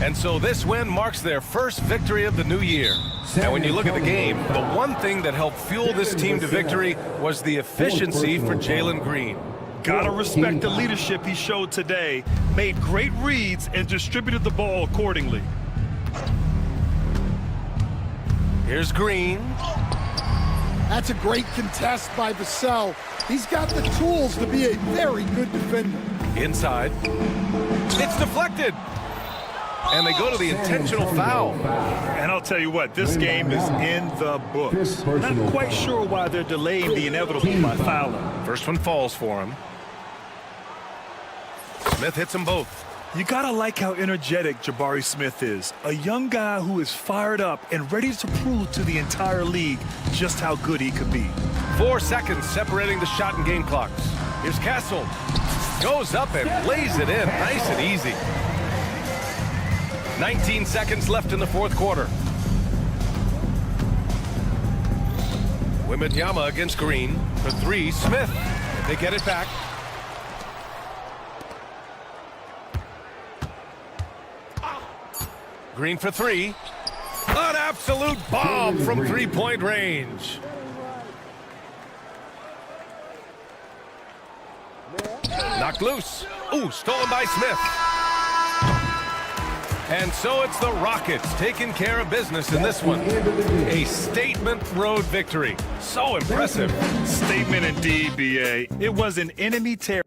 And so this win marks their first victory of the new year. And when you look at the game, the one thing that helped fuel this team to victory was the efficiency for Jalen Green. Gotta respect the leadership he showed today. Made great reads and distributed the ball accordingly. Here's Green. That's a great contest by Vassell. He's got the tools to be a very good defender. Inside. It's deflected. And they go to the intentional foul. And I'll tell you what, this game is in the books. Not quite sure why they're delaying the inevitable by fouling. First one falls for him. Smith hits them both. You gotta like how energetic Jabari Smith is. A young guy who is fired up and ready to prove to the entire league just how good he could be. 4 seconds separating the shot and game clocks. Here's Castle. Goes up and lays it in. Nice and easy. 19 seconds left in the fourth quarter. Wembanyama against Green. For 3, Smith. They get it back. Green for 3. An absolute bomb from three-point range. Knocked loose. Ooh, stolen by Smith. And so it's the Rockets taking care of business in this one. A statement road victory. So impressive. Statement indeed, B.A. It was an enemy territory.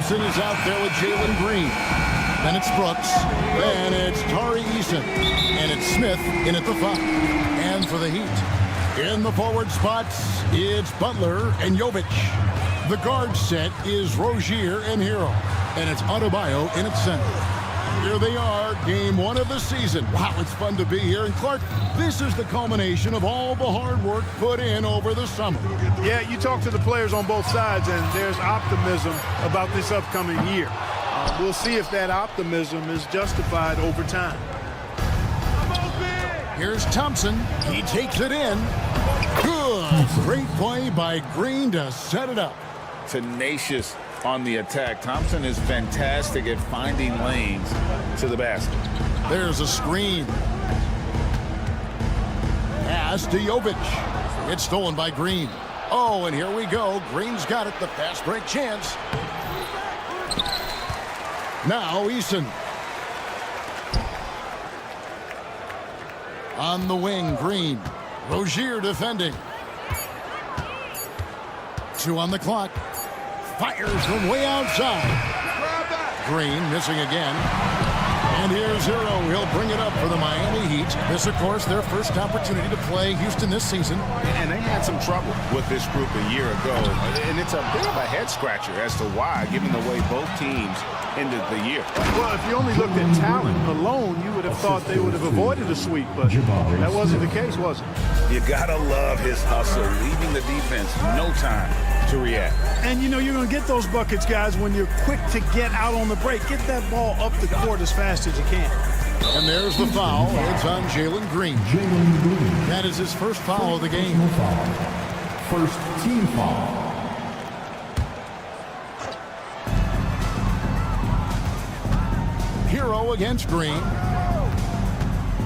Thompson is out there with Jalen Green. Then it's Brooks. Then it's Tari Eason. And it's Smith in at the 5. And for the Heat, in the forward spots, it's Butler and Jovic. The guard set is Rozier and Hero. And it's Adebayo in its center. Here they are, game 1 of the season. Wow, it's fun to be here. And Clark, this is the culmination of all the hard work put in over the summer. Yeah, you talk to the players on both sides, and there's optimism about this upcoming year. We'll see if that optimism is justified over time. Here's Thompson. He takes it in. Good. Great play by Green to set it up. Tenacious on the attack. Thompson is fantastic at finding lanes to the basket. There's a screen. Pass to Jovic. It's stolen by Green. Oh, and here we go. Green's got it. The fast break chance. Now Eason. On the wing, Green. Rozier defending. 2 on the clock. Fires from way outside. Green missing again. And here's Hero. He'll bring it up for the Miami Heat. This, of course, their first opportunity to play Houston this season. And they had some trouble with this group a year ago. And it's a bit of a head-scratcher as to why, given the way both teams ended the year. Well, if you only looked at talent alone, you would have thought they would have avoided a sweep, but that wasn't the case, was it? You gotta love his hustle, leaving the defense no time to react. And you know you're going to get those buckets, guys, when you're quick to get out on the break. Get that ball up the court as fast as you can. And there's the foul. It's on Jalen Green. That is his first foul of the game. First team foul. Hero against Green.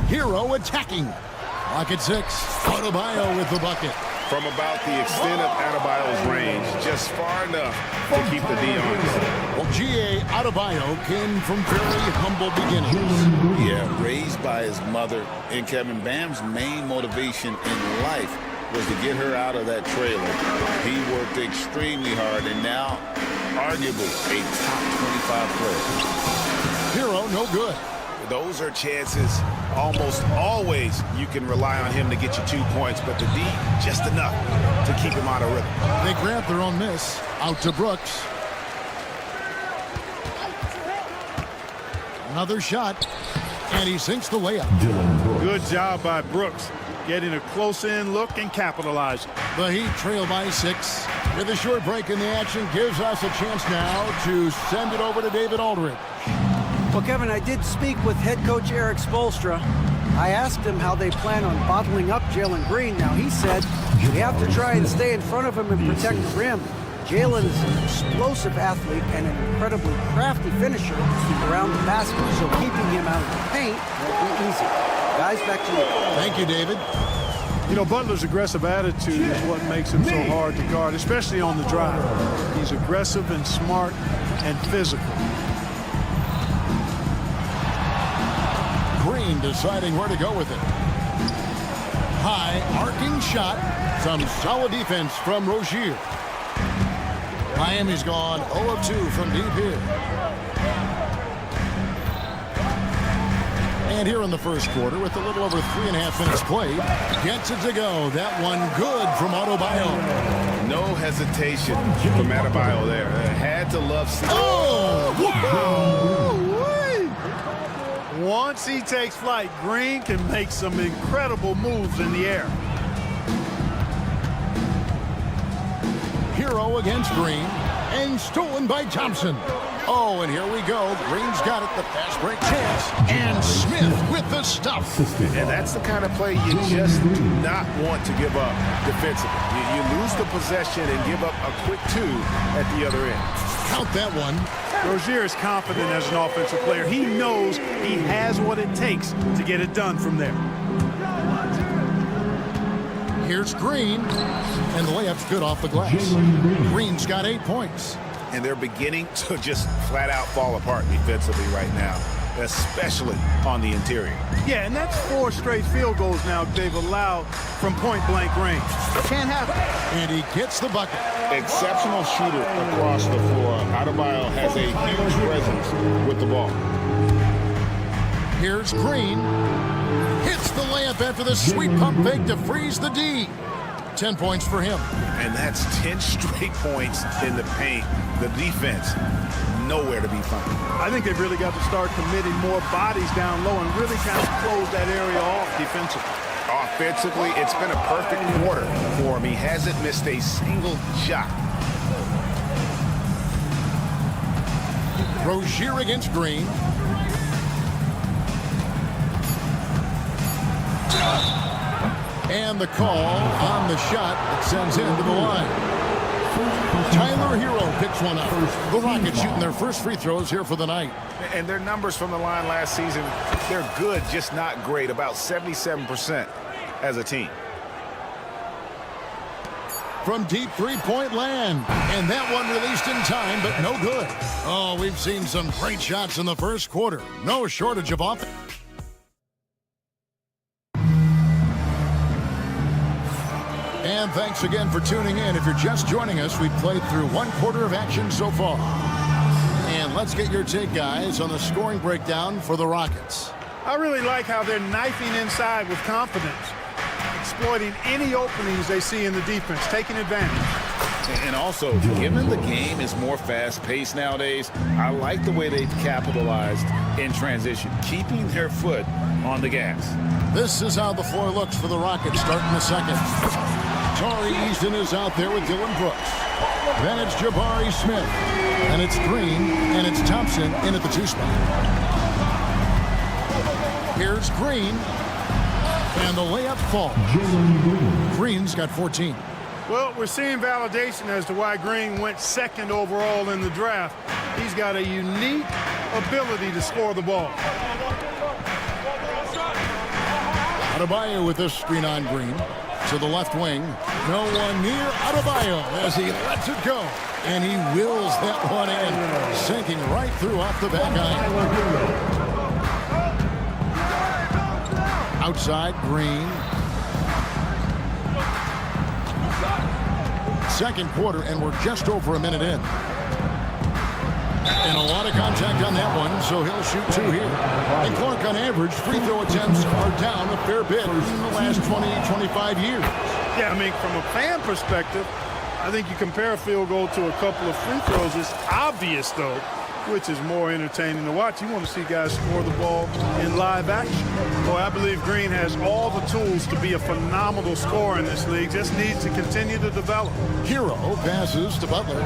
Hero attacking. Clock at 6. Adebayo with the bucket. From about the extent of Adebayo's range, just far enough to keep the D honest. Well, G.A. Adebayo came from very humble beginnings. Yeah, raised by his mother. And Kevin Bam's main motivation in life was to get her out of that trailer. He worked extremely hard and now arguably a top 25 player. Hero, no good. Those are chances almost always you can rely on him to get you 2 points, but the D, just enough to keep him out of rhythm. They grab their own miss. Out to Brooks. Another shot, and he sinks the layup. Good job by Brooks, getting a close-in look and capitalizing. The Heat trail by 6. With a short break in the action, gives us a chance now to send it over to David Aldridge. Well, Kevin, I did speak with head coach Eric Spoelstra. I asked him how they plan on bottling up Jalen Green. Now, he said we have to try and stay in front of him and protect the rim. Jalen is an explosive athlete and an incredibly crafty finisher around the basket, so keeping him out of the paint won't be easy. Guys, back to you. Thank you, David. You know, Butler's aggressive attitude is what makes him so hard to guard, especially on the drive. He's aggressive and smart and physical. Green deciding where to go with it. High arcing shot. Some solid defense from Rozier. Miami's gone 0 of 2 from deep here. And here in the first quarter, with a little over 3.5 minutes played, gets it to go. That one good from Adebayo. No hesitation from Adebayo there. Had to love. Once he takes flight, Green can make some incredible moves in the air. Hero against Green, and stolen by Thompson. Oh, and here we go. Green's got it, the fast break chance, and Smith with the stuff. And that's the kind of play you just do not want to give up defensively. You lose the possession and give up a quick 2 at the other end. Count that one. Rozier is confident as an offensive player. He knows he has what it takes to get it done from there. Here's Green, and the layup's good off the glass. Green's got 8 points. And they're beginning to just flat out fall apart defensively right now. especially on the interior. Yeah, and that's 4 straight field goals now they've allowed from point-blank range. Can't happen. And he gets the bucket. Exceptional shooter across the floor. Adebayo has a huge presence with the ball. Here's Green. Hits the layup after the sweet pump fake to freeze the D. 10 points for him. And that's 10 straight points in the paint. The defense, nowhere to be found. I think they've really got to start committing more bodies down low and really kind of close that area off defensively. Offensively, it's been a perfect quarter for him. He hasn't missed a single shot. Rozier against Green. And the call on the shot that sends him to the line. Tyler Hero picks one up. The Rockets shooting their first free throws here for the night. And their numbers from the line last season, they're good, just not great. About 77% as a team. From deep three-point land. And that one released in time, but no good. Oh, we've seen some great shots in the first quarter. No shortage of offense. And thanks again for tuning in. If you're just joining us, we've played through 1 quarter of action so far. And let's get your take, guys, on the scoring breakdown for the Rockets. I really like how they're knifing inside with confidence, exploiting any openings they see in the defense, taking advantage. And also, given the game is more fast-paced nowadays, I like the way they've capitalized in transition, keeping their foot on the gas. This is how the floor looks for the Rockets starting the second. Tari Easton is out there with Dylan Brooks. Then it's Jabari Smith. And it's Green. And it's Thompson in at the 2 spot. Here's Green. And the layup falls. Green's got 14. Well, we're seeing validation as to why Green went 2nd overall in the draft. He's got a unique ability to score the ball. Adebayo with this screen on Green. To the left wing. No one near Adebayo as he lets it go. And he wills that one in. Sinking right through off the back iron. Outside, Green. Second quarter, and we're just over a minute in. And a lot of contact on that one, so he'll shoot 2 here. And Clark, on average, free throw attempts are down a fair bit in the last 20, 25 years. Yeah, I mean, from a fan perspective, I think you compare a field goal to a couple of free throws. It's obvious, though, which is more entertaining to watch. You want to see guys score the ball in live action. Boy, I believe Green has all the tools to be a phenomenal scorer in this league. Just needs to continue to develop. Hero passes to Butler.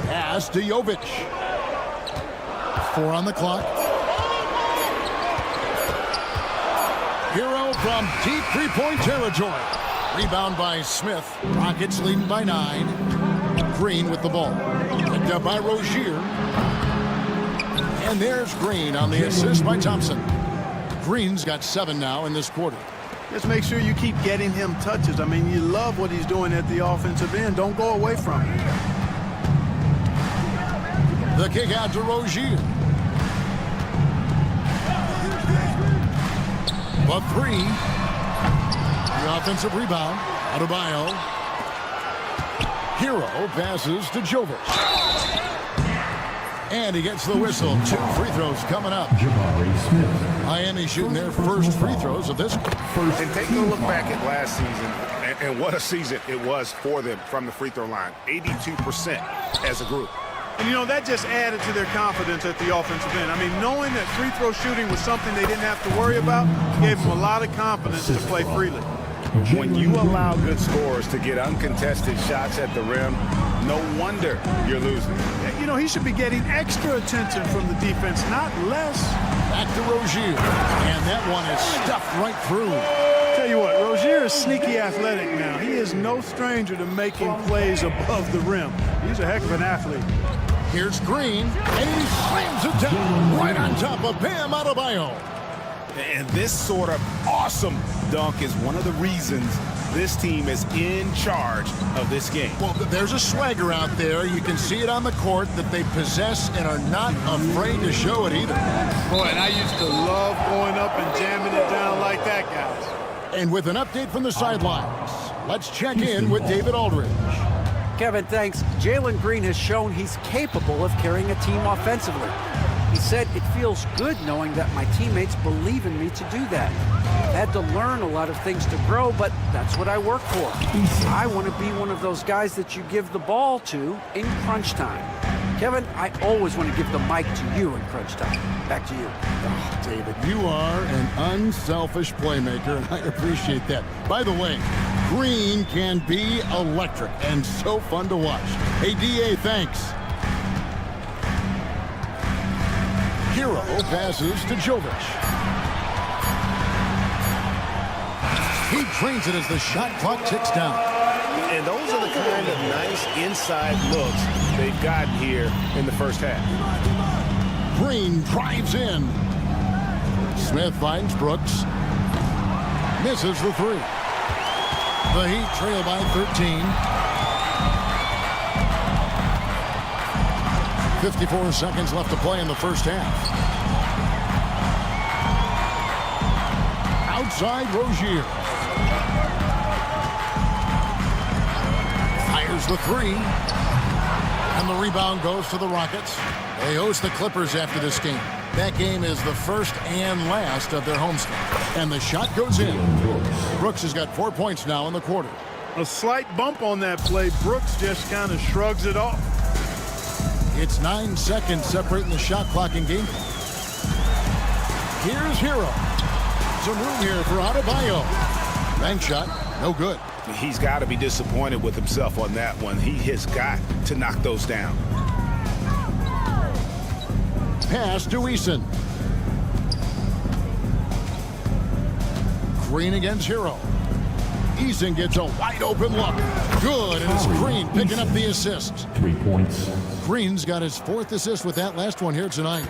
Pass to Jovic. 4 on the clock. Hero from deep three-point territory. Rebound by Smith. Rockets leading by 9. Green with the ball. Picked up by Rozier. And there's Green on the assist by Thompson. Green's got 7 now in this quarter. Just make sure you keep getting him touches. I mean, you love what he's doing at the offensive end. Don't go away from him. The kick out to Rozier. But 3. The offensive rebound. Adebayo. Hero passes to Jovic. And he gets the whistle. 2 free throws coming up. Miami shooting their first free throws of this. And taking a look back at last season, and what a season it was for them from the free throw line. 82% as a group. And, you know, that just added to their confidence at the offensive end. I mean, knowing that free throw shooting was something they didn't have to worry about gave them a lot of confidence to play freely. When you allow good scorers to get uncontested shots at the rim, no wonder you're losing. You know, he should be getting extra attention from the defense, not less. Back to Rozier. And that one is stuffed right through. Tell you what, Rozier is sneaky athletic now. He is no stranger to making plays above the rim. He's a heck of an athlete. Here's Green, and he slams it down right on top of Bam Adebayo. And this sort of awesome dunk is one of the reasons this team is in charge of this game. Well, there's a swagger out there. You can see it on the court that they possess and are not afraid to show it either. Boy, and I used to love going up and jamming it down like that, guys. And with an update from the sidelines, let's check in with David Aldridge. Kevin, thanks. Jalen Green has shown he's capable of carrying a team offensively. He said, it feels good knowing that my teammates believe in me to do that. I've had to learn a lot of things to grow, but that's what I work for. I want to be one of those guys that you give the ball to in crunch time. Kevin, I always want to give the mic to you in crunch time. Back to you. Oh, David, you are an unselfish playmaker, and I appreciate that. By the way, Green can be electric and so fun to watch. Hey, D.A., thanks. Hero passes to Jovic. He drains it as the shot clock ticks down. And those are the kind of nice inside looks they've gotten here in the first half. Green drives in. Smith finds Brooks. Misses the three. The Heat trail by 13. 54 seconds left to play in the first half. Outside Rozier. Fires the three. And the rebound goes to the Rockets. They host the Clippers after this game. That game is the first and last of their homestand. And the shot goes in. Brooks has got 4 points now in the quarter. A slight bump on that play. Brooks just kind of shrugs it off. It's 9 seconds separating the shot clock and game. Here's Hero. Some room here for Adebayo. Bank shot, no good. He's got to be disappointed with himself on that one. He has got to knock those down. Pass to Eason. Green against Hero. Eason gets a wide open look. Good, and it's Green picking up the assist. 3 points. Green's got his 4th assist with that last one here tonight.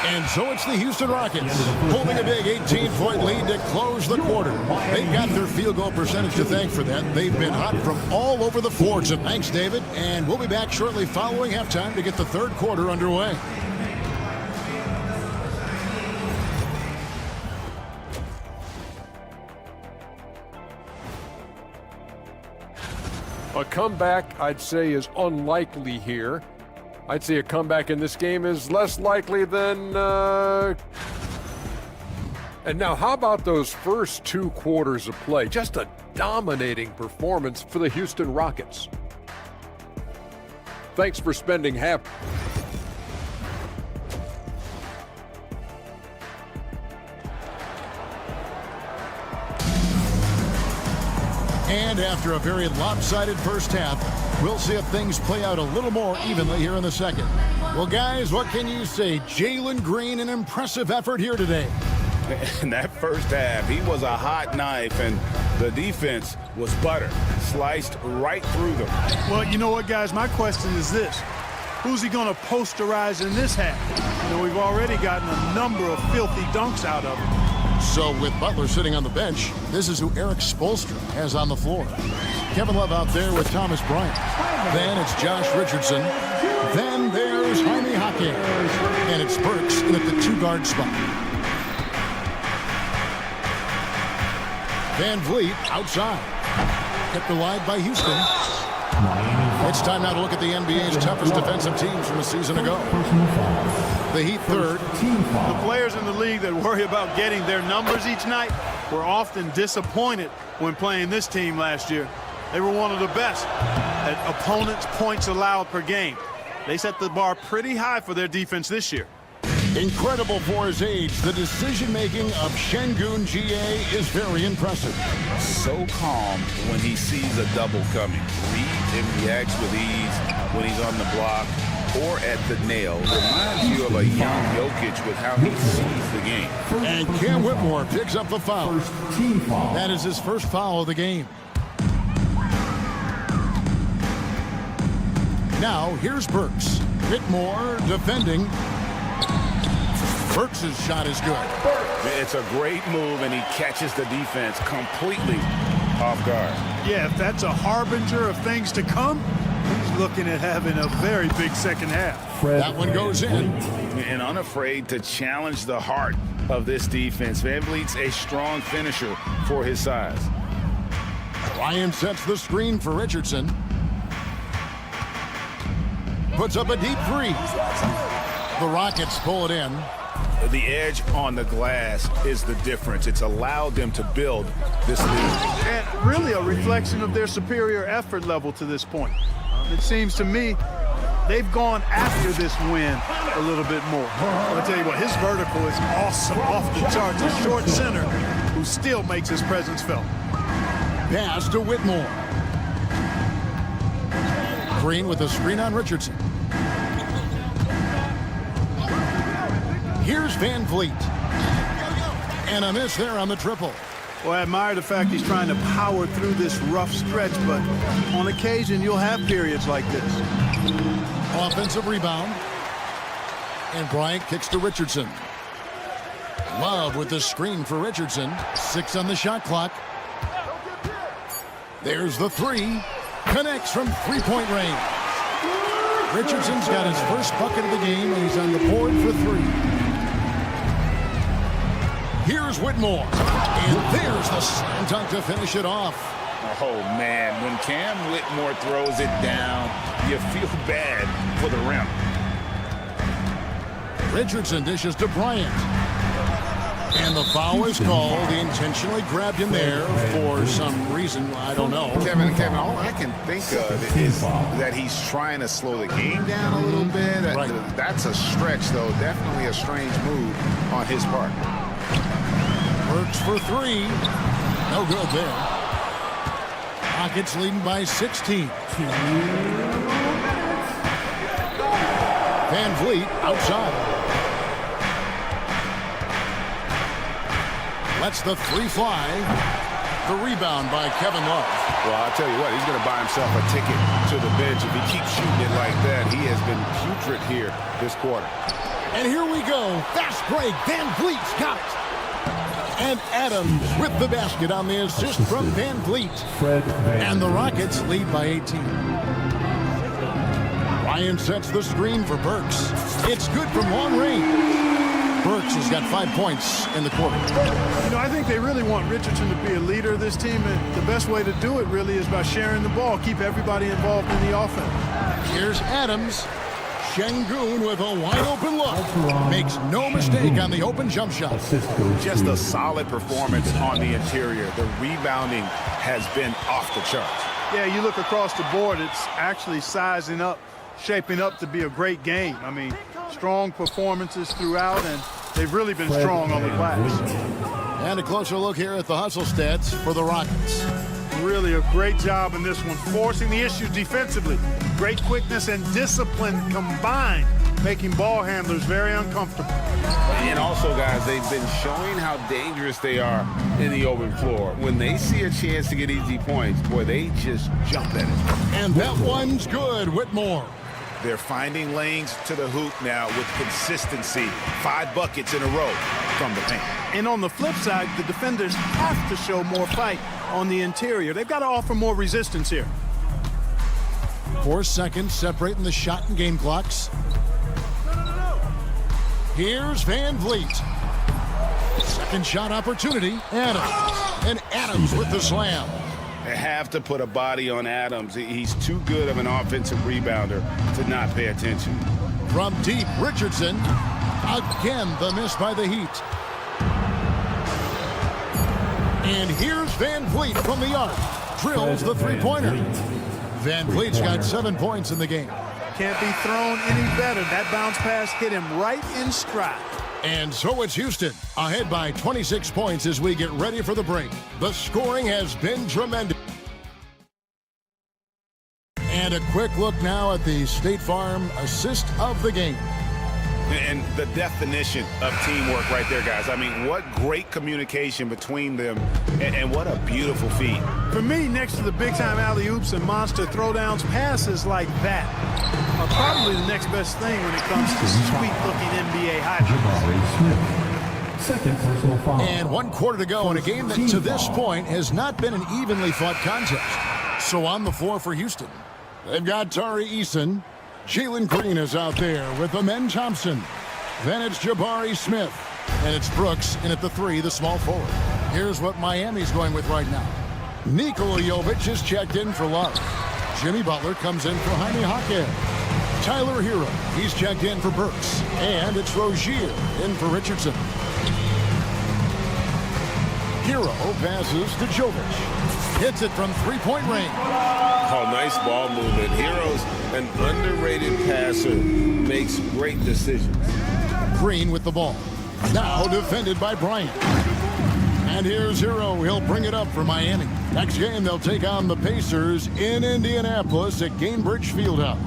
And so it's the Houston Rockets holding a big 18-point lead to close the quarter. They've got their field goal percentage to thank for that. They've been hot from all over the floor. So thanks, David. And we'll be back shortly following halftime to get the third quarter underway. A comeback, I'd say, is unlikely here. I'd say a comeback in this game is less likely than... And now, how about those first 2 quarters of play? Just a dominating performance for the Houston Rockets. Thanks for spending half... And after a very lopsided first half, we'll see if things play out a little more evenly here in the second. Well, guys, what can you say? Jalen Green, an impressive effort here today. In that first half, he was a hot knife, and the defense was butter, sliced right through them. Well, you know what, guys? My question is this. Who's he going to posterize in this half? You know, we've already gotten a number of filthy dunks out of him. So with Butler sitting on the bench, this is who Eric Spoelstra has on the floor. Kevin Love out there with Thomas Bryant. Then it's Josh Richardson. Then there's Jaime Jaquez. And it's Burks in at the 2-guard spot. Van Vliet outside. Kept alive by Houston. It's time now to look at the NBA's toughest defensive teams from a season ago. The Heat third. The players in the league that worry about getting their numbers each night were often disappointed when playing this team last year. They were one of the best at opponents' points allowed per game. They set the bar pretty high for their defense this year. Incredible for his age, the decision-making of Şengün G.A. is very impressive. So calm when he sees a double coming. Reads and reacts with ease when he's on the block or at the nail. Reminds you of a young Jokic with how he sees the game. And Cam Whitmore picks up the foul. That is his first foul of the game. Now, here's Burks. Whitmore defending. Burks' shot is good. It's a great move, and he catches the defense completely off guard. Yeah, if that's a harbinger of things to come, he's looking at having a very big second half. That one goes in. And unafraid to challenge the heart of this defense. Van Vliet's a strong finisher for his size. Ryan sets the screen for Richardson. Puts up a deep three. The Rockets pull it in. The edge on the glass is the difference. It's allowed them to build this lead. And really a reflection of their superior effort level to this point. It seems to me they've gone after this win a little bit more. I'll tell you what, his vertical is awesome, off the charts. A short center who still makes his presence felt. Pass to Whitmore. Green with a screen on Richardson. Here's Van Vliet. And a miss there on the triple. Well, I admire the fact he's trying to power through this rough stretch, but on occasion you'll have periods like this. Offensive rebound. And Bryant kicks to Richardson. Love with the screen for Richardson. 6 on the shot clock. There's the three. Connects from three-point range. Richardson's got his first bucket of the game, and he's on the board for 3. Here's Whitmore. And there's the slam dunk to finish it off. Oh, man. When Cam Whitmore throws it down, you feel bad for the rim. Richardson dishes to Bryant. And the foul is called. He intentionally grabbed him there for some reason. I don't know. Kevin, all I can think of is that he's trying to slow the game down a little bit. Right. That's a stretch, though. Definitely a strange move on his part. Works for 3. No good there. Rockets leading by 16. Van Vliet outside. Lets the 3 fly. The rebound by Kevin Love. Well, I'll tell you what, he's going to buy himself a ticket to the bench if he keeps shooting it like that. He has been putrid here this quarter. And here we go. Fast break. Van Vliet's got it. And Adams with the basket on the assist from Van Vliet. And the Rockets lead by 18. Ryan sets the screen for Burks. It's good from long range. Burks has got 5 points in the quarter. You know, I think they really want Richardson to be a leader of this team, and the best way to do it really is by sharing the ball, keep everybody involved in the offense. Here's Adams. Şengün with a wide-open look. Makes no mistake on the open jump shot. Just a solid performance on the interior. The rebounding has been off the charts. Yeah, you look across the board, it's actually sizing up, shaping up to be a great game. I mean, strong performances throughout, and they've really been strong on the glass. And a closer look here at the hustle stats for the Rockets. Really a great job in this one, forcing the issues defensively. Great quickness and discipline combined, making ball handlers very uncomfortable. And also, guys, they've been showing how dangerous they are in the open floor. When they see a chance to get easy points, boy, they just jump at it. And that one's good, Whitmore. They're finding lanes to the hoop now with consistency. 5 buckets in a row from the paint. And on the flip side, the defenders have to show more fight on the interior. They've got to offer more resistance here. 4 seconds separating the shot and game clocks. Here's Van Vliet. Second shot opportunity. Adams. And Adams with the slam. They have to put a body on Adams. He's too good of an offensive rebounder to not pay attention. From deep, Richardson. Again, the miss by the Heat. And here's Van Vliet from the arc. Drills the three-pointer. Van Vliet's got 7 points in the game. Can't be thrown any better. That bounce pass hit him right in stride. And so it's Houston, ahead by 26 points as we get ready for the break. The scoring has been tremendous. And a quick look now at the State Farm assist of the game. And the definition of teamwork right there, guys. I mean, what great communication between them, and what a beautiful feat. For me, next to the big-time alley-oops and monster throwdowns, passes like that are probably the next best thing when it comes to sweet-looking NBA highlights. Second personal foul. And 1 quarter to go in a game that to this point has not been an evenly fought contest. So on the floor for Houston, they've got Tari Eason. Jalen Green is out there with Amen Thompson. Then it's Jabari Smith. And it's Brooks in at the 3, the small forward. Here's what Miami's going with right now. Nikola Jovic is checked in for Love. Jimmy Butler comes in for Jaime Jaquez. Tyler Hero, he's checked in for Burks. And it's Rozier in for Richardson. Hero passes to Jovic. Hits it from three-point range. Oh, nice ball movement. Hero's an underrated passer. Makes great decisions. Green with the ball. Now defended by Bryant. And here's Hero. He'll bring it up for Miami. Next game, they'll take on the Pacers in Indianapolis at Gainbridge Fieldhouse.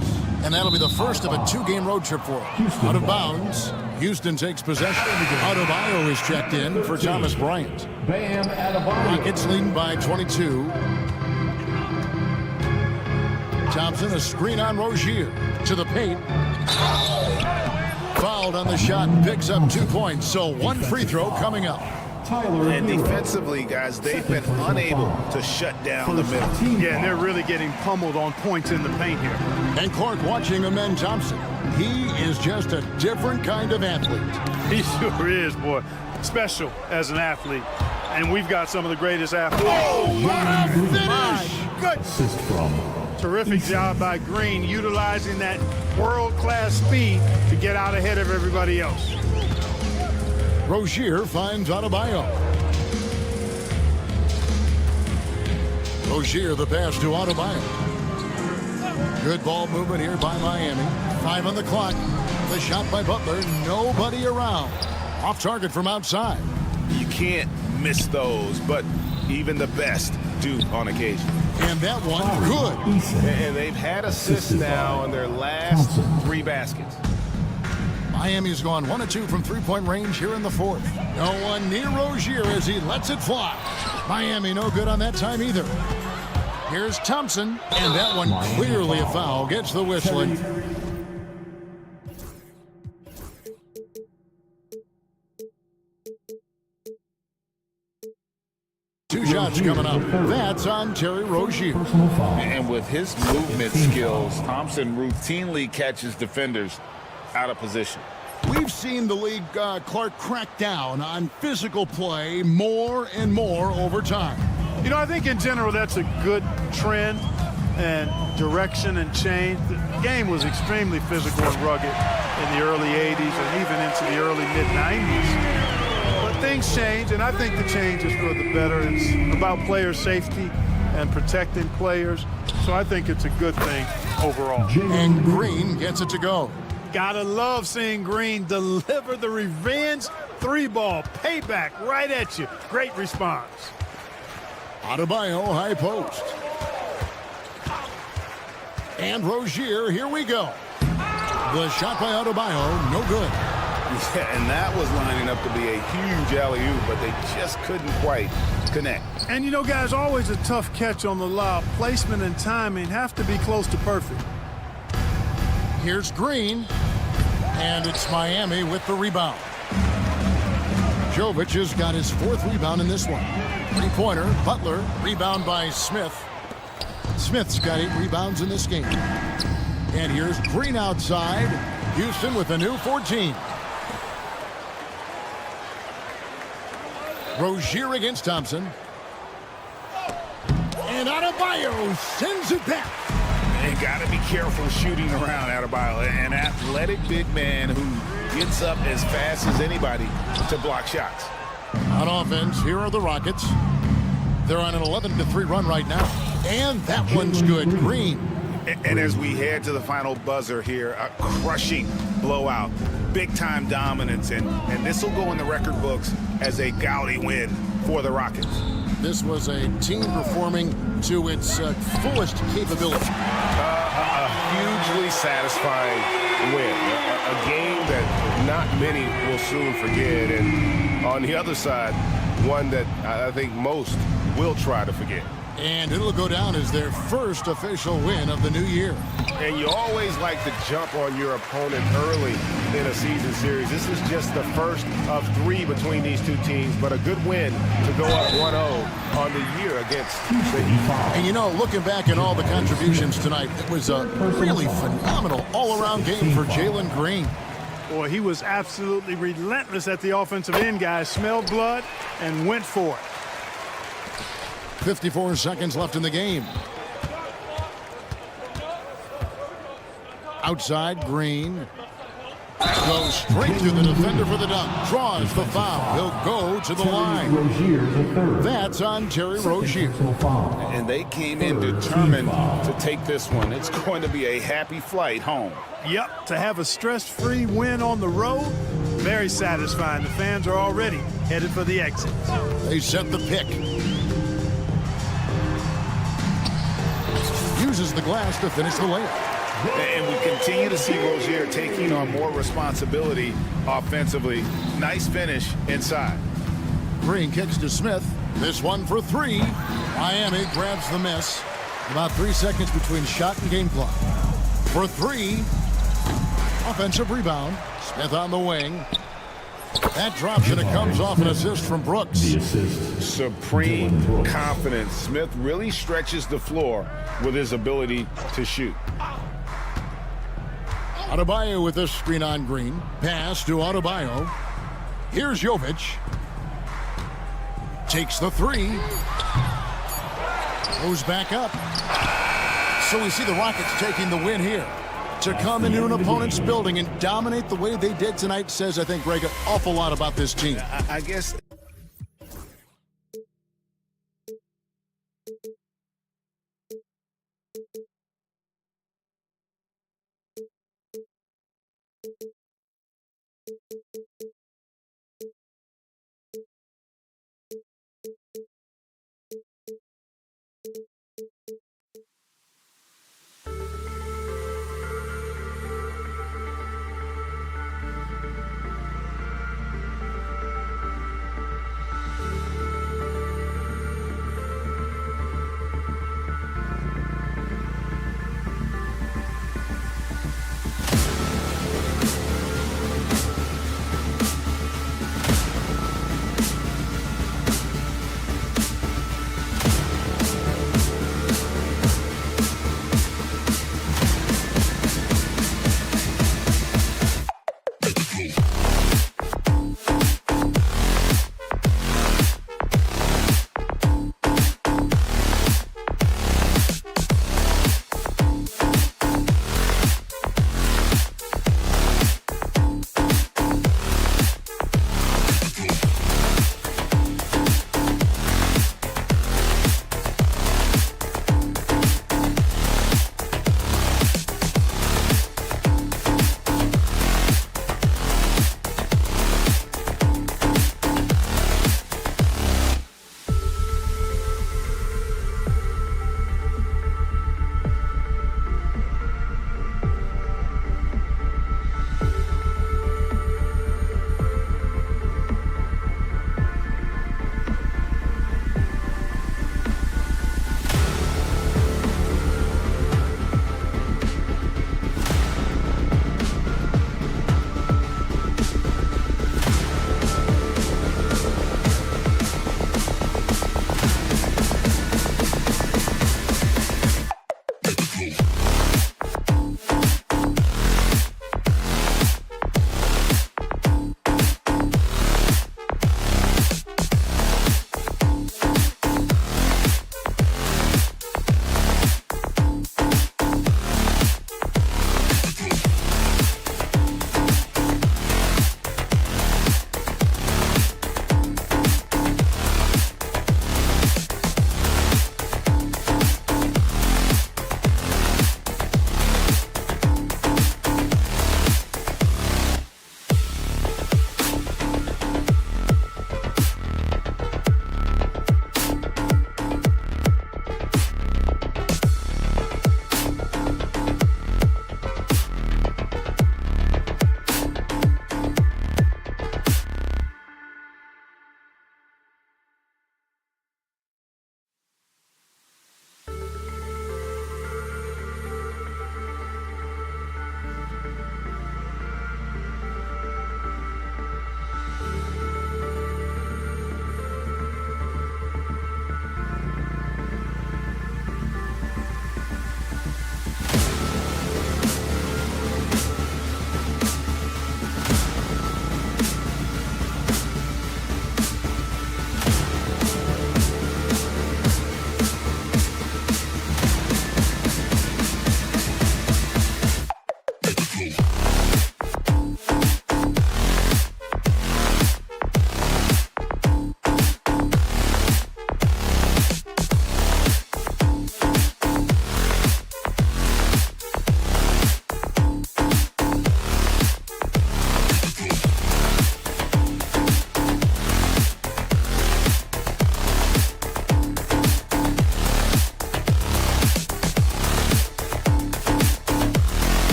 And that'll be the first of a 2-game road trip for them. Out of bounds, Houston takes possession. Adebayo is checked in for Thomas Bryant. Rockets leading by 22. Thompson, a screen on Rozier. To the paint. Fouled on the shot and picks up 2 points. So 1 free throw coming up. And defensively, guys, they've been unable to shut down the middle. Yeah, and they're really getting pummeled on points in the paint here. And Clark watching Amen Thompson. He is just a different kind of athlete. He sure is, boy. Special as an athlete. And we've got some of the greatest athletes. Oh, what a finish! Good. Terrific job by Green, utilizing that world-class speed to get out ahead of everybody else. Rozier finds Adebayo. Rozier the pass to Adebayo. Good ball movement here by Miami. 5 on the clock. The shot by Butler. Nobody around. Off target from outside. You can't miss those, but even the best do on occasion. And that one, good. And they've had assists now in their last 3 baskets. Miami's gone 1 of 2 from three-point range here in the 4th. No one near Rozier as he lets it fly. Miami no good on that time either. Here's Thompson, and that one clearly a foul. Gets the whistling. Two shots coming up. That's on Terry Rozier. And with his movement skills, Thompson routinely catches defenders out of position. We've seen the league, Clark, crack down on physical play more and more over time. You know, I think in general that's a good trend and direction and change. The game was extremely physical and rugged in the early 80s and even into the early mid-90s. But things change, and I think the change is for the better. It's about player safety and protecting players. So I think it's a good thing overall. And Green gets it to go. Gotta love seeing Green deliver the revenge 3-ball payback right at you. Great response. Adebayo, high post. And Rozier, here we go. The shot by Adebayo, no good. Yeah, and that was lining up to be a huge alley-oop, but they just couldn't quite connect. And you know, guys, always a tough catch on the lob. Placement and timing have to be close to perfect. Here's Green, and it's Miami with the rebound. Jovic has got his 4th rebound in this one. 3-pointer, Butler, rebound by Smith. Smith's got 8 rebounds in this game. And here's Green outside. Houston with a new 14. Rozier against Thompson. And Adebayo sends it back. And got to be careful shooting around Adebayo, an athletic big man who gets up as fast as anybody to block shots. On offense, here are the Rockets. They're on an 11-3 run right now. And that one's good. Green. And as we head to the final buzzer here, a crushing blowout, big-time dominance, and this will go in the record books as a gaudy win for the Rockets. This was a team performing to its fullest capability. A hugely satisfying win. A game that not many will soon forget. And on the other side, one that I think most will try to forget. And it'll go down as their first official win of the new year. And you always like to jump on your opponent early in a season series. This is just the first of 3 between these two teams, but a good win to go up 1-0 on the year against the Heat. And you know, looking back at all the contributions tonight, it was a really phenomenal all-around game for Jalen Green. Boy, he was absolutely relentless at the offensive end, guys. Smelled blood and went for it. 54 seconds left in the game. Outside, Green goes straight to the defender for the dunk. Draws the foul. He'll go to the line. That's on Terry Rozier. And they came in determined to take this one. It's going to be a happy flight home. Yep, to have a stress-free win on the road, very satisfying. The fans are already headed for the exit. They set the pick. Uses the glass to finish the layup. And we continue to see Rozier taking on more responsibility offensively. Nice finish inside. Green kicks to Smith. This one for 3. Miami grabs the miss. About 3 seconds between shot and game clock. For 3. Offensive rebound. Smith on the wing. That drops and it comes off an assist from Brooks. Supreme confidence. Smith really stretches the floor with his ability to shoot. Adebayo with this screen on Green. Pass to Adebayo. Here's Jovic. Takes the 3. Goes back up. So we see the Rockets taking the win here. To come into an opponent's building and dominate the way they did tonight says, I think, Greg, an awful lot about this team. I guess...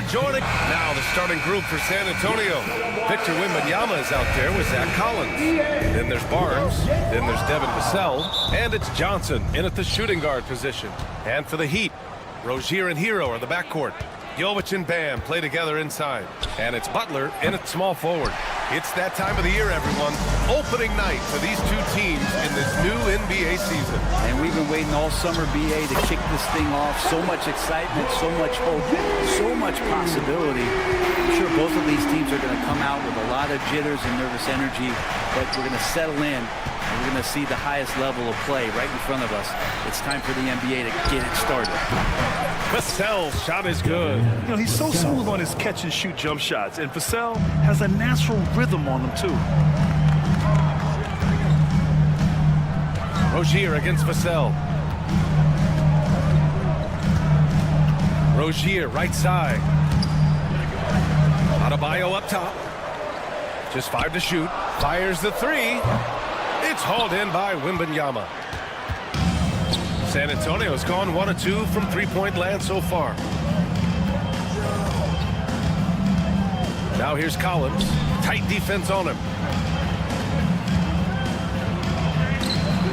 joining. Now the starting group for San Antonio. Victor Wembanyama is out there with Zach Collins. Then there's Barnes. Then there's Devin Vassell. And it's Johnson in at the shooting guard position. And for the Heat, Rozier and Hero are the backcourt. Jovic and Bam play together inside. And it's Butler in at small forward. It's that time of the year, everyone. Opening night for these two teams in this new NBA season. And we've been waiting all summer, BA, to kick this thing off. So much excitement, so much hope, so much possibility. I'm sure both of these teams are going to come out with a lot of jitters and nervous energy, but we're going to settle in. And we're going to see the highest level of play right in front of us. It's time for the NBA to get it started. Vassell's shot is good. You know, he's so smooth on his catch-and-shoot jump shots, and Vassell has a natural rhythm on them, too. Rozier against Vassell. Rozier, right side. Adebayo up top. Just 5 to shoot. Fires the 3. It's hauled in by Wembanyama. San Antonio's gone 1 of 2 from three-point land so far. Now here's Collins. Tight defense on him.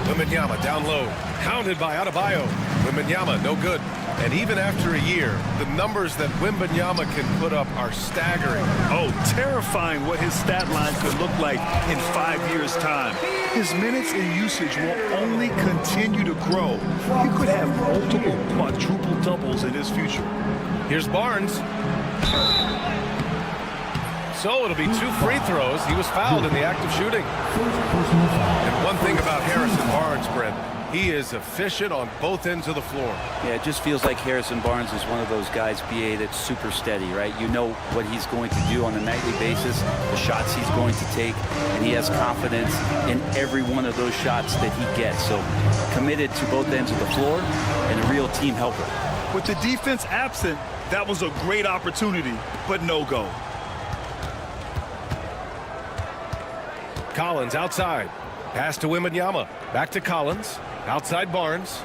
Wembanyama down low. Hounded by Adebayo. Wembanyama no good. And even after a year, the numbers that Wembanyama can put up are staggering. Oh, terrifying what his stat line could look like in 5 years' time. His minutes and usage will only continue to grow. He could have multiple quadruple doubles in his future. Here's Barnes. So it'll be 2 free throws. He was fouled in the act of shooting. And one thing about Harrison Barnes, Brent, he is efficient on both ends of the floor. Yeah, it just feels like Harrison Barnes is one of those guys, BA, that's super steady, right? You know what he's going to do on a nightly basis, the shots he's going to take, and he has confidence in every one of those shots that he gets. So committed to both ends of the floor and a real team helper. With the defense absent, that was a great opportunity, but no go. Collins outside. Pass to Wembanyama. Back to Collins. Outside Barnes.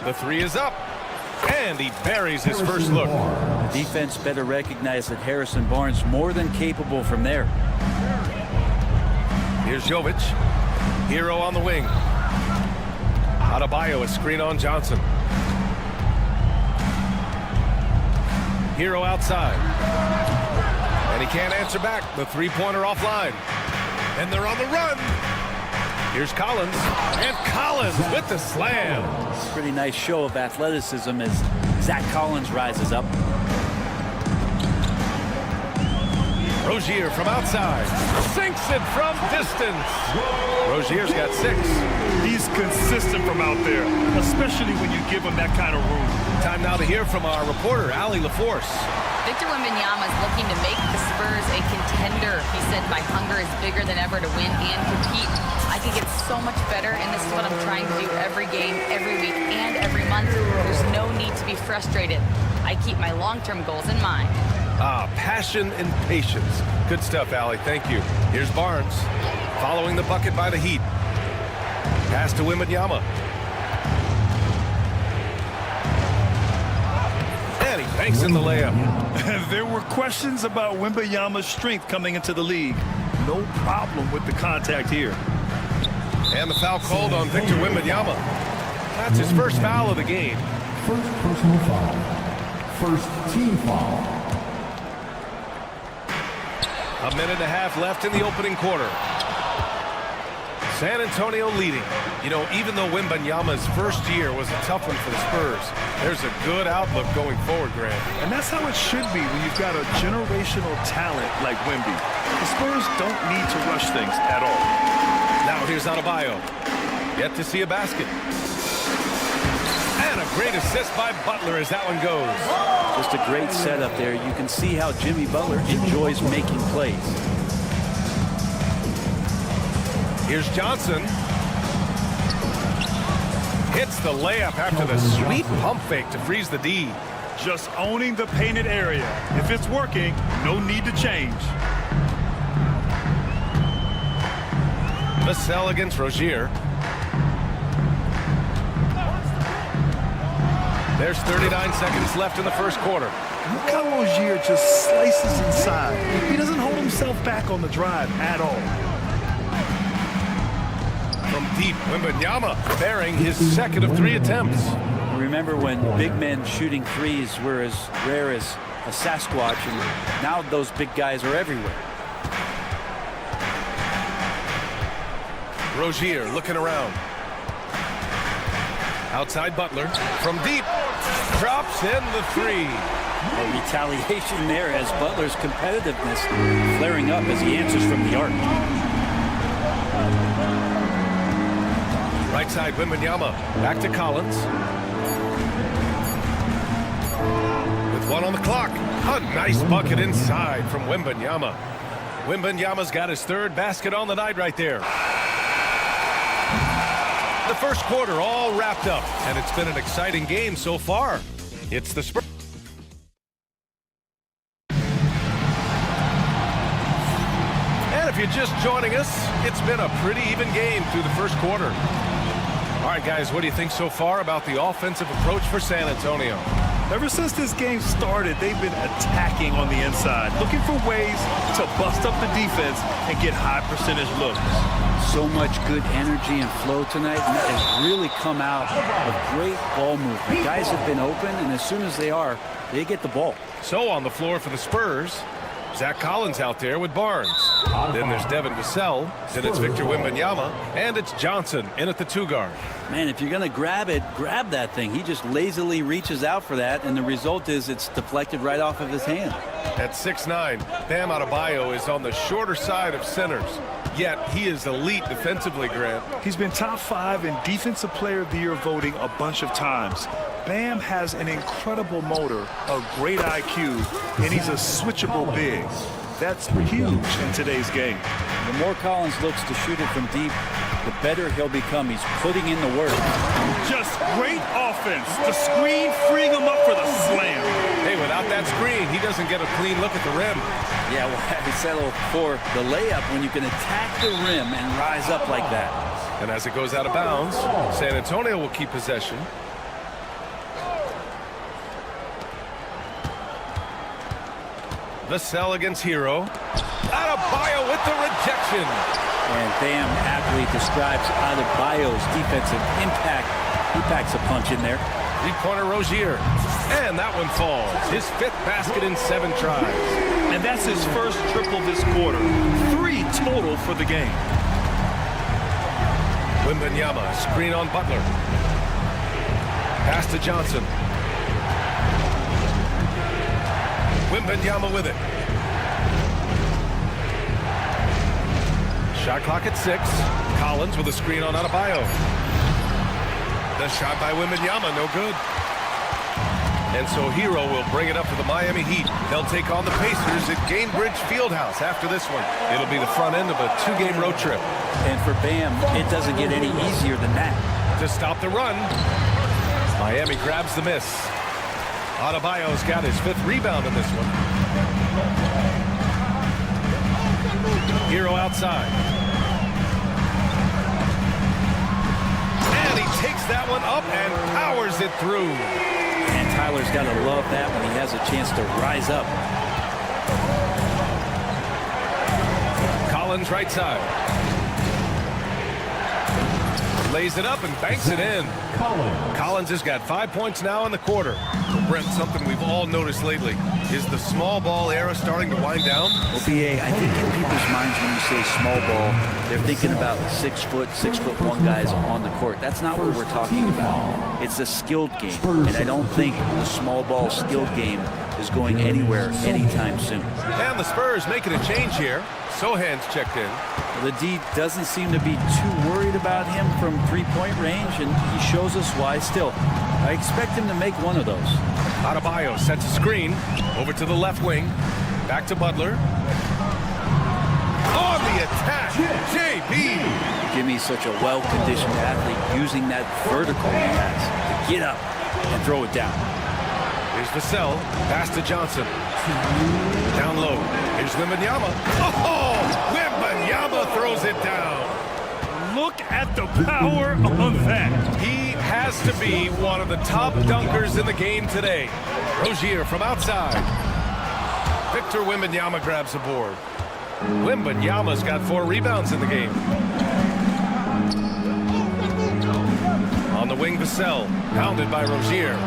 The 3 is up. And he buries his first look. The defense better recognize that Harrison Barnes more than capable from there. Here's Jovic. Hero on the wing. Adebayo, a screen on Johnson. Hero outside. And he can't answer back. The three-pointer offline. And they're on the run. Here's Collins. And Collins with the slam. Pretty nice show of athleticism as Zach Collins rises up. Rozier from outside. Sinks it from distance. Rozier's got 6. He's consistent from out there, especially when you give him that kind of room. Time now to hear from our reporter, Allie LaForce. Victor Wembanyama is looking to make the Spurs a contender. He said, my hunger is bigger than ever to win and compete. I can get so much better, and this is what I'm trying to do every game, every week, and every month. There's no need to be frustrated. I keep my long-term goals in mind. Passion and patience. Good stuff, Allie. Thank you. Here's Barnes. Following the bucket by the Heat. Pass to Wembanyama. And he banks in the layup. There were questions about Wembanyama's strength coming into the league. No problem with the contact here. And the foul called on Victor Wembanyama. That's his first foul of the game. First personal foul. First team foul. A minute and a half left in the opening quarter. San Antonio leading. You know, even though Wembanyama's first year was a tough one for the Spurs, there's a good outlook going forward, Grant. And that's how it should be when you've got a generational talent like Wemby. The Spurs don't need to rush things at all. Now here's Adebayo. Yet to see a basket. And a great assist by Butler as that one goes. Just a great setup there. You can see how Jimmy Butler enjoys making plays. Here's Johnson. Hits the layup after the sweet pump fake to freeze the D. Just owning the painted area. If it's working, no need to change. Vassell against Rozier. There's 39 seconds left in the first quarter. Look how Rozier just slices inside. He doesn't hold himself back on the drive at all. From deep, Wembanyama bearing his second of 3 attempts. Remember when big men shooting threes were as rare as a Sasquatch, and now those big guys are everywhere. Rozier looking around. Outside Butler. From deep. Drops in the 3. A retaliation there as Butler's competitiveness flaring up as he answers from the arc. Right side, Wembanyama. Back to Collins. With 1 on the clock. A nice bucket inside from Wembanyama. Wembanyama's got his 3rd basket on the night right there. The first quarter all wrapped up, and it's been an exciting game so far. It's the Spurs. And if you're just joining us, it's been a pretty even game through the first quarter. All right, guys, what do you think so far about the offensive approach for San Antonio? Ever since this game started, they've been attacking on the inside, looking for ways to bust up the defense and get high percentage looks. So much good energy and flow tonight, and that has really come out of great ball movement. Guys have been open, and as soon as they are, they get the ball. So on the floor for the Spurs, Zach Collins out there with Barnes. Then there's Devin Vassell. Then it's Victor Wembanyama. And it's Johnson in at the 2 guard. Man, if you're going to grab it, grab that thing. He just lazily reaches out for that, and the result is it's deflected right off of his hand. At 6'9", Bam Adebayo is on the shorter side of centers. Yet he is elite defensively, Grant. He's been top 5 in Defensive Player of the Year voting a bunch of times. Bam has an incredible motor, a great IQ, and he's a switchable big. That's huge in today's game. The more Collins looks to shoot it from deep, the better he'll become. He's putting in the work. Just great offense. The screen freeing him up for the slam. Hey, without that screen, he doesn't get a clean look at the rim. Yeah, well, he settled for the layup when you can attack the rim and rise up like that. And as it goes out of bounds, San Antonio will keep possession. Vassell against Hero. Adebayo with the rejection. And Bam aptly describes Adebayo's defensive impact. He packs a punch in there. 3-pointer Rozier. And that one falls. His 5th basket in 7 tries. And that's his first triple this quarter. 3 total for the game. Wembanyama, screen on Butler. Pass to Johnson. Wembanyama with it. Shot clock at 6. Collins with a screen on Adebayo. The shot by Wembanyama, no good. And so Hero will bring it up for the Miami Heat. They'll take on the Pacers at Gainbridge Fieldhouse after this one. It'll be the front end of a 2-game road trip. And for Bam, it doesn't get any easier than that. To stop the run, Miami grabs the miss. Adebayo's got his 5th rebound in this one. Hero outside. And he takes that one up and powers it through. And Tyler's got to love that when he has a chance to rise up. Collins right side. Lays it up and banks it in. Collins has got 5 points now in the quarter. Brent, something we've all noticed lately. Is the small ball era starting to wind down? Well, BA, I think in people's minds when you say small ball, they're thinking about 6'1" guys on the court. That's not what we're talking about. It's a skilled game, and I don't think the small ball skilled game is going anywhere anytime soon. And the Spurs making a change here. Sohan's checked in. The D doesn't seem to be too worried about him from three-point range, and he shows us why still. I expect him to make one of those. Adebayo sets a screen over to the left wing. Back to Butler. On the attack, JB. Jimmy's such a well-conditioned athlete, using that vertical he has to get up and throw it down. Here's Vassell. Pass to Johnson. Down low. Here's Wembanyama. Oh! Wembanyama throws it down. look at the power on that. He has to be one of the top dunkers in the game today. Rozier from outside. Victor Wembanyama grabs the board. Wembanyama's got 4 rebounds in the game. On the wing, Vassell, pounded by Rozier.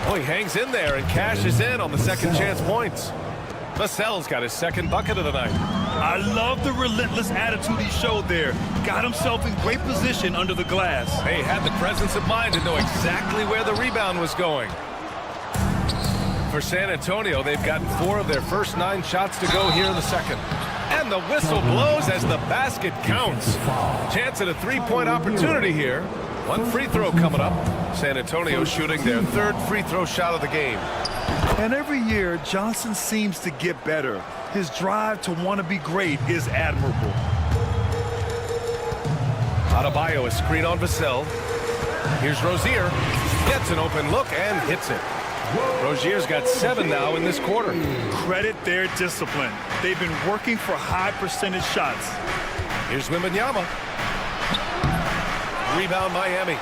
Oh, he hangs in there and cashes in on the second chance points. Vassell's got his second bucket of the night. I love the relentless attitude he showed there. Got himself in great position under the glass. He had the presence of mind to know exactly where the rebound was going. For San Antonio, they've gotten 4 of their first 9 shots to go here in the second. And the whistle blows as the basket counts. Chance at a 3-point opportunity here. 1 free throw coming up. San Antonio shooting their 3rd free throw shot of the game. And every year, Johnson seems to get better. His drive to want to be great is admirable. Adebayo, a screen on Vassell. Here's Rozier. Gets an open look and hits it. Rozier's got 7 now in this quarter. Credit their discipline. They've been working for high percentage shots. Here's Wembanyama. Rebound Miami.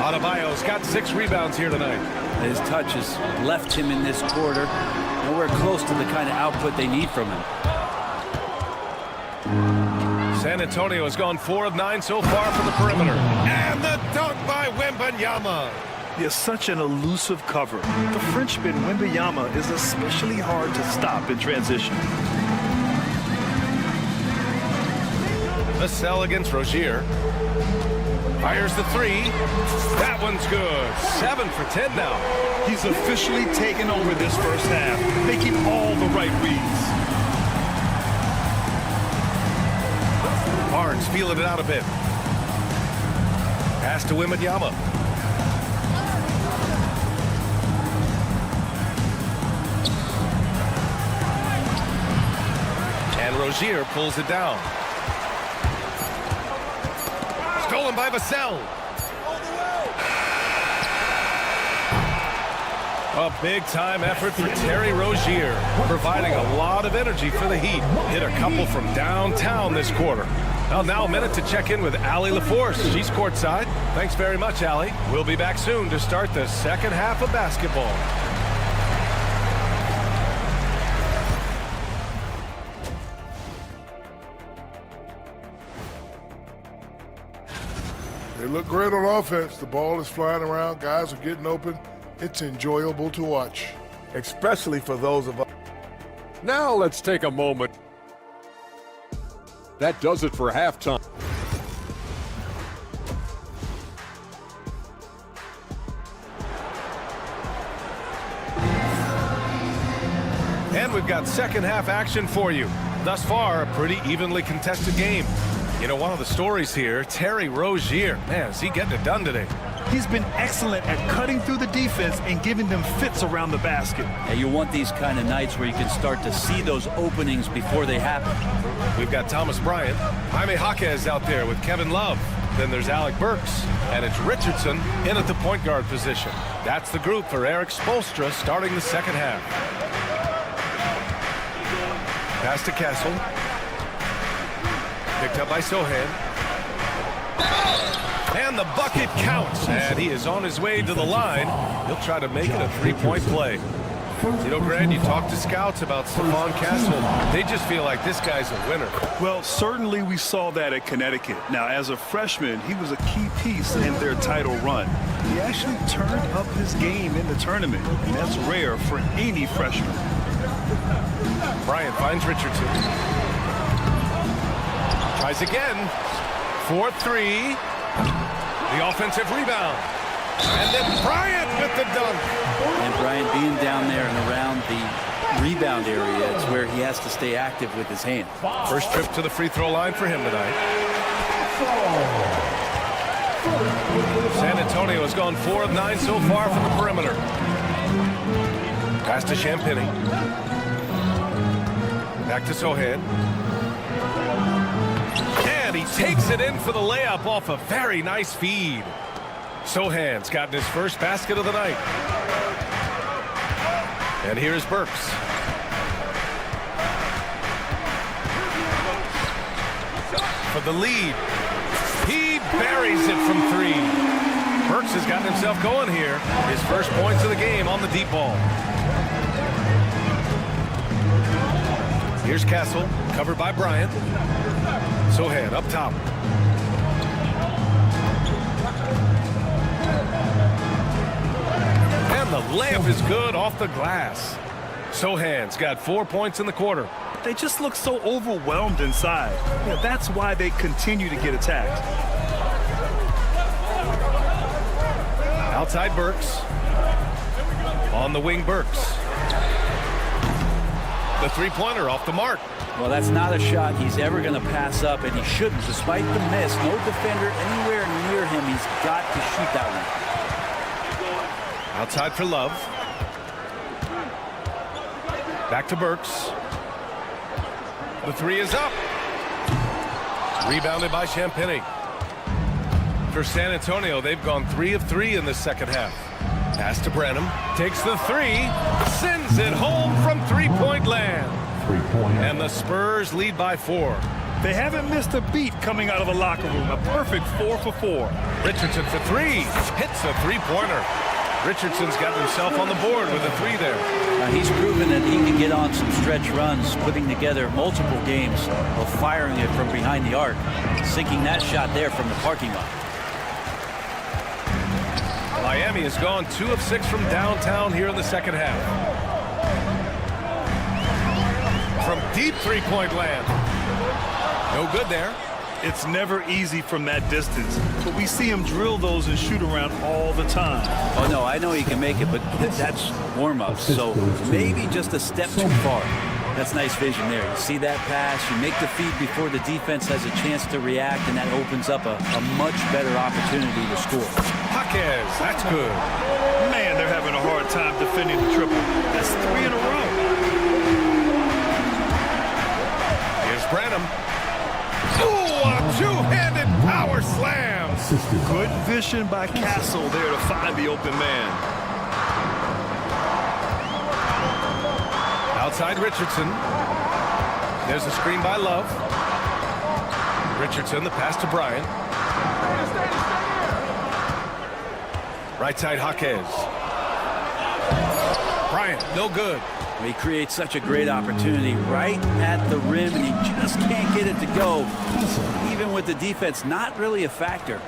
Adebayo's got 6 rebounds here tonight. His touch has left him in this quarter. Nowhere close to the kind of output they need from him. San Antonio has gone 4 of 9 so far from the perimeter. And the dunk by Wembanyama. He is such an elusive cover. The Frenchman Wembanyama is especially hard to stop in transition. Vassell against Rozier. Fires the 3. That one's good. 7 for 10 now. He's officially taken over this first half, making all the right reads. Barnes feeling it out a bit. Pass to Wembanyama. And Rozier pulls it down. Stolen by Vassell. A big-time effort for Terry Rozier, providing a lot of energy for the Heat. Hit a couple from downtown this quarter. Well, now a minute to check in with Allie LaForce. She's courtside. Thanks very much, Allie. We'll be back soon to start the second half of basketball. They look great on offense. The ball is flying around. Guys are getting open. It's enjoyable to watch. Especially for those of us. Now let's take a moment. That does it for halftime. And we've got second half action for you. Thus far, a pretty evenly contested game. You know, one of the stories here, Terry Rozier. Man, is he getting it done today? He's been excellent at cutting through the defense and giving them fits around the basket. And you want these kind of nights where you can start to see those openings before they happen. We've got Thomas Bryant. Jaime Jaquez out there with Kevin Love. Then there's Alec Burks. And it's Richardson in at the point guard position. That's the group for Eric Spoelstra starting the second half. Pass to Castle. Picked up by Sohan. And the bucket counts. And he is on his way to the line. He'll try to make it a three-point play. You know, Grant, you talk to scouts about Stephon Castle. They just feel like this guy's a winner. Well, certainly we saw that at Connecticut. Now, as a freshman, he was a key piece in their title run. He actually turned up his game in the tournament, and that's rare for any freshman. Bryant finds Richardson. Tries again. 4-3. The offensive rebound. And then Bryant with the dunk. And Bryant being down there and around the rebound area, it's where he has to stay active with his hand. First trip to the free throw line for him tonight. San Antonio has gone 4 of 9 so far from the perimeter. Pass to Champagny. Back to Sohan. And he takes it in for the layup off a very nice feed. Sohan's gotten his first basket of the night. And here's Burks. For the lead. He buries it from 3. Burks has gotten himself going here. His first points of the game on the deep ball. Here's Castle, covered by Bryant. Sohan up top. And the layup is good off the glass. Sohan's got 4 points in the quarter. They just look so overwhelmed inside. That's why they continue to get attacked. Outside Burks. On the wing, Burks. The three-pointer off the mark. Well, that's not a shot he's ever going to pass up, and he shouldn't. Despite the miss, no defender anywhere near him. He's got to shoot that one. Outside for Love. Back to Burks. The 3 is up. Rebounded by Champagny. For San Antonio, they've gone 3 of 3 in the second half. Pass to Branham. Takes the 3. Sends it home from three-point land. And the Spurs lead by 4. They haven't missed a beat coming out of the locker room. A perfect 4 for 4. Richardson for 3. Hits a three-pointer. Richardson's got himself on the board with a 3 there. He's proven that he can get on some stretch runs, putting together multiple games of firing it from behind the arc, sinking that shot there from the parking lot. Miami has gone 2 of 6 from downtown here in the second half. From deep three-point land. No good there. It's never easy from that distance, but we see him drill those and shoot around all the time. Oh, no, I know he can make it, but that's warm-ups, so maybe just a step too far. That's nice vision there. You see that pass, you make the feed before the defense has a chance to react, and that opens up a much better opportunity to score. Jaquez, that's good. Man, they're having a hard time defending the triple. That's 3 in a row. Here's Branham. Ooh, a two-handed power slam. Good vision by Castle there to find the open man. Outside Richardson. There's a screen by Love. Richardson, the pass to Bryant. Right side Jaquez. Bryant, no good. He creates such a great opportunity right at the rim, and he just can't get it to go. Even with the defense not really a factor.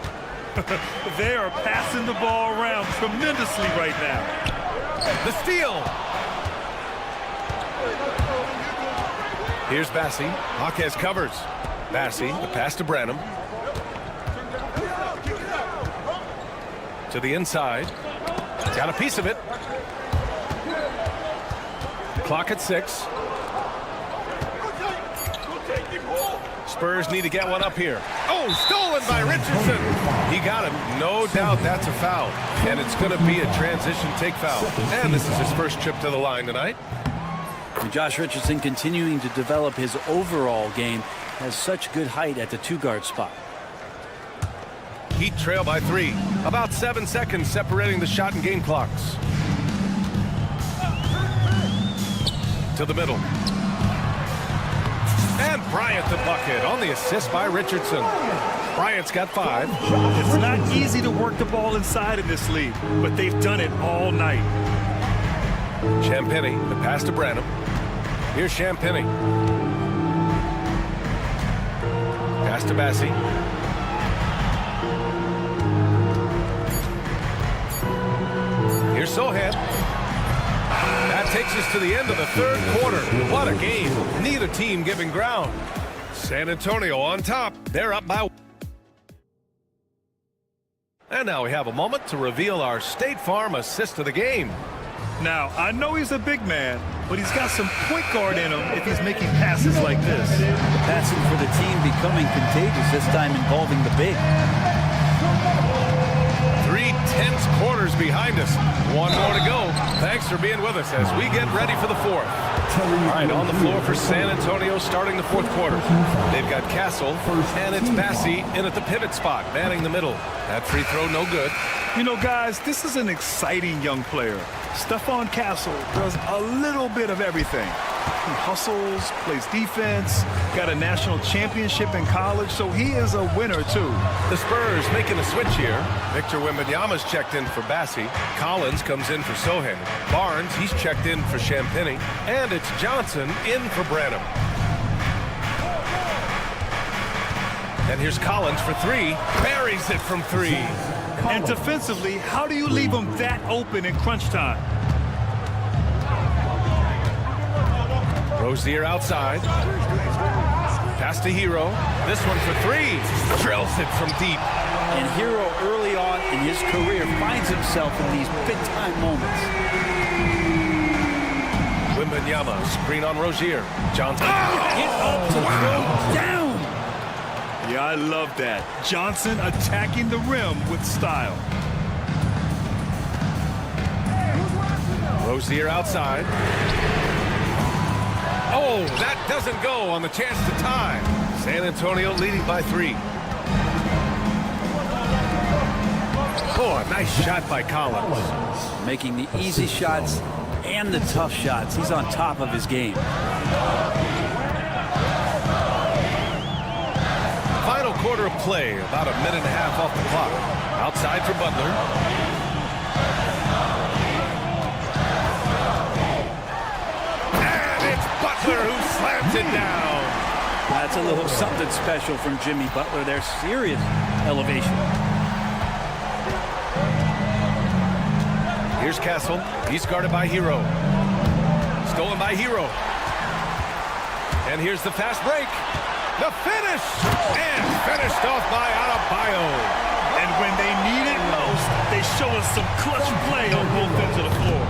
They are passing the ball around tremendously right now. The steal. Here's Bassi. Jaquez covers. Bassi, the pass to Branham. To the inside. Got a piece of it. Clock at 6. Spurs need to get one up here. Oh, stolen by Richardson. He got him. No doubt that's a foul. And it's going to be a transition take foul. And this is his first trip to the line tonight. And Josh Richardson continuing to develop his overall game, has such good height at the 2-guard spot. Heat trail by 3. About 7 seconds separating the shot and game clocks. To the middle. And Bryant the bucket on the assist by Richardson. Bryant's got 5. It's not easy to work the ball inside in this league, but they've done it all night. Champagny, the pass to Branham. Here's Champagny. Pass to Bassi. Here's Sohan. That takes us to the end of the third quarter. What a game. Neither team giving ground. San Antonio on top. They're up by. And now we have a moment to reveal our State Farm assist of the game. Now, I know he's a big man, but he's got some point guard in him if he's making passes like this. The passing for the team becoming contagious, this time involving the big. 3 tense quarters behind us. One more to go. Thanks for being with us as we get ready for the fourth. All right, on the floor for San Antonio starting the fourth quarter. They've got Castle, and it's Bassi in at the pivot spot, manning the middle. That free throw no good. You know, guys, this is an exciting young player. Stephon Castle does a little bit of everything. He hustles, plays defense, got a national championship in college, so he is a winner, too. The Spurs making a switch here. Victor Wembanyama's checked in for Bassie. Collins comes in for Sohan. Barnes, he's checked in for Champagny. And it's Johnson in for Branham. And here's Collins for three. Buries it from three. And defensively, how do you leave him that open in crunch time? Rozier outside. Pass to Hero. This one for three. Drills it from deep. And Hero early on in his career finds himself in these big-time moments. Wembanyama, screen on Rozier. Johnson. Get up to throw down. Yeah, I love that. Johnson attacking the rim with style. Rozier outside. Oh, that doesn't go on the chance to tie. San Antonio leading by 3. Oh, a nice shot by Collins. Making the easy shots and the tough shots. He's on top of his game. Final quarter of play, about a minute and a half off the clock. Outside for Butler. And it's Butler who slams it down. That's a little something special from Jimmy Butler. There's serious elevation. Here's Castle. He's guarded by Hero. Stolen by Hero. And here's the fast break. The finish! And finished off by Adebayo. And when they need it most, they show us some clutch play on both ends of the floor.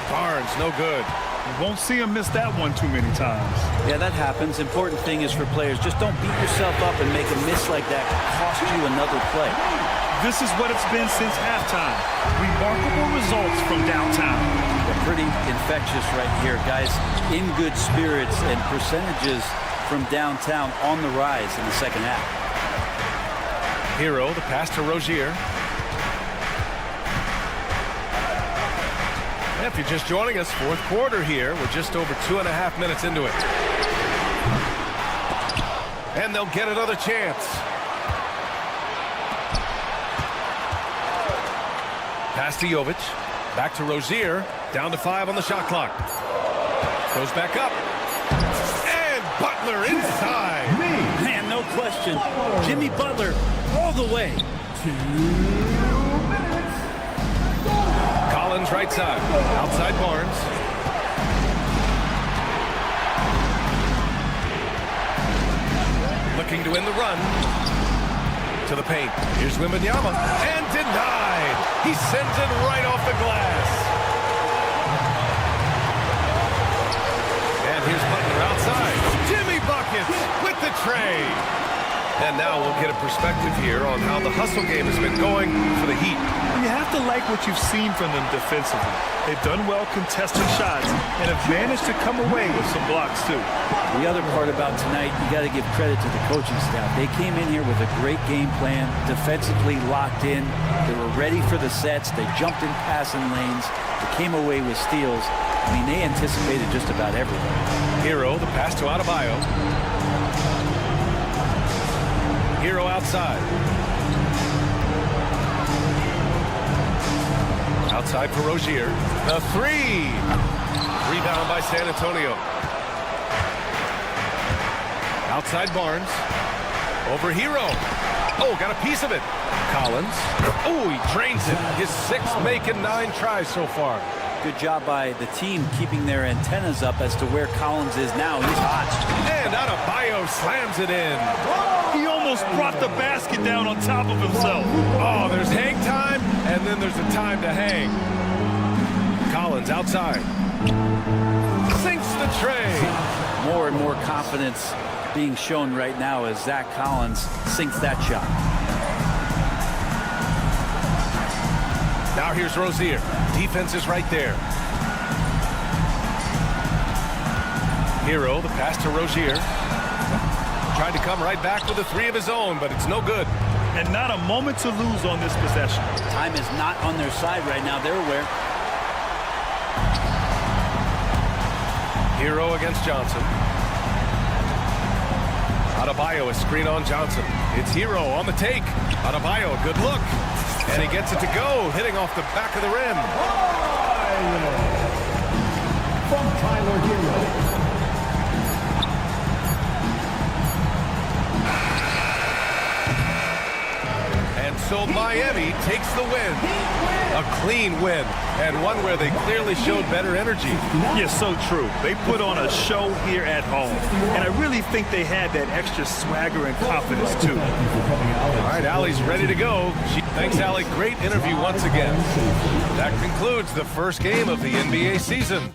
Barnes, no good. You won't see him miss that one too many times. Yeah, that happens. Important thing is for players, just don't beat yourself up and make a miss like that cost you another play. This is what it's been since halftime. Remarkable results from downtown. They're pretty infectious right here, guys. In good spirits and percentages from downtown on the rise in the second half. Hero, the pass to Rozier. If you're just joining us, fourth quarter here. We're just over 2.5 minutes into it. And they'll get another chance. Pass to Jovic. Back to Rozier. Down to 5 on the shot clock. Goes back up. And Butler inside. Man, no question. Jimmy Butler all the way. 2 minutes. Collins right side. Outside Barnes. Looking to win the run. To the paint. Here's Wembanyama. And denied. He sends it right off the glass. And here's Butler outside. Jimmy buckets with the tray. And now we'll get a perspective here on how the hustle game has been going for the Heat. You have to like what you've seen from them defensively. They've done well contesting shots and have managed to come away with some blocks, too. The other part about tonight, you got to give credit to the coaching staff. They came in here with a great game plan, defensively locked in. They were ready for the sets. They jumped in passing lanes. They came away with steals. I mean, they anticipated just about everything. Hero, the pass to Adebayo. Hero outside. Outside for Rozier. The 3. Rebound by San Antonio. Outside Barnes. Over Hero. Oh, got a piece of it. Collins. Oh, he drains it. His 6th make and 9 tries so far. Good job by the team keeping their antennas up as to where Collins is now. He's hot. And Adebayo slams it in. He almost brought the basket down on top of himself. Oh, there's hang time, and then there's a time to hang. Collins outside. Sinks the tray. More and more confidence being shown right now as Zach Collins sinks that shot. Now here's Rozier. Defense is right there. Hero, the pass to Rozier. Tried to come right back with a 3 of his own, but it's no good. And not a moment to lose on this possession. Time is not on their side right now. They're aware. Hero against Johnson. Adebayo, a screen on Johnson. It's Hero on the take. Adebayo, a good look. And he gets it to go, hitting off the back of the rim. From Tyler Hero. And so Miami takes the win. A clean win, and one where they clearly showed better energy. Yeah, so true. They put on a show here at home, and I really think they had that extra swagger and confidence, too. All right, Allie's ready to go. Thanks, Allie. Great interview once again. That concludes the first game of the NBA season.